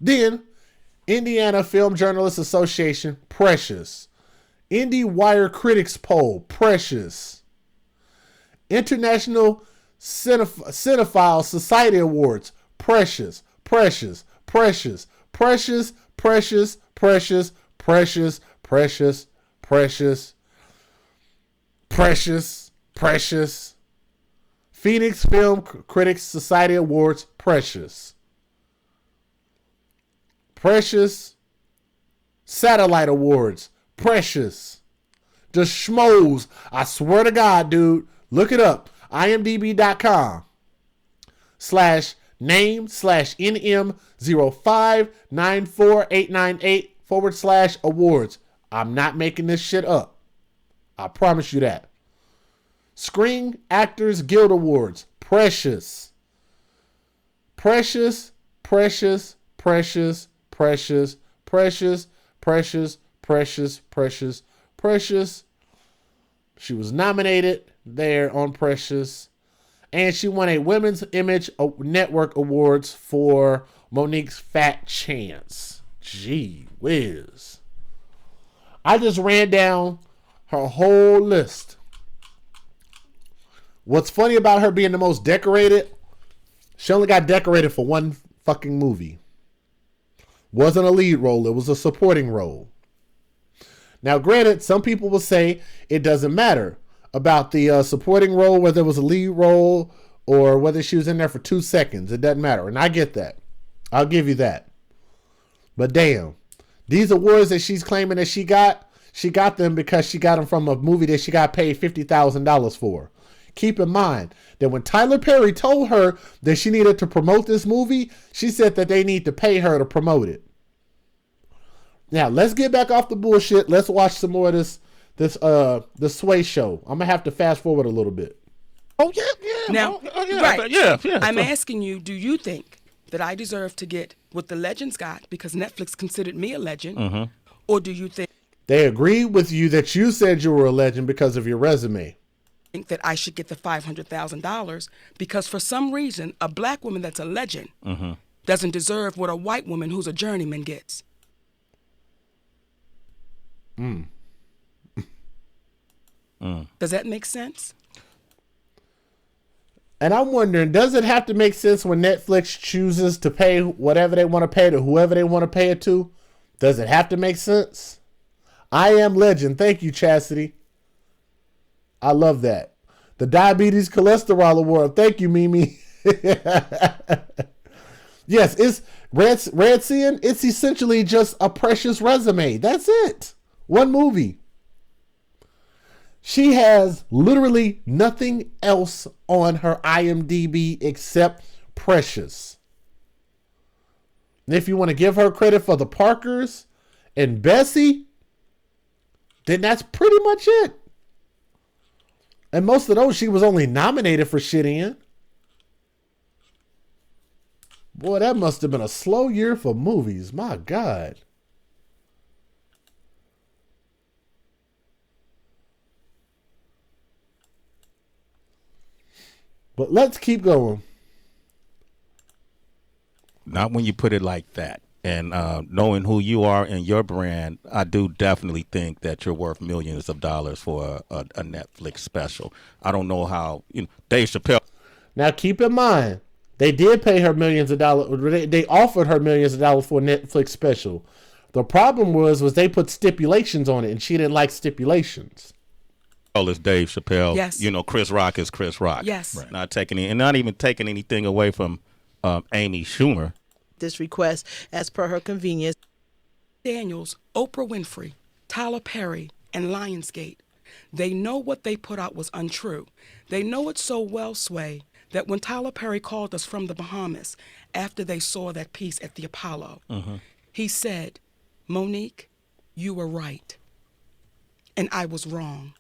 S1: Then, Indiana Film Journalists Association, Precious. IndieWire Critics Poll, Precious. International Cinephile Society Awards, Precious, Precious, Precious, Precious, Precious, Precious, Precious, Precious, Precious, Precious, Precious. Phoenix Film Critics Society Awards, Precious. Precious. Satellite Awards, Precious. The Schmoes. I swear to God, dude. Look it up. IMDb.com/name/NM0594898/awards. I'm not making this shit up. I promise you that. Screen Actors Guild Awards, Precious. Precious, Precious, Precious, Precious, Precious, Precious, Precious, Precious, Precious. She was nominated there on Precious. And she won a Women's Image Network Awards for Monique's Fat Chance. Gee whiz. I just ran down her whole list. What's funny about her being the most decorated, she only got decorated for one fucking movie. Wasn't a lead role, it was a supporting role. Now, granted, some people will say it doesn't matter about the supporting role, whether it was a lead role or whether she was in there for 2 seconds. It doesn't matter, and I get that. I'll give you that. But damn, these awards that she's claiming that she got them because she got them from a movie that she got paid $50,000 for. Keep in mind that when Tyler Perry told her that she needed to promote this movie, she said that they need to pay her to promote it. Now, let's get back off the bullshit. Let's watch some more of the Sway show. I'm going to have to fast forward a little bit.
S3: Oh, yeah. Now, right. Yeah. I'm asking you, do you think that I deserve to get what the legends got because Netflix considered me a legend? Mm-hmm. Or do you think
S1: they agreed with you that you said you were a legend because of your resume?
S3: Think that I should get the $500,000 because for some reason a black woman that's a legend doesn't deserve what a white woman who's a journeyman gets. Does that make sense?
S1: And I'm wondering, does it have to make sense when Netflix chooses to pay whatever they want to pay to whoever they want to pay it to? Does it have to make sense? I Am Legend. Thank you, Chastity. I love that. The Diabetes Cholesterol Award. Thank you, Mimi. Yes, it's Red Seeing. It's essentially just a Precious resume. That's it. One movie. She has literally nothing else on her IMDb except Precious. And if you want to give her credit for the Parkers and Bessie, then that's pretty much it. And most of those she was only nominated for shit in. Boy, that must have been a slow year for movies. My God. But let's keep going.
S4: Not when you put it like that. And knowing who you are and your brand, I do definitely think that you're worth millions of dollars for a Netflix special. I don't know how, Dave Chappelle.
S1: Now, keep in mind, they did pay her millions of dollars. They offered her millions of dollars for a Netflix special. The problem was they put stipulations on it, and she didn't like stipulations.
S4: Is Dave Chappelle.
S3: Yes.
S4: Chris Rock is Chris Rock.
S3: Yes.
S4: Right. Not even taking anything away from Amy Schumer.
S5: This request as per her convenience.
S3: Daniels, Oprah Winfrey, Tyler Perry, and Lionsgate. They know what they put out was untrue. They know it so well, Sway, that when Tyler Perry called us from the Bahamas after they saw that piece at the Apollo, he said, Monique, you were right, and I was wrong.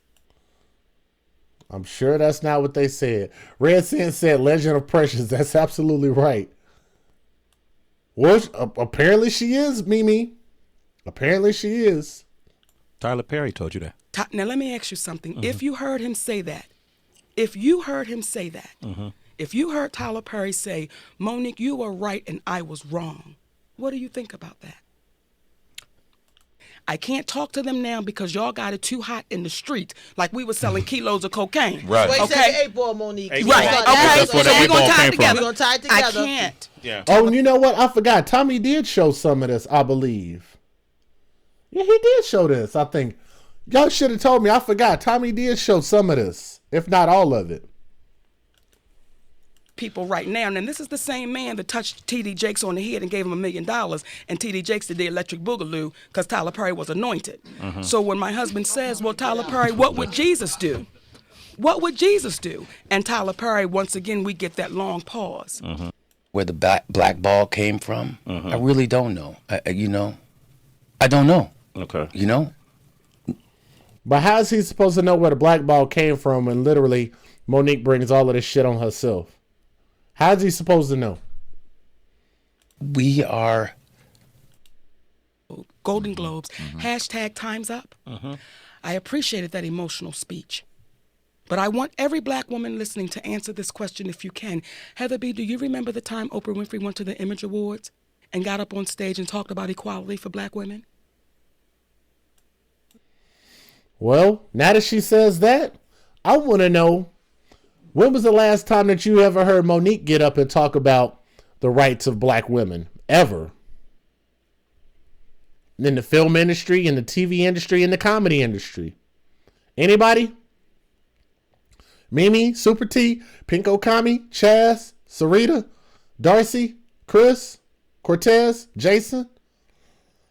S1: I'm sure that's not what they said. Red Sin said Legend of Precious. That's absolutely right. Well, apparently she is, Mimi. Apparently she is.
S4: Tyler Perry told you that.
S3: Now, let me ask you something. If you heard him say that, if you heard Tyler Perry say, Monique, you were right and I was wrong, what do you think about that? I can't talk to them now because y'all got it too hot in the street, like we were selling kilos of cocaine.
S6: Right.
S5: Wait,
S3: Okay.
S5: say 8-ball, Monique.
S3: Right.
S4: That's
S3: Okay.
S4: where
S3: So
S4: the
S3: we're
S4: 8-ball
S3: gonna tie
S4: came
S3: it
S4: from.
S3: together.
S5: We're gonna tie it together.
S3: I can't.
S4: Yeah.
S1: Oh, and you know what? I forgot. Tommy did show some of this, I believe. Yeah, he did show this, I think. Y'all should have told me. I forgot. Tommy did show some of this, if not all of it.
S3: People right now, and this is the same man that touched T.D. Jakes on the head and gave him $1 million, and T.D. Jakes did the electric boogaloo because Tyler Perry was anointed. So when my husband says, well, Tyler Perry, what would Jesus do? What would Jesus do? And Tyler Perry, once again, we get that long pause.
S8: Where the black ball came from, I really don't know. I don't know.
S4: Okay.
S8: You know?
S1: But how is he supposed to know where the black ball came from when literally Monique brings all of this shit on herself? How is he supposed to know?
S8: We are...
S3: Golden Globes, hashtag Time's Up. I appreciated that emotional speech. But I want every black woman listening to answer this question if you can. Heather B., do you remember the time Oprah Winfrey went to the Image Awards and got up on stage and talked about equality for black women?
S1: Well, now that she says that, I want to know, when was the last time that you ever heard Monique get up and talk about the rights of black women? Ever. In the film industry, in the TV industry, in the comedy industry. Anybody? Mimi, Super T, Pinko Kami, Chaz, Sarita, Darcy, Chris, Cortez, Jason.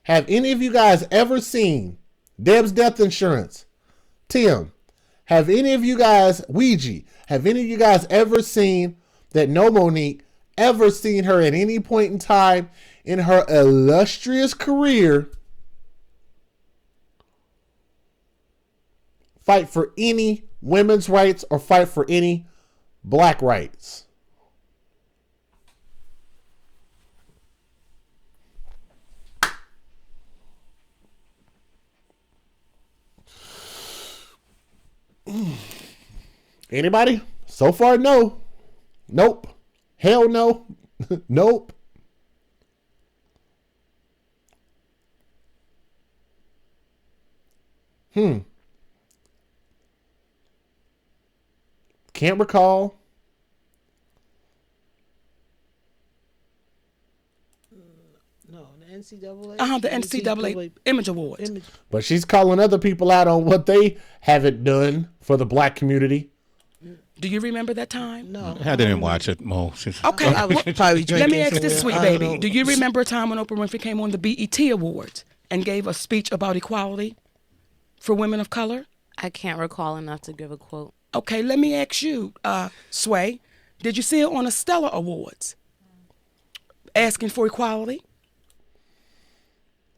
S1: Have any of you guys ever seen Deb's Death Insurance? Tim, have any of you guys, Ouija, have any of you guys ever seen that No Monique, ever seen her at any point in time in her illustrious career fight for any women's rights or fight for any black rights? Anybody? So far, no. Nope. Hell no. Nope. Can't recall.
S5: No, the NCAA.
S3: The NCAA Image Awards.
S1: But she's calling other people out on what they haven't done for the black community.
S3: Do you remember that time?
S5: No.
S4: I didn't watch it, Mo.
S3: Okay.
S5: I was probably drinking.
S3: Let me ask this, sweet
S5: I don't
S3: baby.
S5: know.
S3: Do you remember a time when Oprah Winfrey came on the BET Awards and gave a speech about equality for women of color?
S9: I can't recall enough to give a quote.
S3: Okay, let me ask you, Sway, did you see her on a Stellar Awards asking for equality?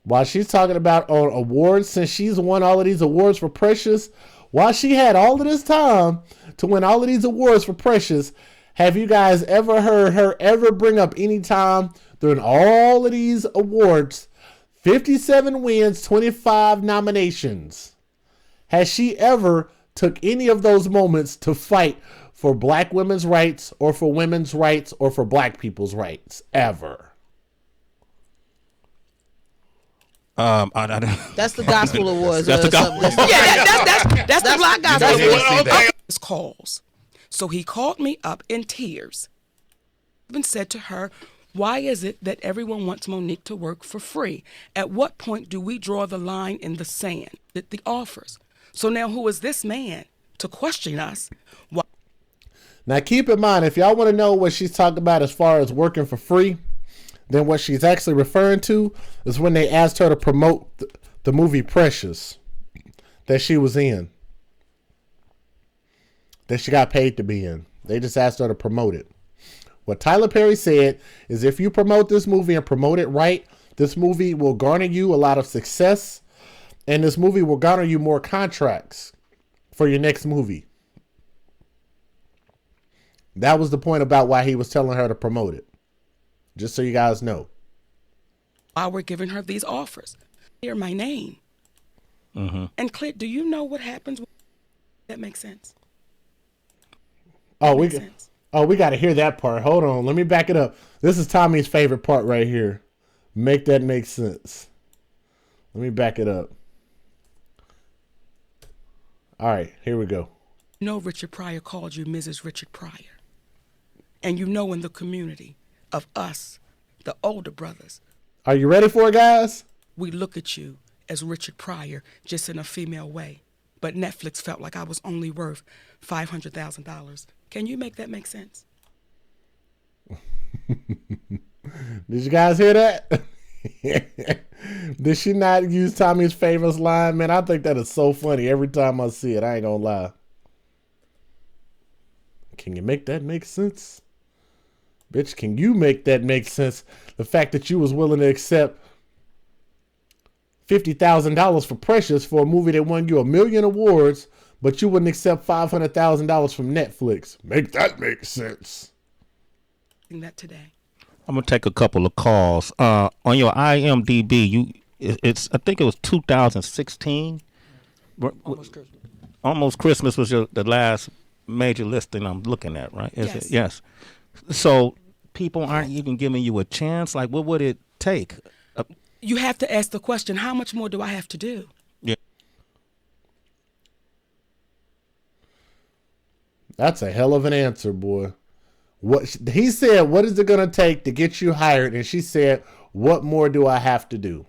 S1: While she's talking about on awards, since she's won all of these awards for Precious, while she had all of this time to win all of these awards for Precious, have you guys ever heard her ever bring up any time during all of these awards, 57 wins, 25 nominations? Has she ever took any of those moments to fight for black women's rights or for women's rights or for black people's rights? Ever?
S5: That's the Gospel Awards.
S4: That's the Gospel.
S3: That's the Black Gospel
S6: That's
S3: Awards.
S6: what I see
S3: His calls. So he called me up in tears and said to her, why is it that everyone wants Monique to work for free? At what point do we draw the line in the sand? The offers. So now who is this man to question us?
S1: Now keep in mind, if y'all want to know what she's talking about as far as working for free, then what she's actually referring to is when they asked her to promote the movie Precious that she was in, that she got paid to be in. They just asked her to promote it. What Tyler Perry said is, if you promote this movie and promote it right, this movie will garner you a lot of success, and this movie will garner you more contracts for your next movie. That was the point about why he was telling her to promote it. Just so you guys know.
S3: While we're giving her these offers, hear my name. Mm-hmm. And Clint, do you know what happens? That makes sense.
S1: We got to hear that part. Hold on, let me back it up. This is Tommy's favorite part right here. Make that make sense. Let me back it up. All right, here we go.
S3: You know Richard Pryor called you Mrs. Richard Pryor. And you know in the community of us, the older brothers.
S1: Are you ready for it, guys?
S3: We look at you as Richard Pryor, just in a female way. But Netflix felt like I was only worth $500,000. Can you make that make sense?
S1: Did you guys hear that? Did she not use Tommy's famous line? Man, I think that is so funny every time I see it. I ain't gonna lie. Can you make that make sense? Bitch, can you make that make sense? The fact that you was willing to accept $50,000 for Precious for a movie that won you 1 million awards, but you wouldn't accept $500,000 from Netflix. Make that make sense.
S3: That today.
S4: I'm gonna take a couple of calls. On your IMDb, I think it was 2016. Almost Christmas was the last major listing I'm looking at, right? Is
S3: yes.
S4: It? Yes. So people aren't even giving you a chance. Like, what would it take?
S3: You have to ask the question, how much more do I have to do?
S4: Yeah.
S1: That's a hell of an answer, boy. What he said, what is it going to take to get you hired? And she said, what more do I have to do?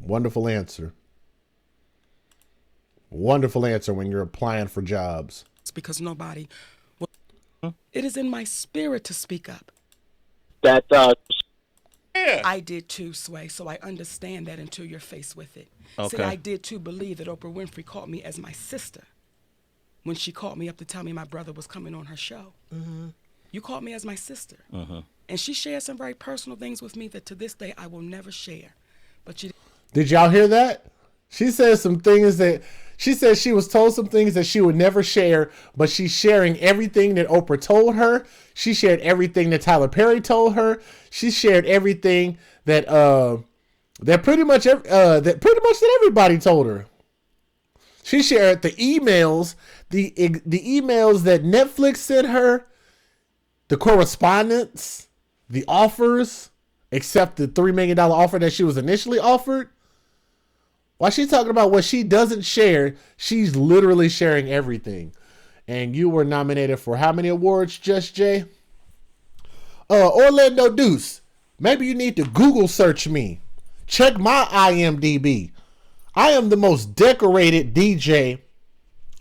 S1: Wonderful answer. Wonderful answer when you're applying for jobs.
S3: It's because nobody. It is in my spirit to speak up.
S10: That
S4: Yeah.
S3: I did too, Sway, so I understand that until you're faced with it.
S4: Okay.
S3: See, I did too believe that Oprah Winfrey called me as my sister when she called me up to tell me my brother was coming on her show. Mm-hmm. You called me as my sister. Mm-hmm. And she shared some very personal things with me that to this day I will never share. But you
S1: Did y'all hear that? She said some things that she said she was told some things that she would never share, but she's sharing everything that Oprah told her. She shared everything that Tyler Perry told her. She shared everything that pretty much that everybody told her. She shared the emails, the emails that Netflix sent her, the correspondence, the offers, except the $3 million offer that she was initially offered. While she's talking about what she doesn't share, she's literally sharing everything. And you were nominated for how many awards, Just Jay? Orlando Deuce. Maybe you need to Google search me. Check my IMDb. I am the most decorated DJ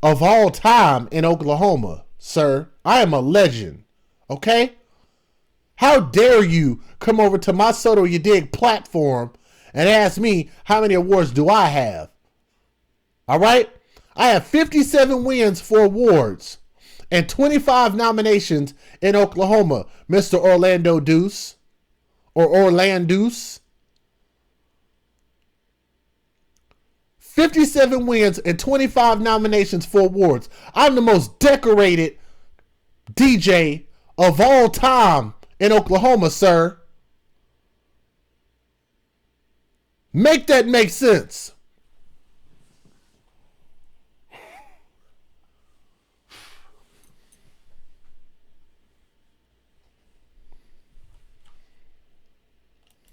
S1: of all time in Oklahoma, sir. I am a legend. Okay? How dare you come over to my Soto You Dig platform and ask me how many awards do I have? All right? I have 57 wins for awards and 25 nominations in Oklahoma, Mr. Orlando Deuce or Orlandus. 57 wins and 25 nominations for awards. I'm the most decorated DJ of all time in Oklahoma, sir. Make that make sense.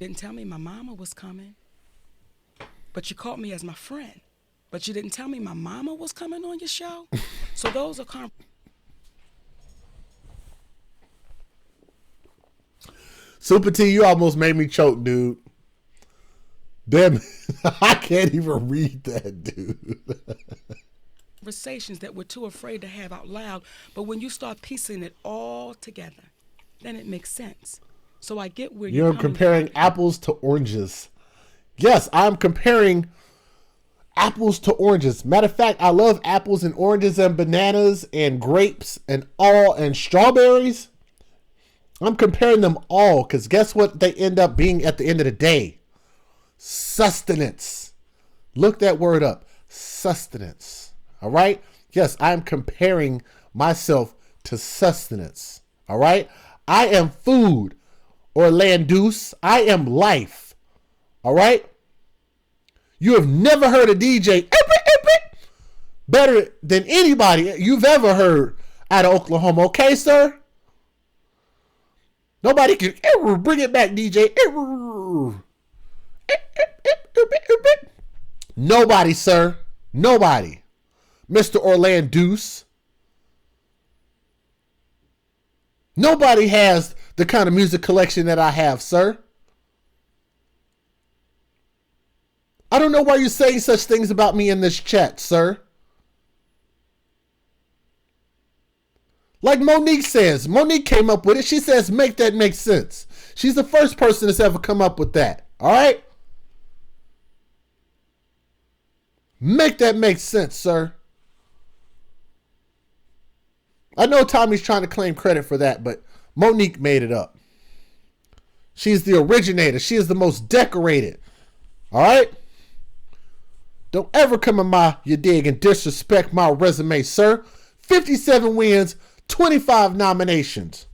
S3: didn't tell me my mama was coming. But you called me as my friend. But you didn't tell me my mama was coming on your show. So those are
S1: Super T, you almost made me choke, dude. Damn, I can't even read that, dude.
S3: conversations that we're too afraid to have out loud. But when you start piecing it all together, then it makes sense. So I get where you're
S1: comparing
S3: from.
S1: apples to oranges. Yes, I'm comparing apples to oranges. Matter of fact, I love apples and oranges and bananas and grapes and strawberries. I'm comparing them all because guess what they end up being at the end of the day? Sustenance. Look that word up. Sustenance. All right? Yes, I'm comparing myself to sustenance. All right? I am food. Orlandouse. I am life. All right? You have never heard a DJ better than anybody you've ever heard out of Oklahoma. Okay, sir? Nobody can ever bring it back, DJ. Nobody, sir. Nobody. Mr. Orlandouse. Nobody has the kind of music collection that I have, sir. I don't know why you're saying such things about me in this chat, sir. Like Monique says. Monique came up with it. She says, make that make sense. She's the first person that's ever come up with that. All right? Make that make sense, sir. I know Tommy's trying to claim credit for that, but Monique made it up. She's the originator. She is the most decorated. All right? Don't ever come in my, you dig, and disrespect my resume, sir. 57 wins, 25 nominations.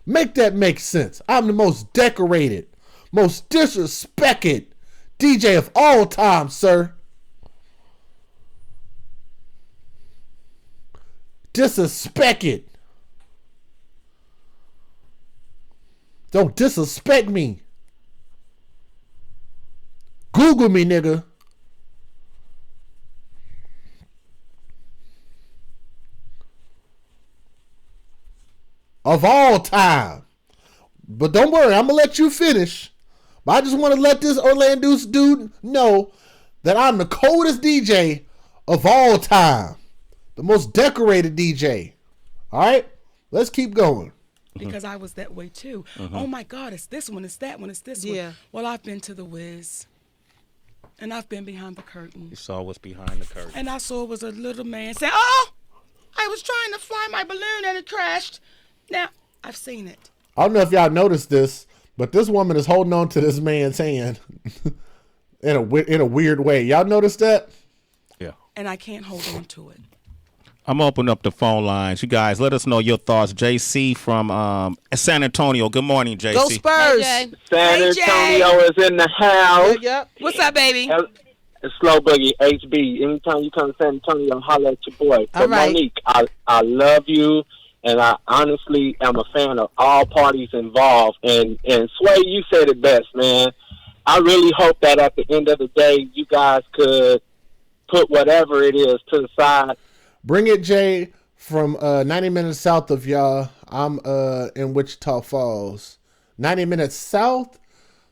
S1: Make that make sense. I'm the most decorated, most disrespected DJ of all time, sir. Disrespected. Don't disrespect me. Google me, nigga. Of all time. But don't worry, I'm going to let you finish. But I just want to let this Orlando's dude know that I'm the coldest DJ of all time. The most decorated DJ. All right? Let's keep going.
S3: Because I was that way too. Oh my God, it's this one, it's that one, it's this one. Well, I've been to the Wiz. And I've been behind the curtain.
S4: You saw what's behind the curtain.
S3: And I saw it was a little man saying, oh, I was trying to fly my balloon and it crashed. Now, I've seen it.
S1: I don't know if y'all noticed this, but this woman is holding on to this man's hand in a weird way. Y'all noticed that?
S4: Yeah.
S3: And I can't hold on to it.
S4: I'm opening up the phone lines. You guys, let us know your thoughts. JC from San Antonio. Good morning, JC.
S5: Go Spurs.
S9: Hey,
S10: San Antonio is in the house.
S5: Yep.
S3: What's up, baby?
S10: It's Slow Boogie, HB. Anytime you come to San Antonio, holler at your boy.
S5: All right.
S10: Monique, I love you, and I honestly am a fan of all parties involved. And Sway, you said it best, man. I really hope that at the end of the day, you guys could put whatever it is to the side.
S1: Bring it, Jay, from 90 minutes south of y'all. I'm in Wichita Falls. 90 minutes south?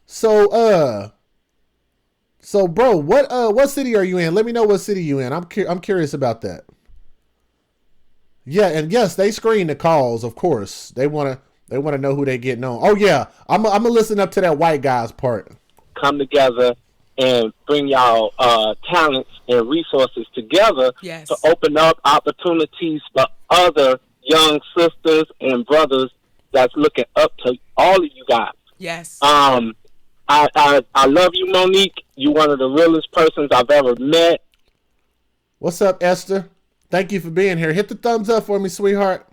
S1: So bro, what city are you in? Let me know what city you in. I'm curious about that. Yeah, and yes, they screen the calls, of course. They wanna know who they getting on. Oh yeah, I'm gonna listen up to that white guy's part.
S10: Come together and bring y'all talents and resources together to open up opportunities for other young sisters and brothers that's looking up to all of you guys.
S3: Yes.
S10: I love you, Monique. You're one of the realest persons I've ever met.
S1: What's up, Esther? Thank you for being here. Hit the thumbs up for me, sweetheart.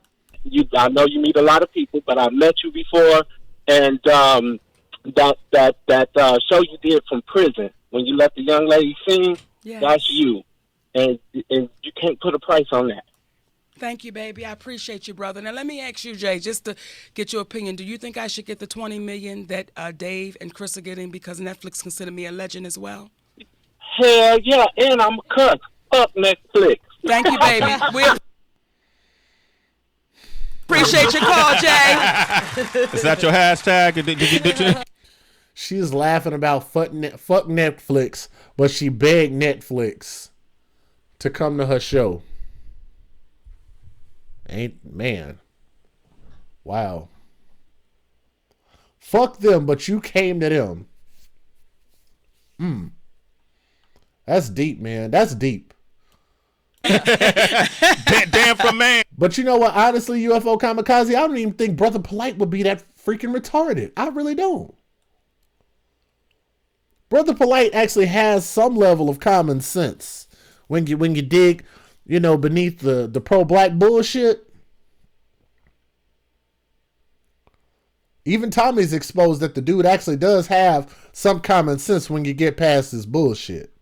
S10: I know you meet a lot of people, but I've met you before, and that show you did from prison when you let the young lady sing, that's you, and you can't put a price on that.
S3: Thank you, baby. I appreciate you, brother. Now let me ask you, Jay, just to get your opinion. Do you think I should get the $20 million that Dave and Chris are getting because Netflix consider me a legend as well?
S10: Hell yeah, and I'm a cuss. Up Netflix.
S3: Thank you, baby. We appreciate your call, Jay.
S4: Is that your hashtag? Did you?
S1: She's laughing about fuck Netflix, but she begged Netflix to come to her show. Man. Wow. Fuck them, but you came to them. That's deep, man. That's deep.
S4: Damn from man.
S1: But you know what? Honestly, UFO Kamikaze, I don't even think Brother Polite would be that freaking retarded. I really don't. Brother Polite actually has some level of common sense when you dig, beneath the pro-black bullshit. Even Tommy's exposed that the dude actually does have some common sense when you get past this bullshit.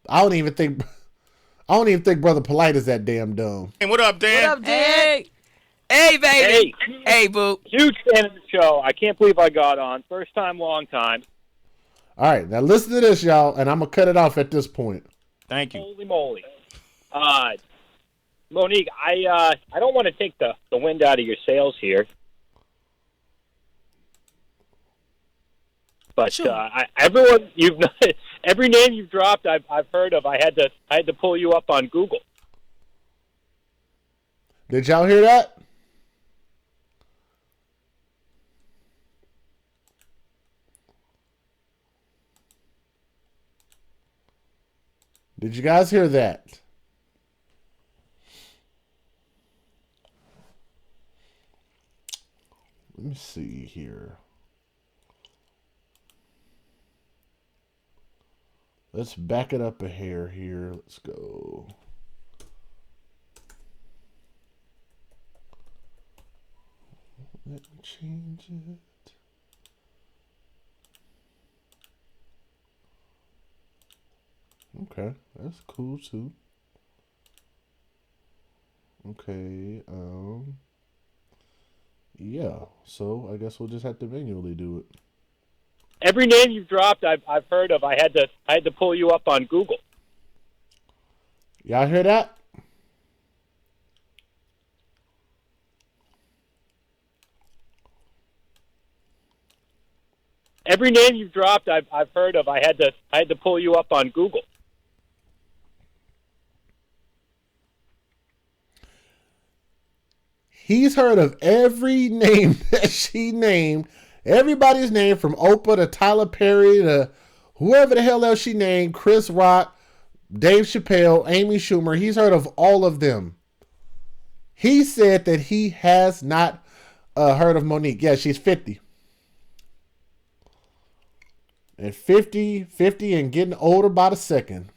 S1: I don't even think Brother Polite is that damn dumb.
S4: Hey, what up, Dan?
S5: What up, Dan?
S3: Hey, baby. Hey, boo.
S11: Huge fan of the show. I can't believe I got on. First time, long time.
S1: All right, now listen to this, y'all, and I'm going to cut it off at this point.
S4: Thank you.
S11: Holy moly. Monique, I don't want to take the wind out of your sails here. But
S3: sure.
S11: Every name you've dropped, I've heard of. I had to pull you up on Google.
S1: Did y'all hear that? Did you guys hear that? Let me see here. Let's back it up a hair here. Let's go. Let me change it. Okay, that's cool too. Okay, yeah, so I guess we'll just have to manually do it.
S11: Every name you've dropped, I've heard of. I had to pull you up on Google.
S1: Y'all hear that?
S11: Every name you've dropped, I've heard of. I had to pull you up on Google.
S1: He's heard of every name that she named. Everybody's name from Oprah to Tyler Perry to whoever the hell else she named, Chris Rock, Dave Chappelle, Amy Schumer. He's heard of all of them. He said that he has not heard of Monique. Yeah, she's 50. And 50 and getting older by the second.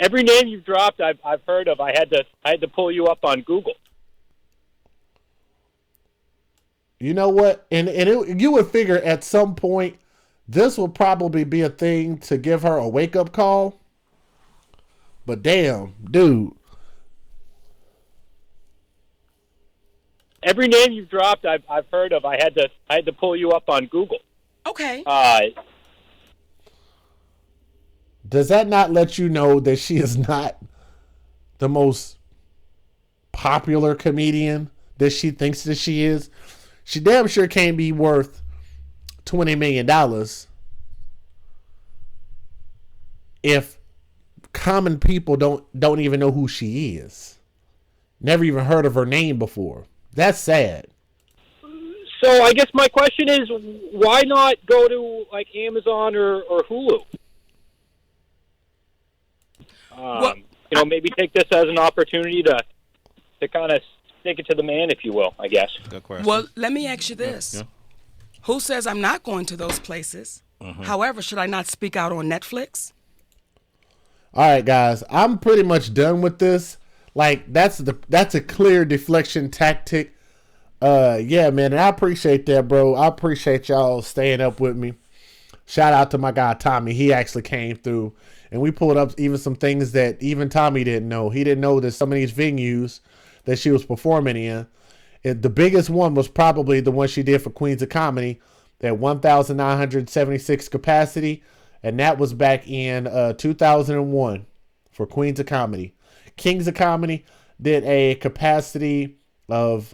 S11: Every name you've dropped, I've heard of. I had to pull you up on Google.
S1: You know what? You would figure at some point this will probably be a thing to give her a wake-up call. But damn, dude.
S11: Every name you've dropped, I've heard of. I had to pull you up on Google.
S3: Okay.
S1: Does that not let you know that she is not the most popular comedian that she thinks that she is? She damn sure can't be worth $20 million if common people don't even know who she is. Never even heard of her name before. That's sad.
S11: So I guess my question is, why not go to like Amazon or Hulu? Maybe take this as an opportunity to kind of stick it to the man, if you will, I guess.
S4: Good question.
S3: Well, let me ask you this. Yeah. Who says I'm not going to those places? Mm-hmm. However, should I not speak out on Netflix?
S1: All right, guys, I'm pretty much done with this. Like, that's a clear deflection tactic. Yeah, man, and I appreciate that, bro. I appreciate y'all staying up with me. Shout out to my guy, Tommy. He actually came through, and we pulled up even some things that even Tommy didn't know. He didn't know that some of these venues that she was performing in, the biggest one was probably the one she did for Queens of Comedy, that 1,976 capacity, and that was back in 2001 for Queens of Comedy. Kings of Comedy did a capacity of,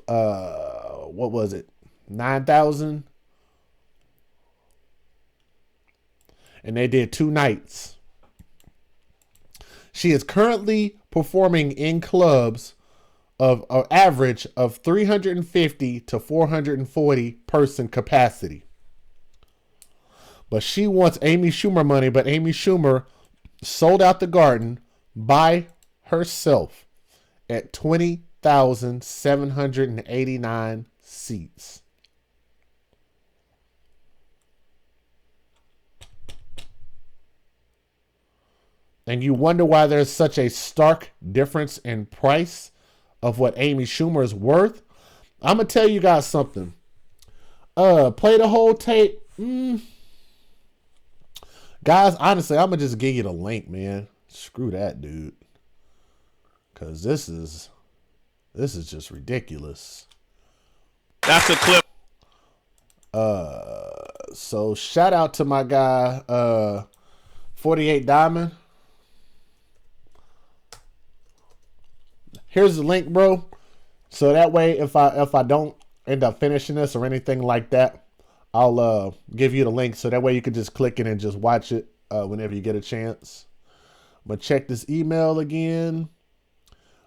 S1: 9,000? And they did 2 nights. She is currently performing in clubs of an average of 350 to 440 person capacity. But she wants Amy Schumer money, but Amy Schumer sold out the Garden by herself at 20,789 seats. And you wonder why there's such a stark difference in price of what Amy Schumer is worth. I'm going to tell you guys something. Play the whole tape. Guys, honestly, I'm going to just give you the link, man. Screw that, dude. Because this is just ridiculous.
S4: That's a clip.
S1: So shout out to my guy, 48 Diamond. Here's the link, bro. So that way, if I don't end up finishing this or anything like that, I'll give you the link. So that way you can just click it and just watch it whenever you get a chance. But check this email again.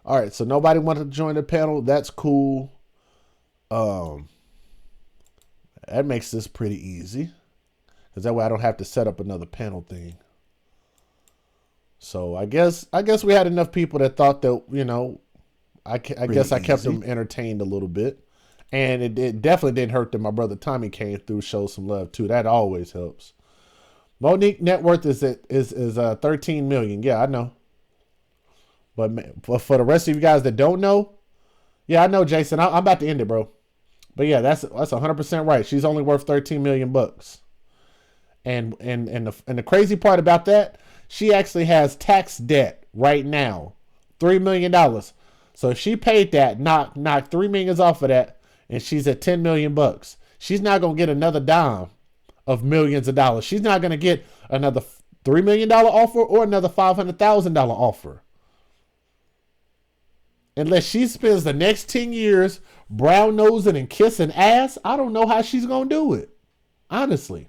S1: All right, so nobody wanted to join the panel. That's cool. That makes this pretty easy, because that way I don't have to set up another panel thing. So I guess we had enough people that thought that, you know, I guess I kept them entertained a little bit. And it definitely didn't hurt that my brother Tommy came through, showed some love too. That always helps. Monique net worth is 13 million. Yeah, I know. But for the rest of you guys that don't know, yeah, I know, Jason. I'm about to end it, bro. But yeah, that's 100% right. She's only worth 13 million bucks. And the crazy part about that, she actually has tax debt right now, $3 million. So if she paid that, knock $3 million off of that, and she's at 10 million bucks. She's not gonna get another dime of millions of dollars. She's not gonna get another $3 million offer or another $500,000 offer. Unless she spends the next 10 years brown nosing and kissing ass, I don't know how she's gonna do it. Honestly.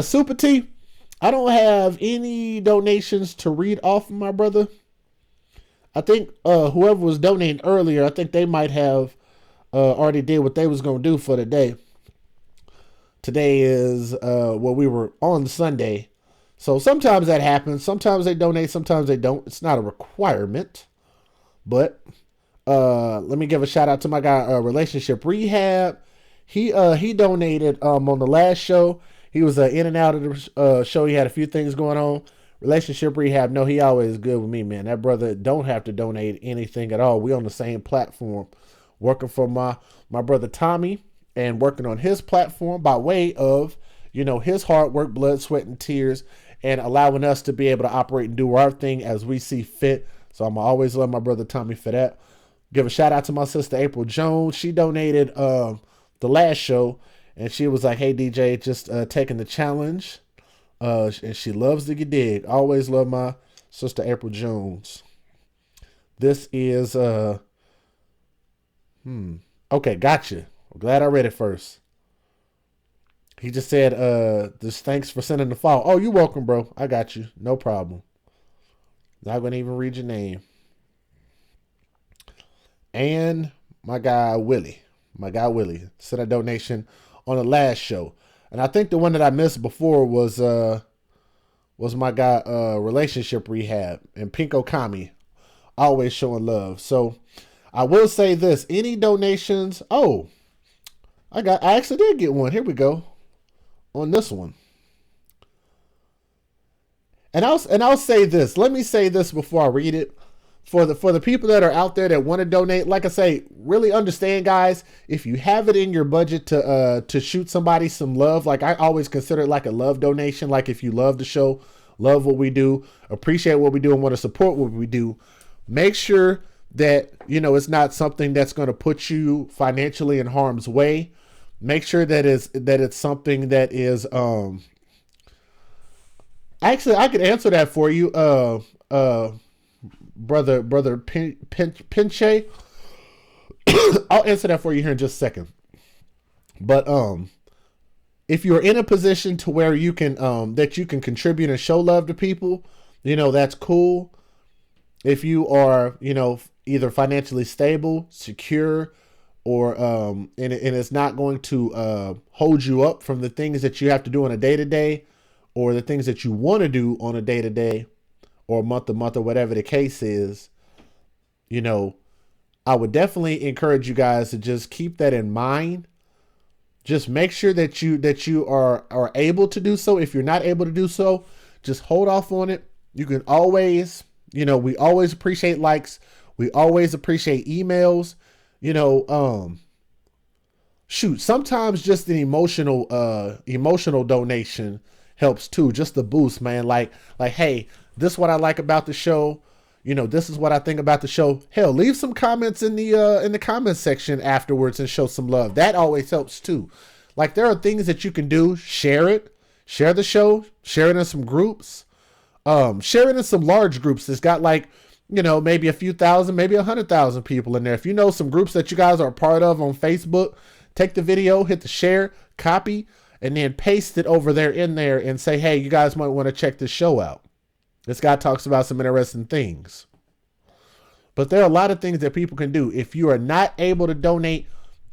S1: Super T, I don't have any donations to read off, my brother. I think whoever was donating earlier, I think they might have already did what they was going to do for the day. Today is we were on Sunday. So sometimes that happens. Sometimes they donate, sometimes they don't. It's not a requirement. But let me give a shout out to my guy, Relationship Rehab. He donated on the last show. He was in and out of the show. He had a few things going on. Relationship Rehab, no, he always good with me, man. That brother don't have to donate anything at all. We on the same platform, working for my brother Tommy and working on his platform by way of, you know, his hard work, blood, sweat, and tears, and allowing us to be able to operate and do our thing as we see fit. So I'm always love my brother Tommy for that. Give a shout out to my sister April Jones. She donated the last show, and she was like, "Hey DJ, just taking the challenge." And she loves to get dig. Always love my sister April Jones. This is okay, gotcha. I'm glad I read it first. He just said just thanks for sending the file. Oh, you're welcome, bro. I got you. No problem. Not gonna even read your name. And my guy Willie sent a donation on the last show. And I think the one that I missed before was my guy Relationship Rehab and Pinko Kami, always showing love. So I will say this: any donations? Oh, I actually did get one. Here we go on this one. And I'll say this. Let me say this before I read it. For the people that are out there that want to donate, like I say, really understand, guys, if you have it in your budget to shoot somebody some love, like I always consider it like a love donation. Like if you love the show, love what we do, appreciate what we do, and want to support what we do, make sure that, you know, it's not something that's going to put you financially in harm's way. Make sure that it's something that is actually, I could answer that for you. Brother Pinche. I'll answer that for you here in just a second. But if you're in a position to where you can that you can contribute and show love to people, you know, that's cool. if you are, either financially stable, secure, or and it's not going to hold you up from the things that you have to do on a day-to-day, or the things that you want to do on a day-to-day or month-to-month, or whatever the case is, I would definitely encourage you guys to just keep that in mind. Just make sure that you are able to do so. If you're not able to do so, just hold off on it. You can always, we always appreciate likes. We always appreciate emails. Sometimes just an emotional donation helps too. Just the boost, man. Like, hey, this is what I like about the show. This is what I think about the show. Hell, leave some comments in the comment section afterwards and show some love. That always helps too. Like, there are things that you can do. Share it. Share the show. Share it in some groups. Share it in some large groups that's got maybe a few thousand, maybe 100,000 people in there. If you know some groups that you guys are a part of on Facebook, take the video, hit the share, copy, and then paste it over there in there and say, hey, you guys might want to check this show out. This guy talks about some interesting things. But there are a lot of things that people can do. If you are not able to donate,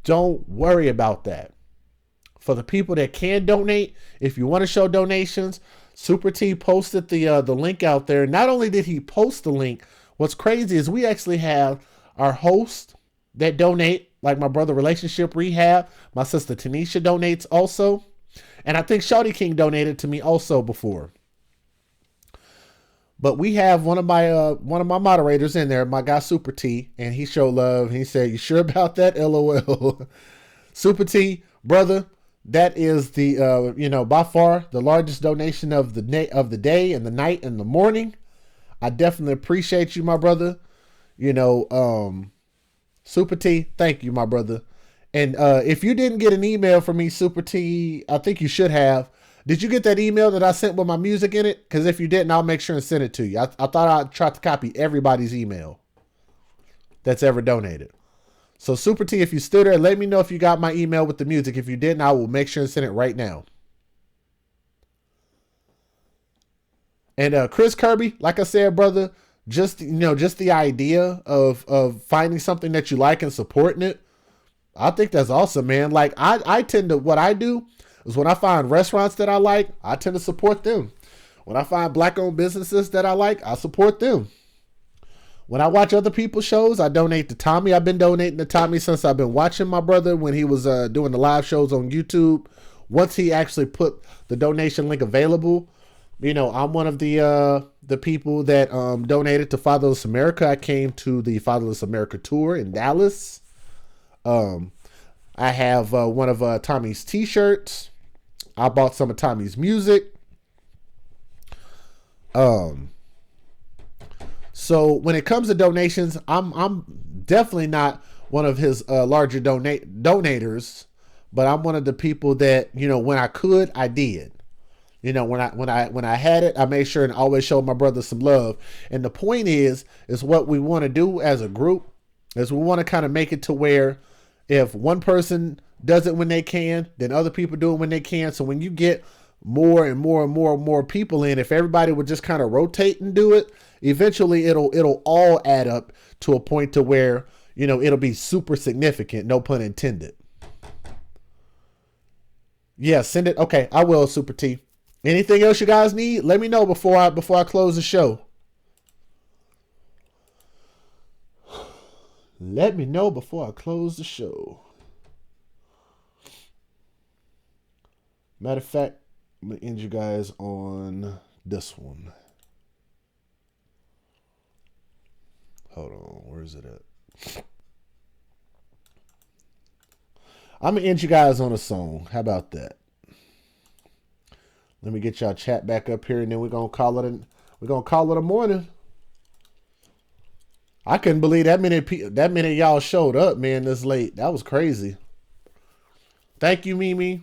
S1: don't worry about that. For the people that can donate, if you want to show donations, Super T posted the link out there. Not only did he post the link, what's crazy is we actually have our hosts that donate, like my brother Relationship Rehab. My sister Tanisha donates also. And I think Shawty King donated to me also before. But we have one of my moderators in there, my guy Super T, and he showed love. He said, "You sure about that? LOL." Super T, brother, that is the by far the largest donation of the day and the night and the morning. I definitely appreciate you, my brother. Super T, thank you, my brother. And if you didn't get an email from me, Super T, I think you should have. Did you get that email that I sent with my music in it? Because if you didn't, I'll make sure and send it to you. I thought I'd try to copy everybody's email that's ever donated. So Super T, if you still there, let me know if you got my email with the music. If you didn't, I will make sure and send it right now. And Chris Kirby, like I said, brother, just the idea of finding something that you like and supporting it, I think that's awesome, man. Like I tend to, what I do is when I find restaurants that I like, I tend to support them. When I find black-owned businesses that I like, I support them. When I watch other people's shows, I donate to Tommy. I've been donating to Tommy since I've been watching my brother when he was doing the live shows on YouTube. Once he actually put the donation link available, I'm one of the people that donated to Fatherless America. I came to the Fatherless America tour in Dallas. I have one of Tommy's t-shirts. I bought some of Tommy's music. So when it comes to donations, I'm definitely not one of his larger donators, but I'm one of the people that, when I could, I did. When I had it, I made sure and always show my brother some love. And the point is what we want to do as a group is we want to kind of make it to where if one person does it when they can, then other people do it when they can. So when you get more and more and more and more people in, if everybody would just kind of rotate and do it, eventually it'll all add up to a point to where, it'll be super significant, no pun intended. Yeah, send it. Okay, I will, Super T. Anything else you guys need? Let me know before I close the show. Let me know before I close the show. Matter of fact, I'm going to end you guys on this one. Hold on. Where is it at? I'm going to end you guys on a song. How about that? Let me get y'all chat back up here, and then we're going to call it a morning. I couldn't believe that many of y'all showed up, man, this late. That was crazy. Thank you, Mimi.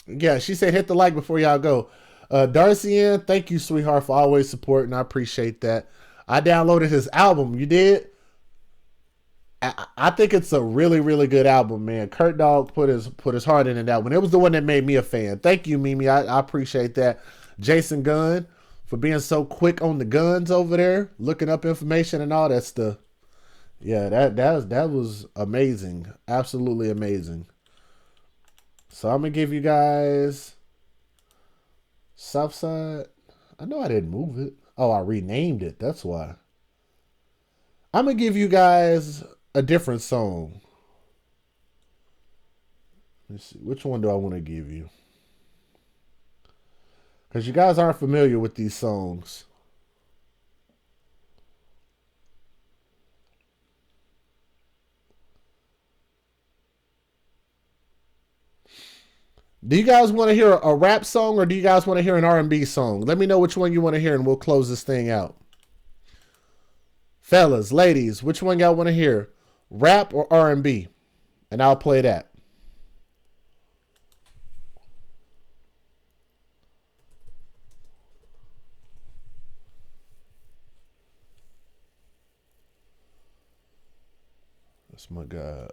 S1: Yeah, she said hit the like before y'all go. Darcy Ann, thank you, sweetheart, for always supporting. I appreciate that. I downloaded his album. You did? I think it's a really, really good album, man. Kurt Dog put his heart in that one. It was the one that made me a fan. Thank you, Mimi. I appreciate that. Jason Gunn, for being so quick on the guns over there, looking up information and all that stuff. Yeah, that was amazing. Absolutely amazing. So I'm going to give you guys Southside. I know I didn't move it. Oh, I renamed it. That's why. I'm going to give you guys a different song. Let's see. Which one do I want to give you? Because you guys aren't familiar with these songs. Do you guys want to hear a rap song or do you guys want to hear an R&B song? Let me know which one you want to hear and we'll close this thing out. Fellas, ladies, which one y'all want to hear? Rap or R&B? And I'll play that. That's my guy.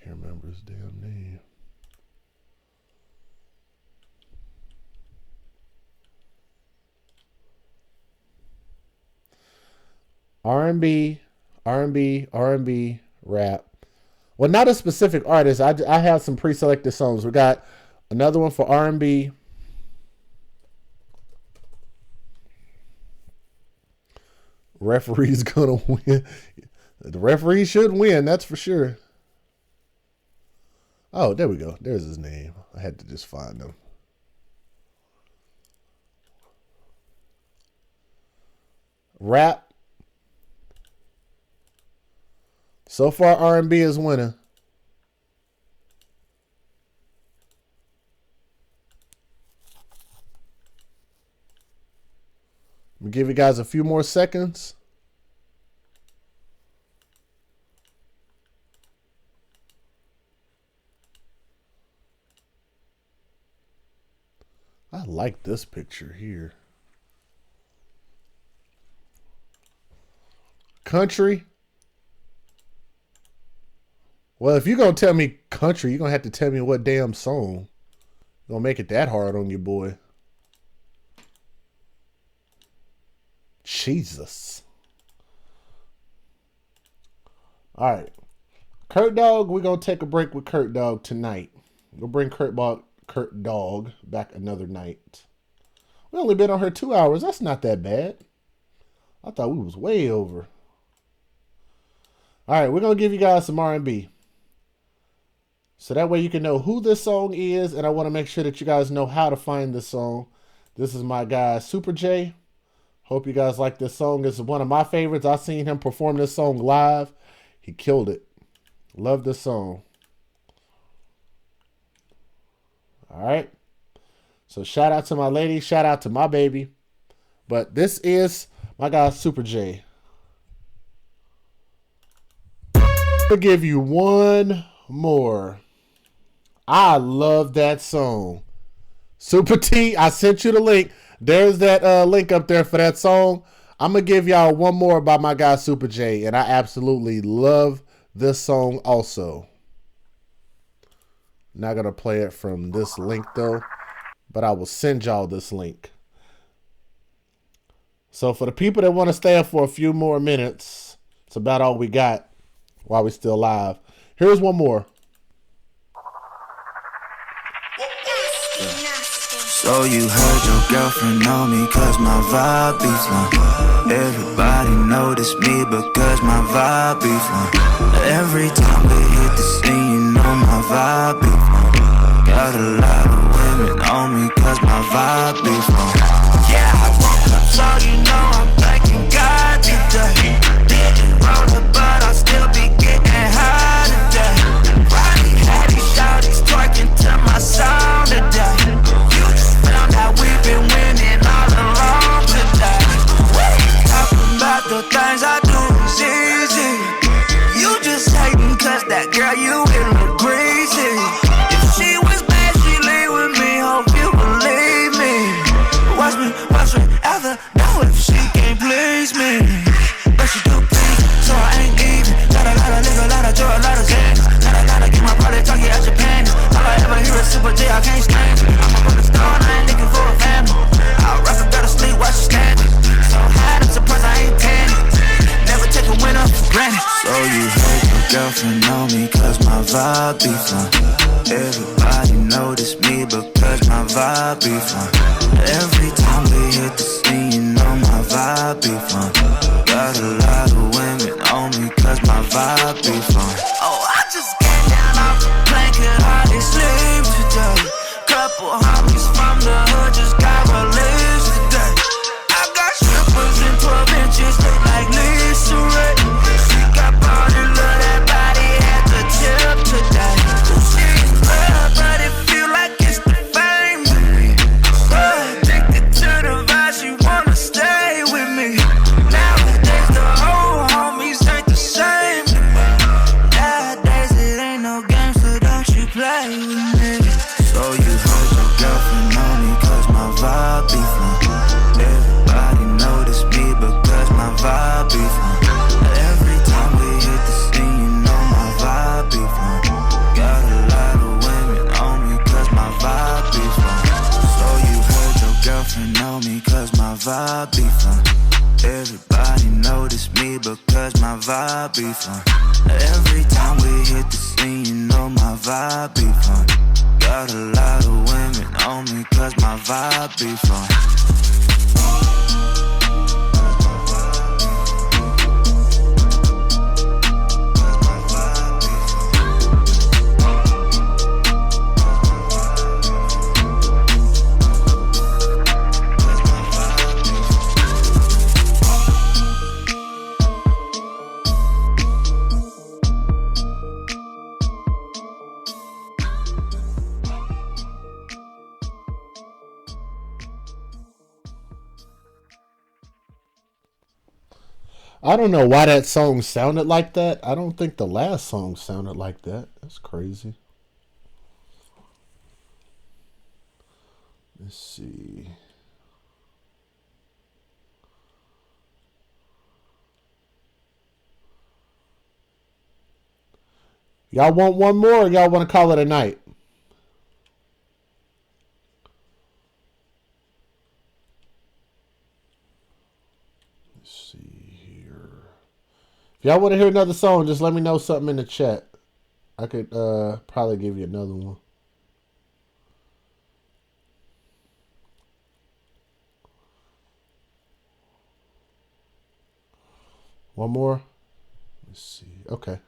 S1: Can't remember his damn name. R&B, rap. Well, not a specific artist. I have some pre-selected songs. We got another one for R&B. Referee's gonna win. The referee should win, that's for sure. Oh, there we go. There's his name. I had to just find him. Rap. So far, R&B is winning. We'll give you guys a few more seconds. I like this picture here. Country. Well, if you're going to tell me country, you're going to have to tell me what damn song. You're going to make it that hard on you, boy. Jesus. All right. Kurt Dog, we're going to take a break with Kurt Dog tonight. We'll bring Kurt Dog back another night. We only been on her 2 hours. That's not that bad. I thought we was way over. All right, we're going to give you guys some R&B. So that way you can know who this song is, and I want to make sure that you guys know how to find this song. This is my guy, Super J. Hope you guys like this song. It's one of my favorites. I've seen him perform this song live. He killed it. Love this song. All right. So shout out to my lady. Shout out to my baby. But this is my guy, Super J. I'll give you one more. I love that song. Super T, I sent you the link. There's that link up there for that song. I'm going to give y'all one more by my guy, Super J. And I absolutely love this song also. Not going to play it from this link though, but I will send y'all this link. So for the people that want to stay up for a few more minutes, it's about all we got while we're still live. Here's one more.
S12: So you heard your girlfriend on me cause my vibe be flowing. Everybody notice me because my vibe be flowing. Every time we hit the scene, you know my vibe be flowing. Got a lot of women on me cause my vibe be flowing. Yeah, I woke up so you know I'm thanking God today. Didn't roll up but I'll still be getting high today. Riding had these shawties twerking to my sound today. We've been winning all along today. Talking about the things I do is easy. You just hating cause that girl you in look greasy. If she was bad, she'd leave with me. Hope you believe me. Watch me ever know if she can't please me. But she do please, so I ain't leaving. Got a lot of nigga, lot of joy, a lot of zen. Got a lot of get my party talkie out your panties. All I ever hear is Super J, I can't stand it. I'm a rock star and I ain't looking for a family. my vibe be fun. Everybody notice me because my vibe be fun. Every time we hit the scene, you know my vibe be fun. Got a lot of women on me cause my vibe be fun. Oh, I just came down off the plane, could hardly sleep today. Couple homies from the hood just got released today. I got strippers and 12 inches, look like Lisa Ray. She got body, love that body at the tip today. She's bad, but it feel like it's the fame to me. Addicted to the vibe, she wanna stay with me. Nowadays the whole homies ain't the same to me. Nowadays it ain't no game, so don't you play with me. So you heard your girlfriend on me cause my vibe be fun. Everybody notice me because my vibe be fun. Every time we hit the scene, you know my vibe be fun. Got a lot of women on me cause my vibe be fun. So you heard your girlfriend on me cause my vibe be fun. Everybody notice me because my vibe be fun. Every time we hit the scene, you know my vibe be fun. Got a lot of women on me cause my vibe be fun.
S1: I don't know why that song sounded like that. I don't think the last song sounded like that. That's crazy. Let's see. Y'all want one more or y'all want to call it a night? Let's see here. If y'all want to hear another song, just let me know something in the chat. I could probably give you another one. One more? Let's see. Okay.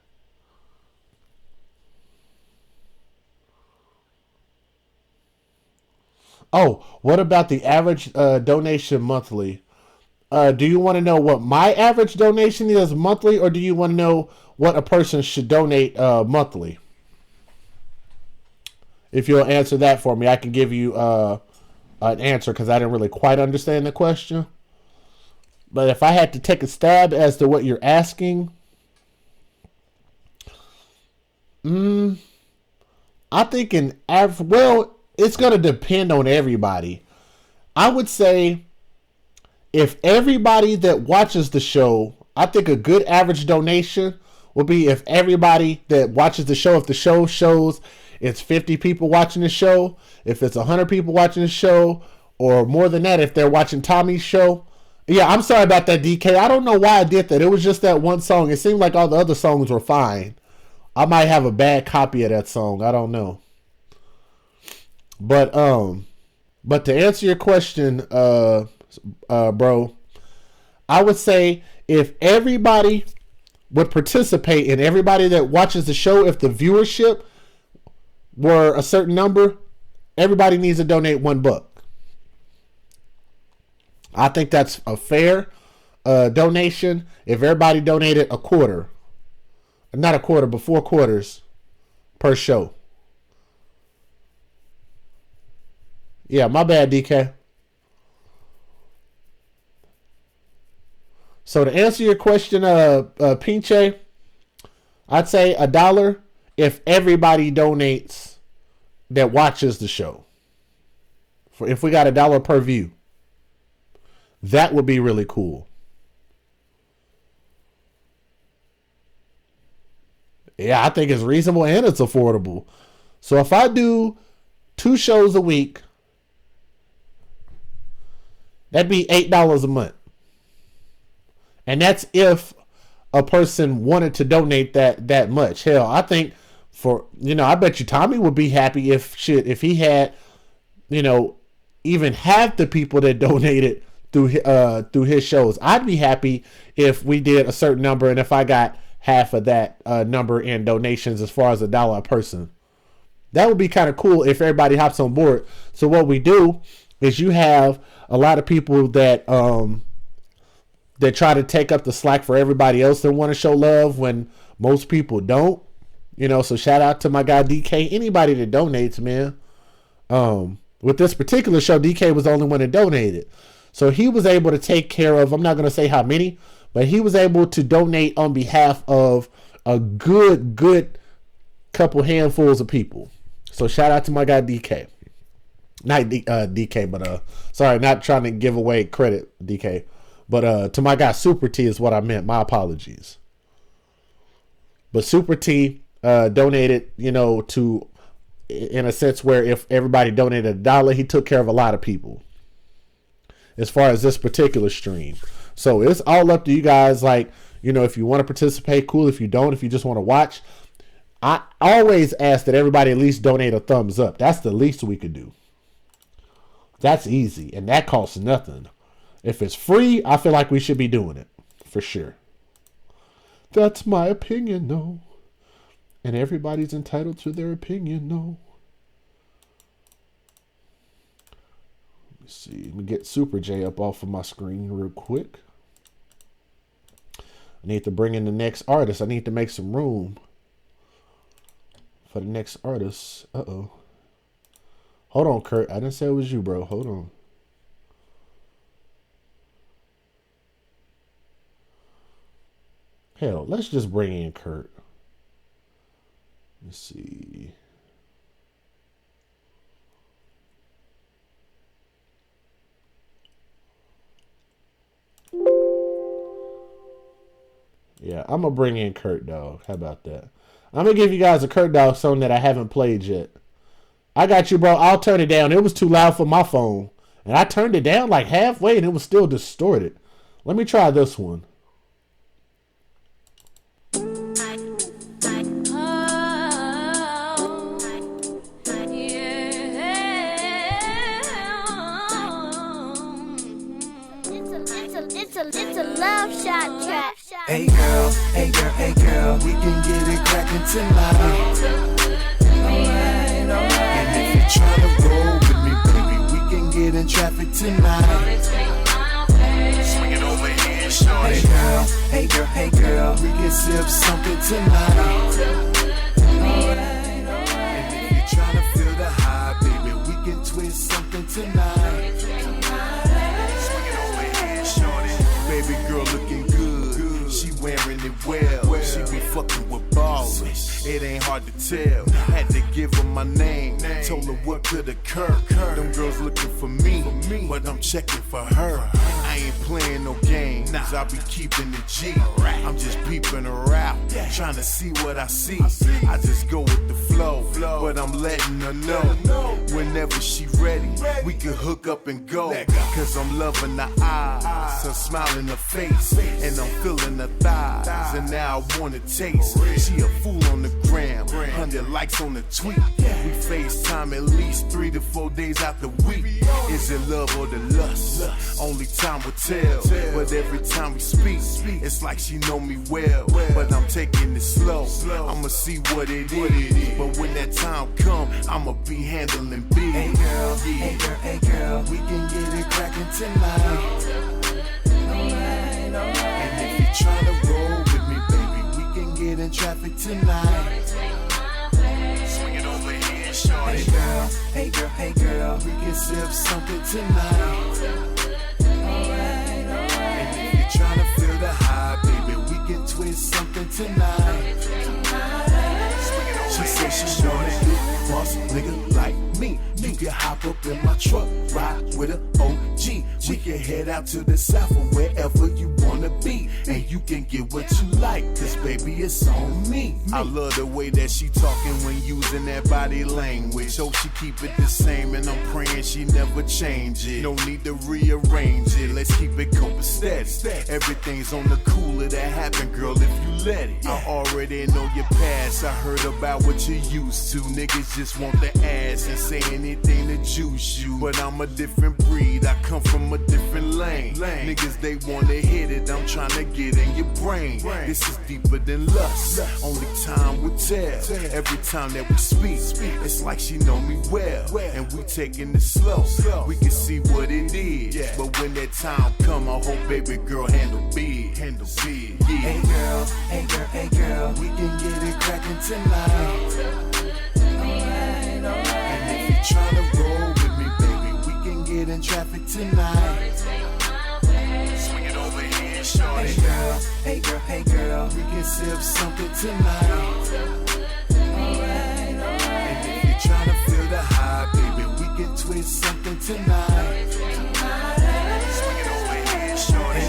S1: Oh, what about the average donation monthly? Do you want to know what my average donation is monthly, or do you want to know what a person should donate monthly? If you'll answer that for me, I can give you an answer because I didn't really quite understand the question. But if I had to take a stab as to what you're asking, I think it's going to depend on everybody. I would say if everybody that watches the show, I think a good average donation would be if everybody that watches the show, if the show shows it's 50 people watching the show, if it's 100 people watching the show, or more than that if they're watching Tommy's show. Yeah, I'm sorry about that, DK. I don't know why I did that. It was just that one song. It seemed like all the other songs were fine. I might have a bad copy of that song. I don't know. But to answer your question, bro, I would say if everybody would participate and everybody that watches the show, if the viewership were a certain number, everybody needs to donate $1. I think that's a fair donation. If everybody donated a quarter, not a quarter, but 4 quarters per show. Yeah, my bad, DK. So to answer your question, Pinche, I'd say $1 if everybody donates that watches the show. If we got $1 per view. That would be really cool. Yeah, I think it's reasonable and it's affordable. So if I do 2 shows a week, that'd be $8 a month. And that's if a person wanted to donate that much. Hell, I think for, I bet you Tommy would be happy if he had, even half the people that donated through his shows. I'd be happy if we did a certain number and if I got half of that number in donations as far as $1 a person. That would be kind of cool if everybody hops on board. So what we do is you have a lot of people that try to take up the slack for everybody else that want to show love when most people don't. So shout out to my guy DK. Anybody that donates, man. With this particular show, DK was the only one that donated. So he was able to take care of, I'm not going to say how many, but he was able to donate on behalf of a good couple handfuls of people. So shout out to my guy DK. Not DK, but sorry, not trying to give away credit, DK. But to my guy Super T is what I meant. My apologies. But Super T donated, to, in a sense where if everybody donated $1, he took care of a lot of people. As far as this particular stream. So it's all up to you guys. Like, if you want to participate, cool. If you don't, if you just want to watch, I always ask that everybody at least donate a thumbs up. That's the least we could do. That's easy. And that costs nothing. If it's free, I feel like we should be doing it. For sure. That's my opinion, though. And everybody's entitled to their opinion, though. Let me see. Let me get Super J up off of my screen real quick. I need to bring in the next artist. I need to make some room for the next artist. Uh-oh. Hold on, Kurt. I didn't say it was you, bro. Hold on. Hell, let's just bring in Kurt. Let's see. Yeah, I'm going to bring in Kurt Dog. How about that? I'm going to give you guys a Kurt Dog song that I haven't played yet. I got you, bro. I'll turn it down. It was too loud for my phone. And I turned it down like halfway and it was still distorted. Let me try this one.
S13: It's a love shot trap.
S12: Hey girl, hey girl, hey girl, we can get it crackin' tonight. And if you try to roll with me, baby, we can get in traffic tonight. Swing it over here, shorty. Hey girl, hey girl, hey girl, we can sip something tonight. And if you try to feel the high, baby, we can twist something tonight. Swing it over here, shorty. Baby girl looking good, she wearing it well. She be fucking with ballers, it ain't hard to tell. Had to give her my name, told her what could occur. Them girls looking for me, but I'm checking for her. I ain't playing no games, I be keeping the G. I'm just peeping her out, trying to see what I see. I just go with the flow, but I'm letting her know whenever she ready, we can hook up and go. Cause I'm loving her eyes, her smile in her face, and I'm feeling her thighs, and now I wanna taste. She a fool on the gram, 100 likes on the tweet. We FaceTime at least 3 to 4 days out the week. Is it love or the lust? Only time will tell. But every time we speak, it's like she know me well. But I'm taking it slow, I'ma see what it is. But when that time come, I'ma be handling big. Hey girl, hey girl, hey girl, we can get it crackin' tonight. And if you try to roll with me, baby, we can get in traffic tonight. Swing it over here, shorty. Hey girl, hey girl, hey girl, we can sip something tonight. And if you try to feel the high, baby, we can twist something tonight. She said she want a big boss nigga like me.
S14: me. You can hop up in my truck, ride with a OG. We can head out to the south or wherever you wanna be, and you can get what you like, cause baby it's on me. I love the way that she talking when using that body language. So she keep it the same, and I'm praying she never change it. No need to rearrange it, let's keep it copacetic. Everything's on the cooler that happened, girl, if you let it. I already know your past, I heard about what you used to. Niggas just want the ass and say anything to juice you. But I'm a different breed, I come from a different lane. Niggas, they wanna hit it, I'm trying to get in your brain. This is deeper than lust, only time will tell. Every time that we speak, it's like she know me well, and we taking it slow. We can see what it is, but when that time come, I hope baby girl handle big, yeah. Hey girl, hey girl, hey girl, we can get it crackin' tonight. And if you tryna roll with me, baby, we can get in traffic tonight. Swing it over here, shorty. Hey girl, hey girl, hey girl, we can sip something tonight. And if you tryna feel the high, baby, we can twist something tonight. Swing it over here, shorty.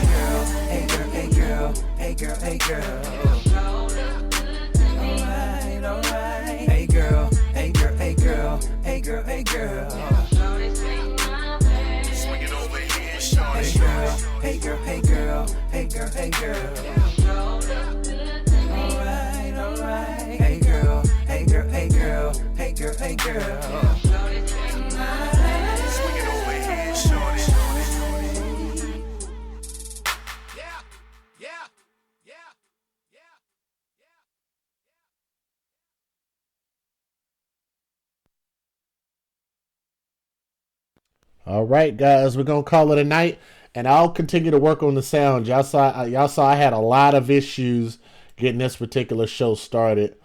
S14: Hey girl, hey girl, hey girl, hey girl, hey girl. Alright. Hey girl, hey girl, hey girl, hey girl, hey girl. Swing it over here, shorty. Hey girl, hey girl, hey girl, hey girl, hey girl. Alright. Hey girl, hey girl, hey girl, hey girl, hey girl. Swing it over here, shorty.
S1: All right, guys, we're gonna call it a night, and I'll continue to work on the sound. Y'all saw I had a lot of issues getting this particular show started,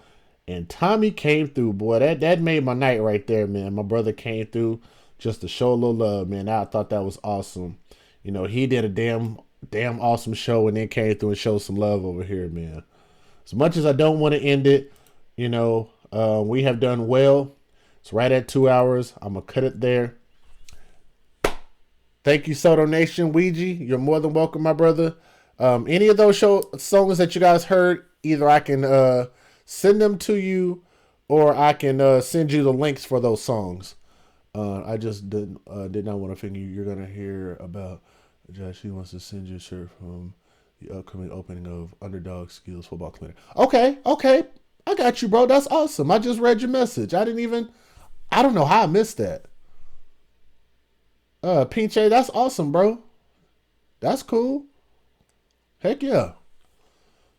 S1: and Tommy came through. Boy, that made my night right there, man. My brother came through just to show a little love, man. I thought that was awesome. You know, he did a damn awesome show, and then came through and showed some love over here, man. As much as I don't want to end it, you know, we have done well. It's right at 2 hours. I'm gonna cut it there. Thank you, Soto Nation. Ouija, you're more than welcome, my brother. Any of those songs that you guys heard, either I can send them to you, or I can send you the links for those songs. I just did not want to think you're going to hear about Josh. He wants to send you a shirt from the upcoming opening of Underdog Skills Football Clinic. Okay. I got you, bro. That's awesome. I just read your message. I don't know how I missed that. Pinche, that's awesome, bro. That's cool. Heck yeah.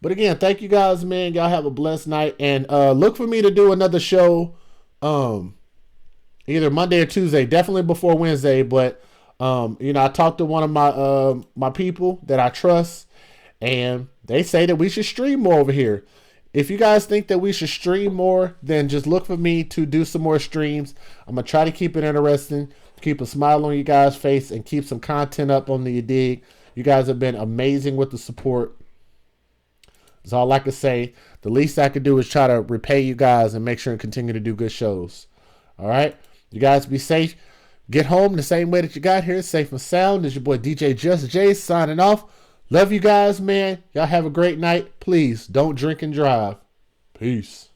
S1: But again, thank you guys, man. Y'all have a blessed night. And look for me to do another show either Monday or Tuesday. Definitely before Wednesday. But I talked to one of my people that I trust, and they say that we should stream more over here. If you guys think that we should stream more, then just look for me to do some more streams. I'm going to try to keep it interesting, keep a smile on you guys' face, and keep some content up on the You Dig. You guys have been amazing with the support. That's all I can say. The least I could do is try to repay you guys and make sure and continue to do good shows. All right? You guys be safe. Get home the same way that you got here, safe and sound. This is your boy DJ Just J signing off. Love you guys, man. Y'all have a great night. Please don't drink and drive. Peace.